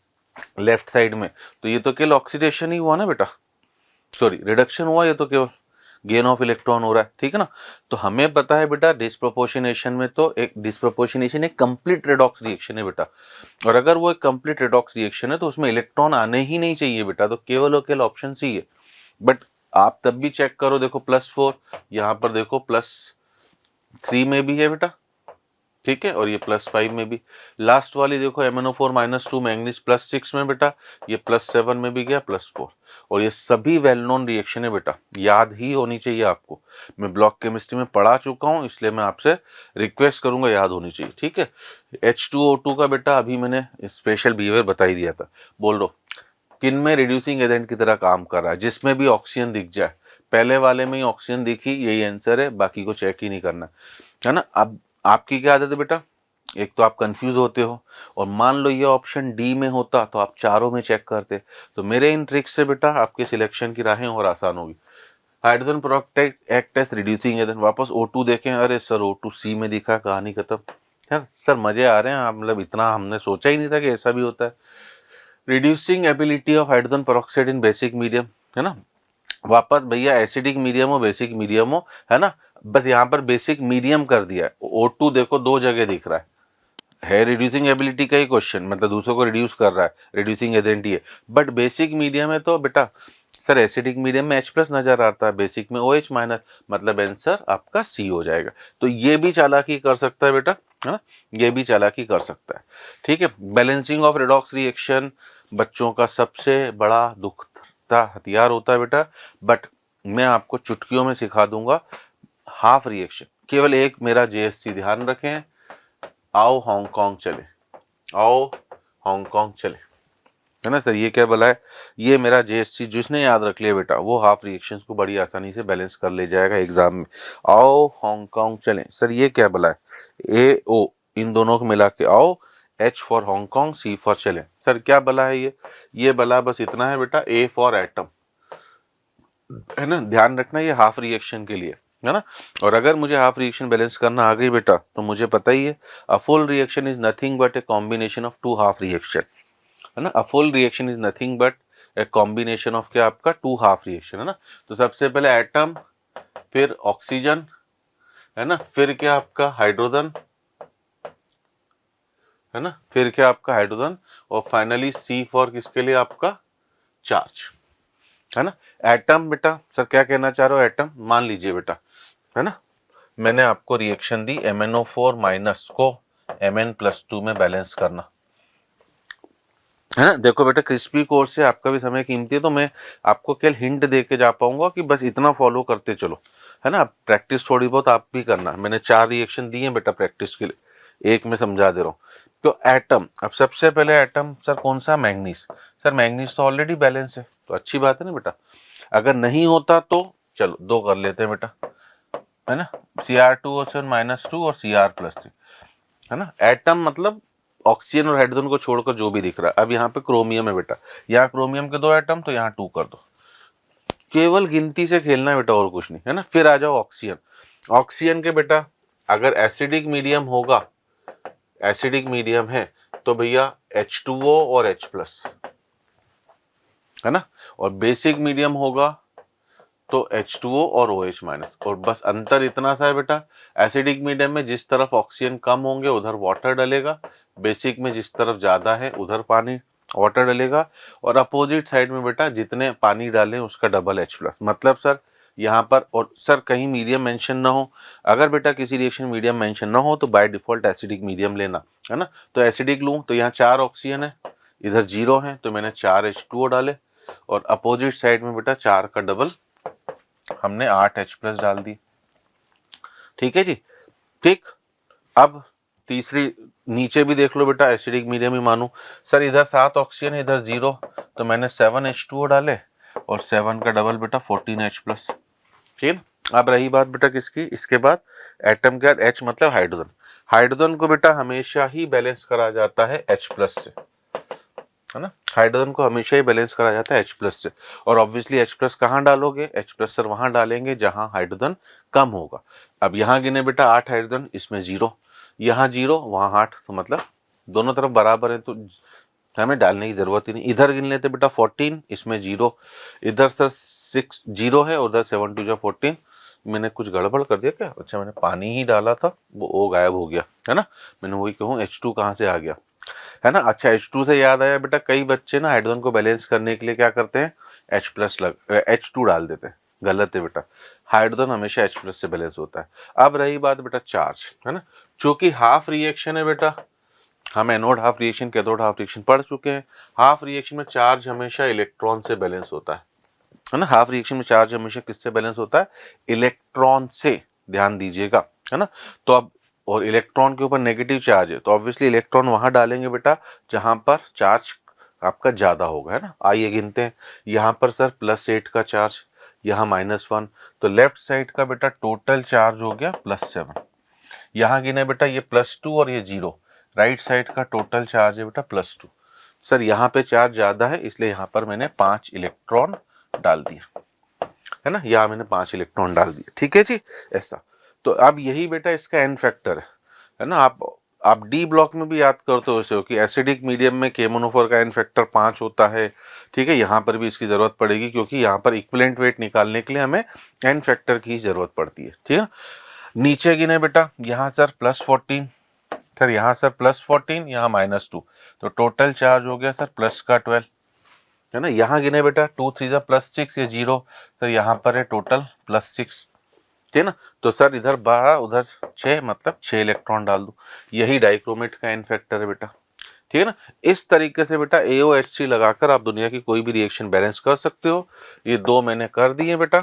Speaker 1: लेफ्ट साइड में, तो ये तो केवल ऑक्सीडेशन ही हुआ ना बेटा, सॉरी रिडक्शन हुआ, ये तो केवल गेन ऑफ इलेक्ट्रॉन हो रहा है, ठीक है ना। तो हमें पता है बेटा डिस्प्रोपोर्शनेशन में तो एक डिस्प्रोपोर्शनेशन एक कंप्लीट रेडॉक्स रिएक्शन है बेटा, और अगर वो एक कंप्लीट रेडॉक्स रिएक्शन है तो उसमें इलेक्ट्रॉन आने ही नहीं चाहिए बेटा, तो केवल और केवल ऑप्शन सी है। बट आप तब भी चेक करो, देखो +4, यहाँ पर देखो +3 में भी है बेटा, ठीक है, और ये +5 में भी। लास्ट वाली देखो MnO4 -2 मैंगनीज +6 में बेटा, ये +7 में भी गया +4। और ये सभी वेल नोन रिएक्शन है बेटा, याद ही होनी चाहिए आपको। मैं ब्लॉक केमिस्ट्री में पढ़ा चुका हूँ, इसलिए मैं आपसे रिक्वेस्ट करूंगा याद होनी चाहिए। ठीक है, H2O2 का बेटा अभी मैंने स्पेशल बिहेवियर बता ही दिया था। बोल दो किन में रिड्यूसिंग एजेंट की तरह काम कर रहा है, जिसमें भी ऑक्सीजन दिख जाए। पहले वाले में ही ऑक्सीजन दिखी, यही आंसर है, बाकी को चेक ही नहीं करना है ना। अब आपकी क्या आदत है बेटा, एक तो आप कंफ्यूज होते हो, और मान लो ये ऑप्शन डी में होता तो आप चारों में चेक करते। तो मेरे इन ट्रिक्स से बेटा आपके सिलेक्शन की राहें और आसान होगी। Hydrogen product act as reducing agent, वापस O2 देखें, अरे सर O2 C में दिखा, कहानी खत्म। यार सर मजे आ रहे हैं, मतलब इतना हमने सोचा ही नहीं था कि ऐसा भी होता है। Reducing ability of hydrogen peroxide in basic medium, है ना। वापस भैया एसिडिक मीडियम हो बेसिक मीडियम हो, है ना, बस यहाँ पर बेसिक मीडियम कर दिया है। O2 देखो दो जगह दिख रहा है रिड्यूसिंग एबिलिटी का ही क्वेश्चन, मतलब दूसरों को रिड्यूस कर रहा है, रिड्यूसिंग एजेंट ही है, बट बेसिक मीडियम है तो बेटा सर एसिडिक मीडियम में H+ नजर आता है, बेसिक में OH-, मतलब आंसर आपका C हो जाएगा। तो ये भी चालाकी कर सकता है बेटा, है ना, ये भी चालाकी कर सकता है। ठीक है, बैलेंसिंग ऑफ रेडॉक्स रिएक्शन बच्चों का सबसे बड़ा दुखता हथियार होता है बेटा, बट मैं आपको चुटकियों में सिखा दूंगा। हाफ रिएक्शन केवल एक मेरा JSC ध्यान रखें, आओ हांगकांग चले, आओ हांगकांग चले, है ना सर। ये क्या बोला है, ये मेरा JSC जिसने याद रख लिया बेटा वो हाफ रिएक्शंस को बड़ी आसानी से बैलेंस कर ले जाएगा एग्जाम में। आओ हांगकांग चलें, सर ये क्या बोला है, AO इन दोनों को मिला के आओ, H for Hong Kong, C for चलें। सर क्या बोला है ये बोला बस इतना है बेटा, A फॉर एटम, है ना, ध्यान रखना ये हाफ रिएक्शन के लिए, है ना। और अगर मुझे हाफ रिएक्शन बैलेंस करना आ गई बेटा तो मुझे पता ही है, a full reaction is nothing but a combination of two half reaction, है ना। A full reaction is nothing but a combination of क्या आपका टू हाफ रिएक्शन, है ना। तो सबसे पहले एटम, फिर ऑक्सीजन, है ना, फिर क्या आपका हाइड्रोजन, है ना, फिर क्या आपका हाइड्रोजन, और फाइनली C फॉर किसके लिए आपका चार्ज, है ना। एटम बेटा सर क्या कहना चाह रहे हो, एटम मान लीजिए बेटा, है ना, मैंने आपको रिएक्शन दी MnO4- को Mn+2 में बैलेंस करना, है ना। देखो बेटा क्रिस्पी कोर्स से आपका भी समय कीमती है, तो मैं आपको केवल हिंट दे के जा पाऊंगा कि बस इतना फॉलो करते चलो, है ना। प्रैक्टिस थोड़ी बहुत आप भी करना, मैंने 4 रिएक्शन दिए हैं बेटा प्रैक्टिस के लिए, एक में समझा दे रहा हूँ। तो एटम, अब सबसे पहले एटम सर कौन सा, मैंगनीज। सर मैंगनीज तो ऑलरेडी बैलेंस है, तो अच्छी बात है ना बेटा। अगर नहीं होता तो चलो 2 कर लेते हैं बेटा, है ना, Cr2O7-2 और Cr+3, है ना। एटम मतलब ऑक्सीजन और हाइड्रोजन को छोड़कर जो भी दिख रहा है। अब यहाँ पे क्रोमियम है बेटा, यहाँ क्रोमियम के 2 एटम, तो यहाँ 2 कर दो, केवल गिनती से खेलना है बेटा और कुछ नहीं, है ना। फिर आ जाओ ऑक्सीजन, ऑक्सीजन के बेटा अगर एसिडिक मीडियम होगा, एसिडिक मीडियम है तो भैया H2O और H+, है ना, और बेसिक मीडियम होगा तो H2O और OH-, और बस अंतर इतना सा है बेटा, एसिडिक मीडियम में जिस तरफ ऑक्सीजन कम होंगे उधर वाटर डलेगा, बेसिक में जिस तरफ ज़्यादा है उधर पानी वाटर डलेगा, और अपोजिट साइड में बेटा जितने पानी डालें उसका डबल H+। मतलब सर यहाँ पर, और सर कहीं मीडियम मेंशन ना हो, अगर बेटा किसी रिएक्शन मीडियम मेंशन ना हो तो बाय डिफॉल्ट एसिडिक मीडियम लेना, है ना। तो एसिडिक लूँ तो यहाँ 4 ऑक्सीजन है, इधर 0 है, तो मैंने 4 H2O डाले, और अपोजिट साइड में बेटा 4 का डबल हमने 8 H+ डाल दी। ठीक है जी, ठीक। अब तीसरी, नीचे भी देख लो बेटा, एसिडिक मीडियम ही मानो, सर इधर 7 ऑक्सीजन इधर 0, तो मैंने 7 H2O डाले, और 7 का डबल बेटा 14 H+। ठीक है, अब रही बात बेटा किसकी, इसके बाद एटम के बाद H मतलब हाइड्रोजन। हाइड्रोजन को बेटा हमेशा ही बैलेंस करा जाता है H+ से, है ना। हाइड्रोजन को हमेशा ही बैलेंस करा जाता है H+ से, और ऑब्वियसली H+ कहाँ डालोगे, H+ सर वहां डालेंगे जहां हाइड्रोजन कम होगा। अब यहाँ गिने बेटा 8 हाइड्रोजन, इसमें 0, यहाँ 0 वहां 8, तो मतलब दोनों तरफ बराबर है, तो हमें डालने की जरूरत ही नहीं। इधर गिन लेते बेटा 14, इसमें 0, इधर सर 6 0 है, उधर 7 2 14। मैंने कुछ गड़बड़ कर दिया क्या, अच्छा मैंने पानी ही डाला था, वो O गायब हो गया, है ना। मैंने वही कहूँ H2 कहाँ से आ गया, है ना। अच्छा H2 से याद आया बेटा, कई बच्चे ना हाइड्रोजन को बैलेंस करने के लिए क्या करते हैं, H+ H2 डाल देते हैं, गलत है बेटा, हाइड्रोजन हमेशा H+ से बैलेंस होता है। अब रही बात बेटा चार्ज, है ना, चूंकि हाफ रिएक्शन है बेटा, हम anode half reaction cathode half reaction पढ़ चुके हैं। हाफ रिएक्शन में चार्ज हमेशा इलेक्ट्रॉन से बैलेंस होता है ना, हाफ रिएक्शन में चार्ज हमेशा किससे बैलेंस होता है, इलेक्ट्रॉन से, ध्यान दीजिएगा, है ना। तो अब और इलेक्ट्रॉन के ऊपर नेगेटिव चार्ज है, तो ऑब्वियसली इलेक्ट्रॉन वहां डालेंगे बेटा जहां पर चार्ज आपका ज्यादा होगा, है ना। आइए गिनते हैं, यहाँ पर सर +8 का चार्ज, यहाँ -1, तो लेफ्ट साइड का बेटा टोटल चार्ज हो गया +7। यहाँ गिने बेटा ये +2 और ये 0, राइट साइड का टोटल चार्ज है बेटा +2। सर यहाँ पे चार्ज ज्यादा है इसलिए यहाँ पर मैंने 5 इलेक्ट्रॉन डाल दिया, है ना, यहाँ मैंने 5 इलेक्ट्रॉन डाल दिया, ठीक है जी, ऐसा। तो अब यही बेटा इसका एन फैक्टर है ना। आप डी ब्लॉक में भी याद करते हो इसे कि एसिडिक मीडियम में KMnO4 का एन फैक्टर 5 होता है, ठीक है। यहाँ पर भी इसकी जरूरत पड़ेगी क्योंकि यहाँ पर इक्विवेलेंट वेट निकालने के लिए हमें एन फैक्टर की जरूरत पड़ती है, ठीक है। नीचे गिने बेटा, यहाँ सर +14, सर यहाँ सर +14, यहाँ -2, तो टोटल चार्ज हो गया सर +12, है ना। यहाँ गिने बेटा 2 3 +6, ये 0, सर यहाँ पर है टोटल +6, ठीक है ना। तो सर इधर 12 उधर 6, मतलब 6 इलेक्ट्रॉन डाल दूं, यही डाइक्रोमेट का एन फैक्टर है बेटा, ठीक है ना। इस तरीके से बेटा AOHC लगाकर आप दुनिया की कोई भी रिएक्शन बैलेंस कर सकते हो। ये 2 मैंने कर दिए बेटा,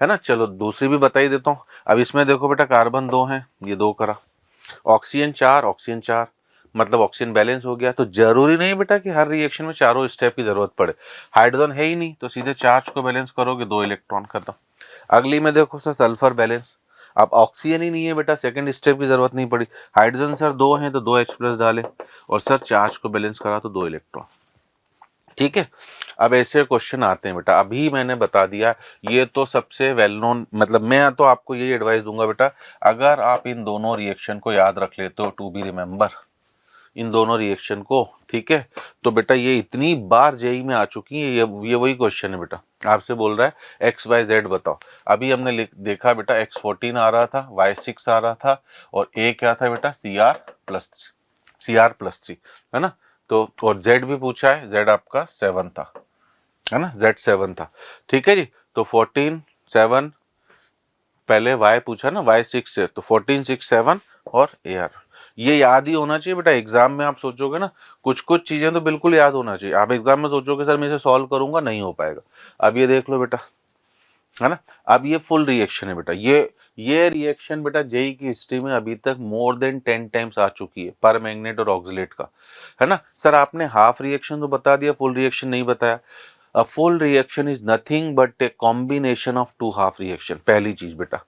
Speaker 1: है ना। चलो दूसरी भी बता ही देता हूँ। अब इसमें देखो बेटा कार्बन 2 हैं, ये 2 करा, ऑक्सीजन 4, मतलब ऑक्सीजन बैलेंस हो गया। तो जरूरी नहीं बेटा कि हर रिएक्शन में चारों स्टेप की जरूरत पड़े, हाइड्रोजन है ही नहीं तो सीधे चार्ज को बैलेंस करोगे, 2 इलेक्ट्रॉन खत्म। अगली में देखो सर सल्फर बैलेंस, अब ऑक्सीजन ही नहीं है बेटा, सेकंड स्टेप की जरूरत नहीं पड़ी, हाइड्रोजन सर 2 हैं तो 2 H+ डाले और सर चार्ज को बैलेंस करा तो 2 इलेक्ट्रॉन, ठीक है। अब ऐसे क्वेश्चन आते हैं बेटा, अभी मैंने बता दिया, ये तो सबसे वेल नोन, मतलब मैं तो आपको यही एडवाइस दूंगा बेटा, अगर आप इन दोनों रिएक्शन को याद रख लेते हो, टू बी रिमेंबर, इन दोनों रिएक्शन को, ठीक है, तो बेटा ये इतनी बार जेई में आ चुकी है, ये वही क्वेश्चन है बेटा, आपसे बोल रहा है XYZ बताओ। अभी हमने देखा बेटा X14 आ रहा था, Y6 आ रहा था, और A क्या था बेटा, CR+3, है ना। तो और Z भी पूछा है, Z आपका 7 था, है ना, Z 7 था, ठीक है जी। तो 14 7, पहले Y पूछा ना, Y6 से, तो 14 6 7 और AR, ये याद ही होना चाहिए बेटा। एग्जाम में आप सोचोगे ना, कुछ कुछ चीजें तो बिल्कुल याद होना चाहिए। आप एग्जाम में सोचोगे सर मैं इसे सॉल्व करूंगा, नहीं हो पाएगा। अब ये देख लो बेटा, है ना, अब ये फुल रिएक्शन है बेटा, ये रिएक्शन बेटा जेई की हिस्ट्री में अभी तक मोर देन 10 टाइम्स आ चुकी है, पर मैग्नेट और ऑक्सिलेट का, है ना। सर आपने हाफ रिएक्शन तो बता दिया, फुल रिएक्शन नहीं बताया। अ full reaction is nothing but a combination of 2 half reaction, पहली चीज बेटा।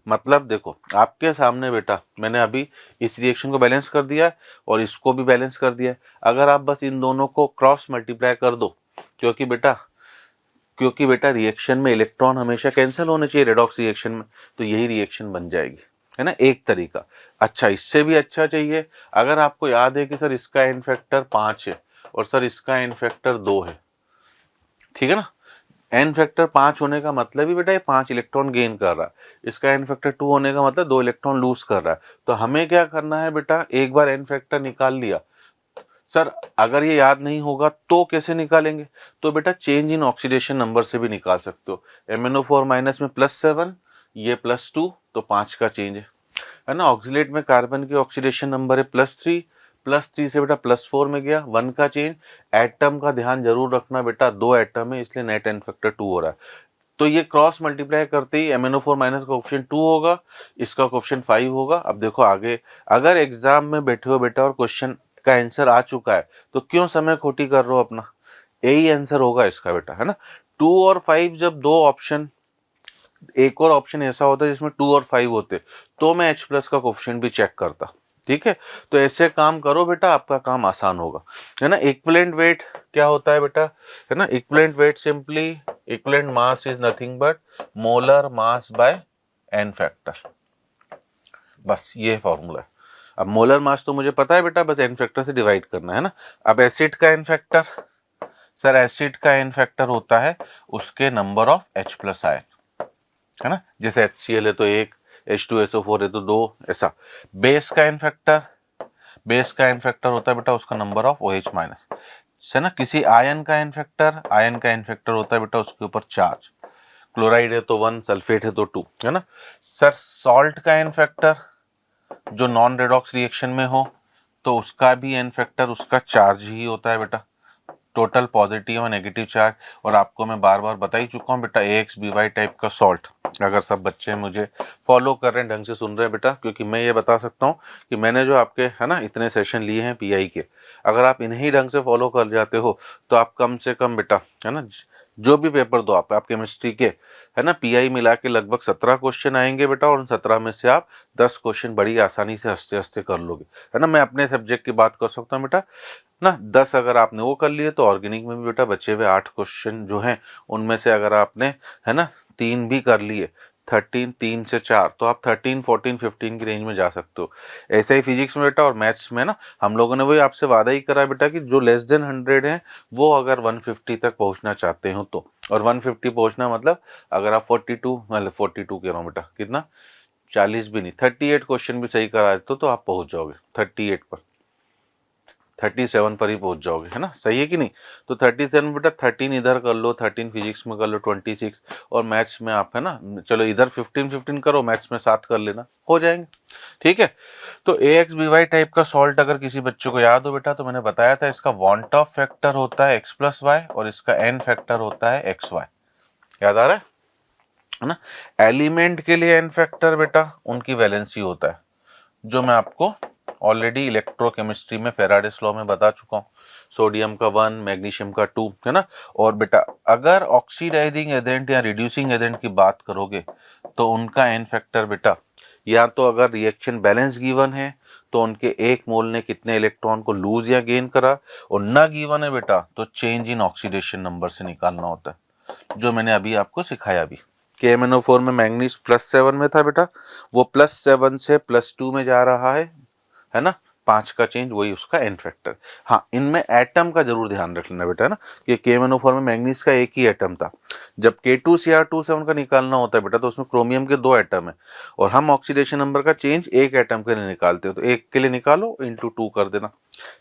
Speaker 1: मतलब देखो आपके सामने बेटा, मैंने अभी इस रिएक्शन को बैलेंस कर दिया है और इसको भी बैलेंस कर दिया है। अगर आप बस इन दोनों को क्रॉस मल्टीप्लाई कर दो, क्योंकि बेटा रिएक्शन में इलेक्ट्रॉन हमेशा कैंसिल होने चाहिए रेडॉक्स रिएक्शन में, तो यही रिएक्शन बन जाएगी, है ना, एक तरीका। अच्छा, इससे भी अच्छा चाहिए, अगर आपको याद है कि सर इसका एन फैक्टर 5 है और सर इसका एन फैक्टर 2 है, ठीक है ना। एन फैक्टर 5 होने का मतलब ही बेटा ये 5 इलेक्ट्रॉन गेन कर रहा है, इसका एन फैक्टर 2 होने का मतलब 2 इलेक्ट्रॉन लूज कर रहा है। तो हमें क्या करना है बेटा, एक बार एन फैक्टर निकाल लिया, सर अगर ये याद नहीं होगा तो कैसे निकालेंगे, तो बेटा चेंज इन ऑक्सीडेशन नंबर से भी निकाल सकते हो। MnO4 माइनस में +7, ये +2, तो 5 का चेंज है ना। ऑक्सीलेट में कार्बन की ऑक्सीडेशन नंबर है +3 से बेटा +4 में गया, 1 का चेंज। एटम का ध्यान जरूर रखना बेटा, 2 एटम है इसलिए नेट एन फैक्टर 2 हो रहा है। तो ये क्रॉस मल्टीप्लाई करते ही MnO4 माइनस का कोफिशिएंट 2 होगा, इसका कोफिशिएंट 5 होगा। अब देखो आगे, अगर एग्जाम में बैठे हो बेटा और क्वेश्चन का आंसर आ चुका है तो क्यों समय खोटी कर रहे हो अपना, यही आंसर होगा इसका बेटा, है ना। 2 और 5, जब दो ऑप्शन, एक और ऑप्शन ऐसा होता है जिसमें 2 और 5 होते, तो मैं H+ का कोफिशिएंट भी चेक करता, ठीक है। तो ऐसे काम करो बेटा, आपका काम आसान होगा, है ना। इक्विवेलेंट वेट क्या होता है बेटा, है ना, equivalent weight simply equivalent mass is nothing but molar mass by n factor, बस ये फॉर्मूला है। अब मोलर मास तो मुझे पता है बेटा, बस एन फैक्टर से डिवाइड करना है ना। अब एसिड का एन फैक्टर, सर एसिड का एन फैक्टर होता है उसके नंबर ऑफ H+ आयन, है ना, जैसे HCl है तो 1, H2SO4 है तो 2, ऐसा। बेस का एन फैक्टर होता है बेटा उसका नंबर ऑफ OH माइनस, है ना। किसी आयन का एन फैक्टर होता है बेटा उसके ऊपर चार्ज। क्लोराइड है तो 1, सल्फेट है तो 2, है ना। सर सॉल्ट का एन फैक्टर जो नॉन रेडॉक्स रिएक्शन में हो तो उसका भी एन फैक्टर उसका चार्ज ही होता है बेटा, टोटल पॉजिटिव और नेगेटिव चार्ज। और आपको मैं बार बार बता ही चुका हूँ बेटा, AX/BY टाइप का सॉल्ट, अगर सब बच्चे मुझे फॉलो कर रहे हैं, ढंग से सुन रहे हैं बेटा, क्योंकि मैं ये बता सकता हूँ कि मैंने जो आपके है ना इतने सेशन लिए हैं PI के, अगर आप इन्हीं ढंग से फॉलो कर जाते हो तो आप कम से कम बेटा है ना जो भी पेपर दो आप केमिस्ट्री के है ना PI मिला के लगभग 17 क्वेश्चन आएंगे बेटा, और उन 17 में से आप 10 क्वेश्चन बड़ी आसानी से हंसते हंसते कर लोगे, है ना। मैं अपने सब्जेक्ट की बात कर सकता हूँ बेटा ना, 10 अगर आपने वो कर लिए तो ऑर्गेनिक में भी बेटा बचे हुए 8 क्वेश्चन जो हैं उनमें से अगर आपने है ना 3 भी कर लिए, 13 3 से 4 तो आप 13 14 15 की रेंज में जा सकते हो। ऐसा ही फिजिक्स में बेटा और मैथ्स में ना हम लोगों ने वही आपसे वादा ही करा बेटा कि जो लेस देन 100 है वो अगर 150 तक पहुंचना चाहते हो तो, और 150 पहुंचना मतलब अगर आप 42 मतलब 42 कह रहा हूँ बेटा, कितना 40 भी नहीं 38 क्वेश्चन भी सही करा तो आप पहुंच जाओगे 38 पर, 37 पर ही पहुंच जाओगे, है ना। सही है कि नहीं। तो 37 बेटा 13 इधर कर लो, 13 फिजिक्स में कर लो, 26 और मैथ्स में आप है ना, चलो इधर 15 करो, मैथ्स में 7 कर लेना, हो जाएंगे। ठीक है। तो AX/BY टाइप का सॉल्ट अगर किसी बच्चे को याद हो बेटा, तो मैंने बताया था इसका वॉन्ट ऑफ फैक्टर होता है X+Y और इसका एन फैक्टर होता है XY। याद आ रहा है ना। एलिमेंट के लिए एन फैक्टर बेटा उनकी वैलेंसी होता है, जो मैं आपको ऑलरेडी इलेक्ट्रोकेमिस्ट्री में फेराडेस लॉ में बता चुका हूँ। सोडियम का 1, मैग्नीशियम का 2, है ना। और बेटा अगर ऑक्सीडाइजिंग एजेंट या रिड्यूसिंग एजेंट की बात करोगे तो उनका एन फैक्टर बेटा, या तो अगर रिएक्शन बैलेंस गिवन है तो उनके 1 मोल ने कितने इलेक्ट्रॉन को लूज या गेन करा, और ना गिवन है बेटा तो चेंज इन ऑक्सीडेशन नंबर से निकालना होता है, जो मैंने अभी आपको सिखाया भी। KMnO4 में मैंगनीज +7 में था बेटा, वो +7 से +2 में जा रहा है ना, 5 का चेंज, वही उसका एन फैक्टर। हाँ, इनमें एटम का जरूर ध्यान रख लेना बेटा, है ना, कि KMnO4 में मैंगनीज का एक ही एटम था, जब K2Cr2 से उनका निकालना होता है बेटा तो उसमें क्रोमियम के 2 एटम है, और हम ऑक्सीडेशन नंबर का चेंज एक एटम के लिए निकालते हैं, तो एक के लिए निकालो इंटू 2 कर देना।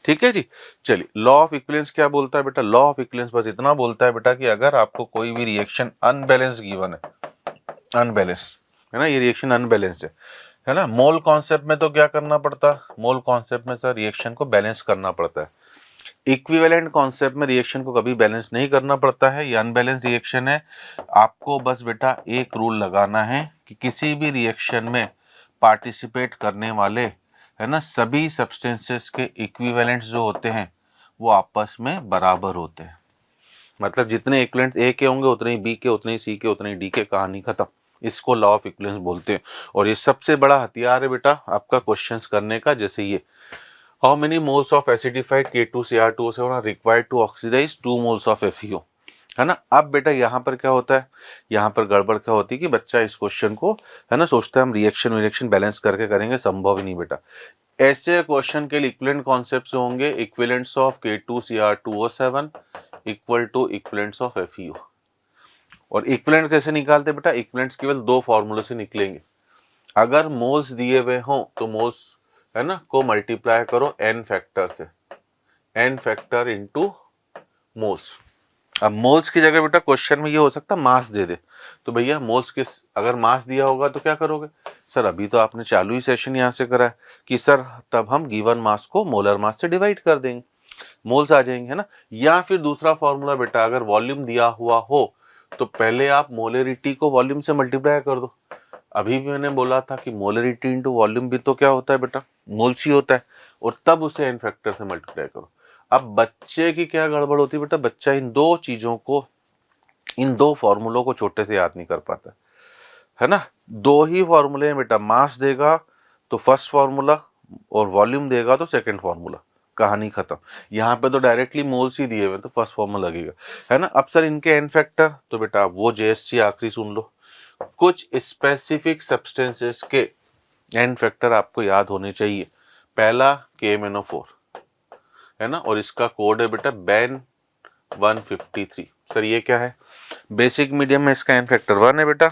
Speaker 1: ठीक है जी। चलिए, लॉ ऑफ इक्विवेलेंस क्या बोलता है बेटा। लॉ ऑफ इक्विवेलेंस बस इतना बोलता है बेटा कि अगर आपको कोई भी रिएक्शन अनबैलेंस गिवन है, अनबैलेंस है ना, ये रिएक्शन अनबैलेंस है ना, मोल कॉन्सेप्ट में तो क्या करना पड़ता है, मोल कॉन्सेप्ट में सर रिएक्शन को बैलेंस करना पड़ता है। इक्विवेलेंट कॉन्सेप्ट में रिएक्शन को कभी बैलेंस नहीं करना पड़ता है, ये अनबैलेंस रिएक्शन है। आपको बस बेटा एक रूल लगाना है कि किसी भी रिएक्शन में पार्टिसिपेट करने वाले है ना सभी सब्सटेंसेस के इक्विवेलेंट्स जो होते हैं वो आपस में बराबर होते हैं, मतलब जितने इक्विवेलेंट ए के होंगे उतने ही बी के, उतने ही सी के, उतने ही डी के, कहानी खत्म। इसको लॉ ऑफ इक्विवेलेंस बोलते हैं, और ये सबसे बड़ा हथियार है बेटा आपका क्वेश्चंस करने का। जैसे ये, how many moles of acidified K2Cr2O7 are required to oxidise 2 moles of FeO, है ना। अब बेटा यहाँ पर क्या होता है, यहाँ पर गड़बड़ क्या होती है कि बच्चा इस क्वेश्चन को है ना सोचता है हम रिएक्शन बैलेंस करके करेंगे, संभव ही नहीं बेटा। ऐसे क्वेश्चन के लिए इक्विवेलेंट कॉन्सेप्ट्स होंगे, equivalents of K2Cr2O7 equal to equivalents of FeO। और इक्विवेलेंट कैसे निकालते बेटा, इक्विवेलेंट्स केवल 2 फॉर्मूले से निकलेंगे। अगर मोल्स दिए हुए हों तो मोल्स है ना को मल्टीप्लाई करो n फैक्टर से, n फैक्टर इंटू मोल्स। अब मोल्स की जगह बेटा क्वेश्चन में ये हो सकता है मास दे दे, तो भैया मोल्स किस, अगर मास दिया होगा तो क्या करोगे सर, अभी तो आपने चालू ही सेशन यहाँ से करा है कि सर तब हम गिवन मास को मोलर मास से डिवाइड कर देंगे, मोल्स आ जाएंगे, है ना। या फिर दूसरा फॉर्मूला बेटा, अगर वॉल्यूम दिया हुआ हो तो पहले आप मोलरिटी को वॉल्यूम से मल्टीप्लाई कर दो। अभी भी मैंने बोला था कि मोलरिटी इंटू वॉल्यूम भी तो क्या होता है बेटा, मोल्स ही होता है, और तब उसे एन फैक्टर से मल्टीप्लाई करो। अब बच्चे की क्या गड़बड़ होती है बेटा, बच्चा इन दो चीजों को, इन दो फॉर्मूलों को छोटे से याद नहीं कर पाता, है ना। 2 ही फॉर्मूले हैं बेटा, मास देगा तो फर्स्ट फॉर्मूला और वॉल्यूम देगा तो सेकंड फॉर्मूला, कहानी खत्म। यहाँ पे तो डायरेक्टली मोल्स ही दिए हुए तो फर्स्ट फॉर्मूला लगेगा, है ना। अब सर इनके एन फैक्टर, तो बेटा वो JSC आखिरी सुन लो, कुछ स्पेसिफिक सब्सटेंसेस के एन फैक्टर आपको याद होने चाहिए। पहला KMnO4 है ना, और इसका कोड है बेटा बेन 153। सर ये क्या है, बेसिक मीडियम में इसका एन फैक्टर 1 है बेटा,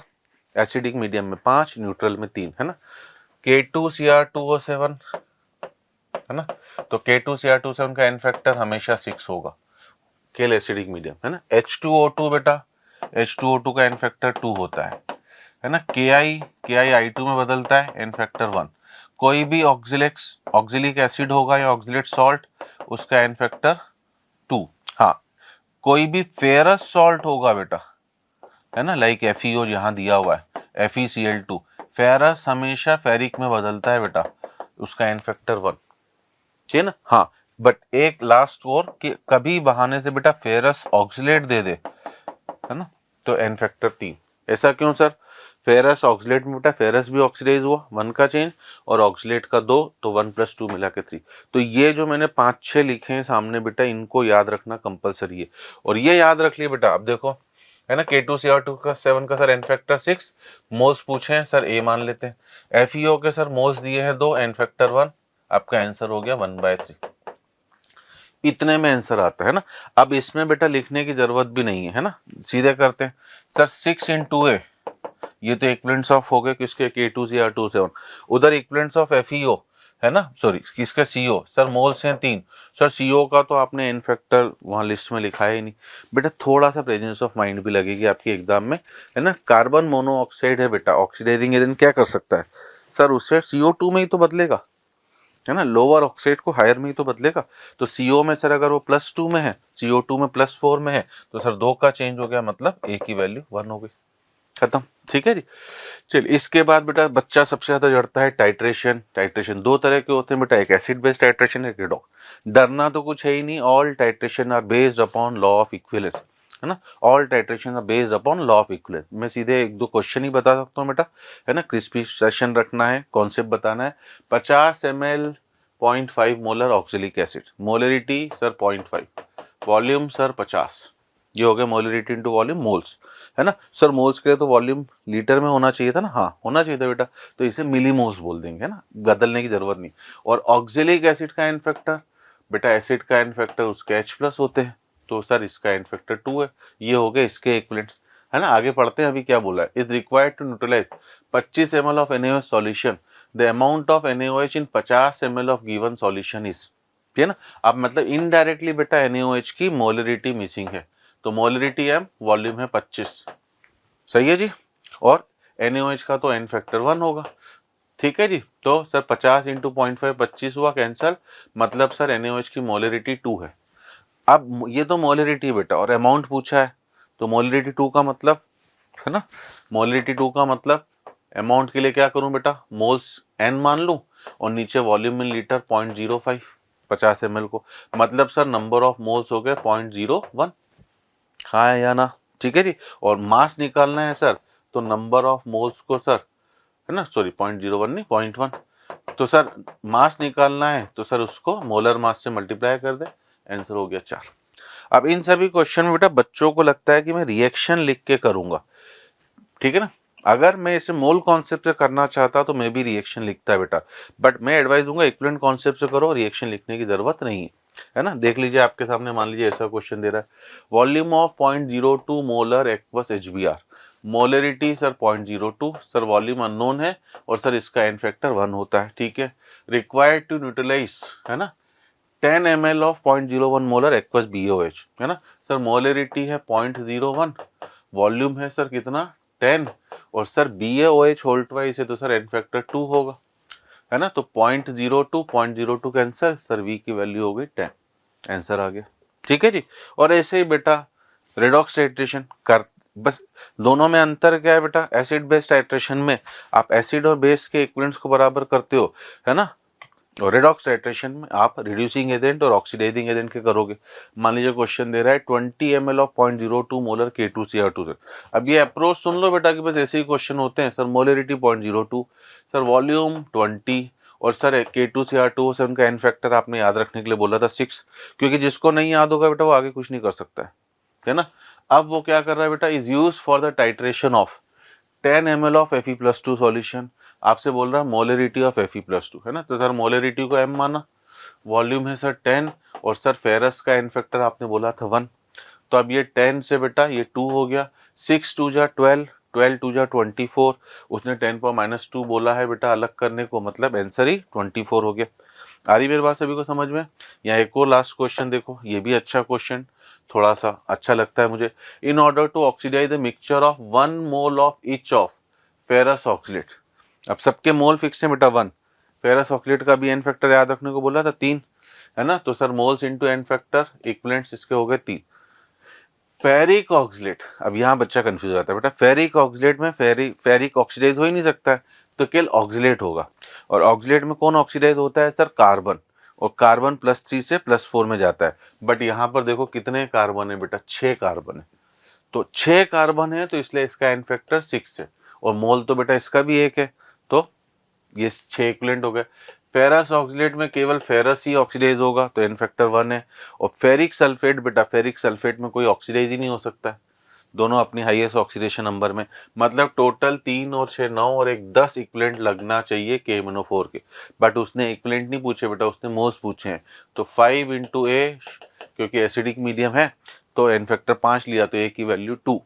Speaker 1: एसिडिक मीडियम में 5, न्यूट्रल में 3, है ना। K2Cr2O7 है ना, तो K2Cr2O7 का एन फैक्टर हमेशा 6 होगा, केवल एसिडिक मीडियम, है ना। H2O2 बेटा H2O2 का एन फैक्टर 2 होता है ना। KI I2 में बदलता है, एन फैक्टर 1। कोई भी ऑक्सिलिक एसिड होगा या ऑक्सिलेट सॉल्ट, उसका एन फैक्टर 2। हाँ, कोई भी फेरस सॉल्ट होगा बेटा, है ना, लाइक FeO यहाँ दिया हुआ है, FeCl2, फेरस हमेशा फेरिक में बदलता है बेटा, उसका एन फैक्टर 1, ठीक है ना। हाँ, बट एक लास्ट और कि कभी बहाने से बेटा फेरस ऑक्सिलेट दे दे, है ना, तो एन फैक्टर 3। ऐसा क्यों सर? फेरस ऑक्सिलेट में बेटा फेरस भी ऑक्सीडाइज हुआ, 1 का चेंज, और ऑक्सिलेट का 2, तो 1 + 2 मिला के 3। तो ये जो मैंने 5-6 लिखे हैं सामने बेटा, इनको याद रखना कंपलसरी है। और ये याद रख लिए बेटा, अब देखो, है ना, K2Cr2 का 7 का सर एन फैक्टर 6, मोल्स पूछे हैं सर, A मान लेते हैं। FeO के सर मोल्स दिए हैं 2, एन फैक्टर 1, आपका आंसर हो गया 1/3। इतने में आंसर आता है ना। अब इसमें बेटा लिखने की जरूरत भी नहीं है ना, सीधे करते हैं सर। 6 × A, ये तो इक्विवेलेंट्स ऑफ हो गए किसके, K2Cr2 7। उधर इक्विवेलेंट्स ऑफ FeO है ना, सॉरी किसका, CO सर, मोल्स हैं 3। सर CO का तो आपने एन फैक्टर वहाँ लिस्ट में लिखा ही नहीं बेटा, थोड़ा सा प्रेजेंस ऑफ माइंड भी लगेगी आपकी एग्जाम में, है ना। कार्बन मोनोऑक्साइड है बेटा, ऑक्सीडाइजिंग एजेंट क्या कर सकता है सर, उससे CO2 में ही तो बदलेगा, है ना, लोअर ऑक्साइड को हायर में ही तो बदलेगा। तो CO में सर अगर वो +2 में है, CO2 में +4 में है, तो सर 2 का चेंज हो गया, मतलब A की वैल्यू 1 हो गई, खत्म, ठीक है जी। चल, इसके बाद बेटा बच्चा सबसे ज्यादा डरता है टाइट्रेशन। टाइट्रेशन 2 तरह के होते हैं बेटा, एक एसिड बेस्ड टाइट्रेशन, एक रिडॉक्स। डरना तो कुछ है ही नहीं, all titration are based upon law of equivalence, है ना, all titration are based upon law of equivalence. मैं सीधे 1-2 क्वेश्चन ही बता सकता हूँ बेटा, है ना, क्रिस्पी सेशन रखना है, कॉन्सेप्ट बताना है। 50 ml 0.5 molar oxalic acid, molarity sir 0.5, volume sir 50, ये हो गया मोलरिटी इंटू वॉल्यूम, मोल्स, है ना। सर मोल्स के लिए तो वॉल्यूम लीटर में होना चाहिए था ना, हाँ होना चाहिए था बेटा, तो इसे मिलीमोल्स बोल देंगे, है ना, बदलने की जरूरत नहीं। और ऑक्सिलिक एसिड का एन फैक्टर बेटा, एसिड का एन फैक्टर उसके H+ होते हैं, तो सर इसका एन फैक्टर 2 है। ये हो गए इसके इक्विवेलेंट्स, है ना। आगे पढ़ते हैं, अभी क्या बोला है, is required to neutralise 25 ml of NaOH solution, the amount of NaOH in 50 ml of given solution is, ठीक है ना। अब मतलब इनडायरेक्टली बेटा NaOH की मोलरिटी मिसिंग है, तो मोलरिटी m, वॉल्यूम है 25, सही है जी। और NaOH का तो एन फैक्टर 1 होगा, ठीक है जी। तो सर 50 × 0.5 25 हुआ, कैंसल, मतलब सर NaOH की मोलरिटी 2 है। अब ये तो मोलरिटी बेटा, और अमाउंट पूछा है, तो मोलरिटी 2 का मतलब, है ना, मोलरिटी 2 का मतलब अमाउंट के लिए क्या करूं बेटा, मोल्स n मान लूं, और नीचे वॉल्यूम इन लीटर 0.05, 50 ml को, मतलब सर नंबर ऑफ मोल्स हो गए 0.01, हाँ है या ना, ठीक है जी। और मास निकालना है सर, तो नंबर ऑफ मोल्स को सर, है ना, सॉरी 0.01 नहीं 0.1, तो सर मास निकालना है तो सर उसको मोलर मास से मल्टीप्लाई कर दे, आंसर हो गया 4। अब इन सभी क्वेश्चन में बेटा बच्चों को लगता है कि मैं रिएक्शन लिख के करूंगा, ठीक है ना। अगर मैं इसे मोल कॉन्सेप्ट से करना चाहता तो मैं भी रिएक्शन लिखता बेटा, बट मैं एडवाइस दूंगा इक्विवेलेंट कॉन्सेप्ट से करो, रिएक्शन लिखने की जरूरत नहीं है ना। देख लीजिए आपके सामने, मान लीजिए ऐसा क्वेश्चन दे रहा है, volume of 0.02 molar aqueous HBr, molarity sir 0.02, sir volume unknown है, और सर इसका एन फैक्टर 1 होता है, ठीक है। रिक्वायर्ड टू न्यूट्रलाइज, है ना, 10 ml of 0.01 molar aqueous BOH, है ना। सर मोलरिटी है 0.01, वॉल्यूम है सर कितना 10, और सर BaOH होल ट्वाइस है, तो सर एन फैक्टर 2 होगा, है ना। तो 0.02 कैंसर, सर V की वैल्यू हो गई 10, आंसर आ गया, ठीक है जी। और ऐसे ही बेटा रेडॉक्स टाइट्रेशन कर, बस दोनों में अंतर क्या है बेटा, एसिड बेस्ड टाइट्रेशन में आप एसिड और बेस के इक्विवेलेंट्स को बराबर करते हो, है ना, और रेडॉक्स टाइट्रेशन में आप रिड्यूसिंग एजेंट और ऑक्सीडाइजिंग एजेंट के करोगे। मान लीजिए क्वेश्चन दे रहा है 20 ml ऑफ 0.02 मोलर K2Cr2 से। अब ये अप्रोच सुन लो बेटा कि बस ऐसे ही क्वेश्चन होते हैं, सर मोलरिटी 0.02, सर वॉल्यूम 20, और सर K2Cr2 से उनका एन फैक्टर आपने याद रखने के लिए बोला था 6, क्योंकि जिसको नहीं याद होगा बेटा वो आगे कुछ नहीं कर सकता है ना। अब वो क्या कर रहा है बेटा, is use for the titration of 10 ml of Fe+2 solution, आपसे बोल रहा है मोलरिटी ऑफ Fe+2, है ना। तो सर मोलरिटी को m माना, वॉल्यूम है सर 10, और सर फेरस का एन फैक्टर आपने बोला था 1, तो अब ये 10 से बेटा ये 2 हो गया, 6 2 जा 12, 12 2 जा 24, उसने 10⁻² बोला है बेटा अलग करने को, मतलब आंसर ही 24 हो गया। आ रही मेरी बात सभी को समझ में। यहाँ एक और लास्ट क्वेश्चन देखो, ये भी अच्छा क्वेश्चन, थोड़ा सा अच्छा लगता है मुझे। In order to oxidise the mixture of 1 mole of each of ferrous oxalate. अब सबके मोल फिक्स है बेटा 1। फेरस ऑक्सीलेट का भी एन फैक्टर याद रखने को बोला था 3, है ना। तो sir moles into n factor equivalents इसके हो गए 3। फेरिक ऑक्सीलेट, अब यहाँ बच्चा कंफ्यूज हो जाता है बेटा, फेरिक ऑक्सीलेट में फेरिक ऑक्सीडाइज हो ही नहीं सकता है, तो केवल ऑक्सीलेट होगा। और ऑक्सीलेट में कौन ऑक्सीडाइज होता है सर? कार्बन। और कार्बन +3 से +4 में जाता है। बट यहाँ पर देखो कितने कार्बन है बेटा? 6 कार्बन है। तो 6 कार्बन है तो इसलिए इसका एन फैक्टर 6 है। और मोल तो बेटा इसका भी 1 है, तो ये 6 इक्विवेलेंट हो गए। फेरस ऑक्सीलेट में केवल फेरस ही ऑक्सीडाइज होगा, तो एन फैक्टर 1 है। और फेरिक सल्फेट बेटा, फेरिक सल्फेट में कोई ऑक्सीडाइज ही नहीं हो सकता है, दोनों अपनी हाईएस्ट ऑक्सीडेशन नंबर में। मतलब टोटल 3 और 6 9 और 1 10 इक्विवेलेंट लगना चाहिए KMnO4 के। बट उसने इक्विवेलेंट नहीं पूछे बेटा, उसने मोल्स पूछे हैं। तो 5 × A, क्योंकि एसिडिक मीडियम है तो एन फैक्टर 5 लिया, तो A की वैल्यू 2।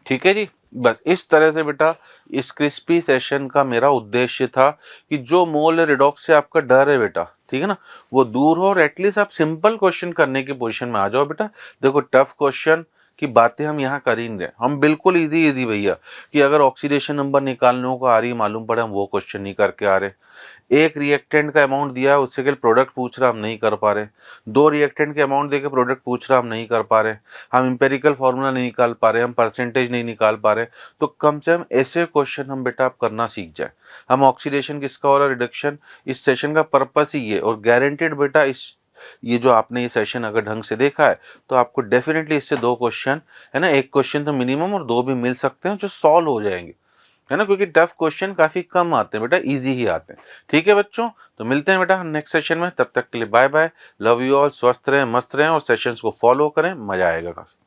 Speaker 1: ठीक है जी। बस इस तरह से बेटा इस क्रिस्पी सेशन का मेरा उद्देश्य था कि जो मोल रिडॉक्स से आपका डर है बेटा, ठीक है ना, वो दूर हो और एटलीस्ट आप सिंपल क्वेश्चन करने की पोजीशन में आ जाओ बेटा। देखो टफ क्वेश्चन की बातें हम यहाँ कर ही नहीं रहे, हम बिल्कुल इजी भैया, कि अगर ऑक्सीडेशन नंबर निकालने को आ रही मालूम पड़े, हम वो क्वेश्चन नहीं करके आ रहे। एक रिएक्टेंट का अमाउंट दिया है, उससे केवल प्रोडक्ट पूछ रहा, हम नहीं कर पा रहे। 2 रिएक्टेंट के अमाउंट देके प्रोडक्ट पूछ रहा, हम नहीं कर पा रहे। हम इंपेरिकल फार्मूला नहीं निकाल पा रहे, हम परसेंटेज नहीं निकाल पा रहे। तो कम से कम ऐसे क्वेश्चन हम बेटा आप करना सीख जाए। हम ऑक्सीडेशन किसका और रिडक्शन, इस सेशन का पर्पस ही ये। और गारंटेड बेटा ये जो आपने ये सेशन अगर ढंग से देखा है तो आपको डेफिनेटली इससे 2 क्वेश्चन, है ना, 1 क्वेश्चन तो मिनिमम और 2 भी मिल सकते हैं जो सॉल्व हो जाएंगे, है ना, क्योंकि टफ क्वेश्चन काफी कम आते हैं बेटा, इजी ही आते हैं। ठीक है बच्चों, तो मिलते हैं बेटा नेक्स्ट सेशन में। तब तक के लिए bye bye, love you all, स्वस्थ रहें, मस्त रहें और सेशंस को फॉलो करें, मजा आएगा काफी।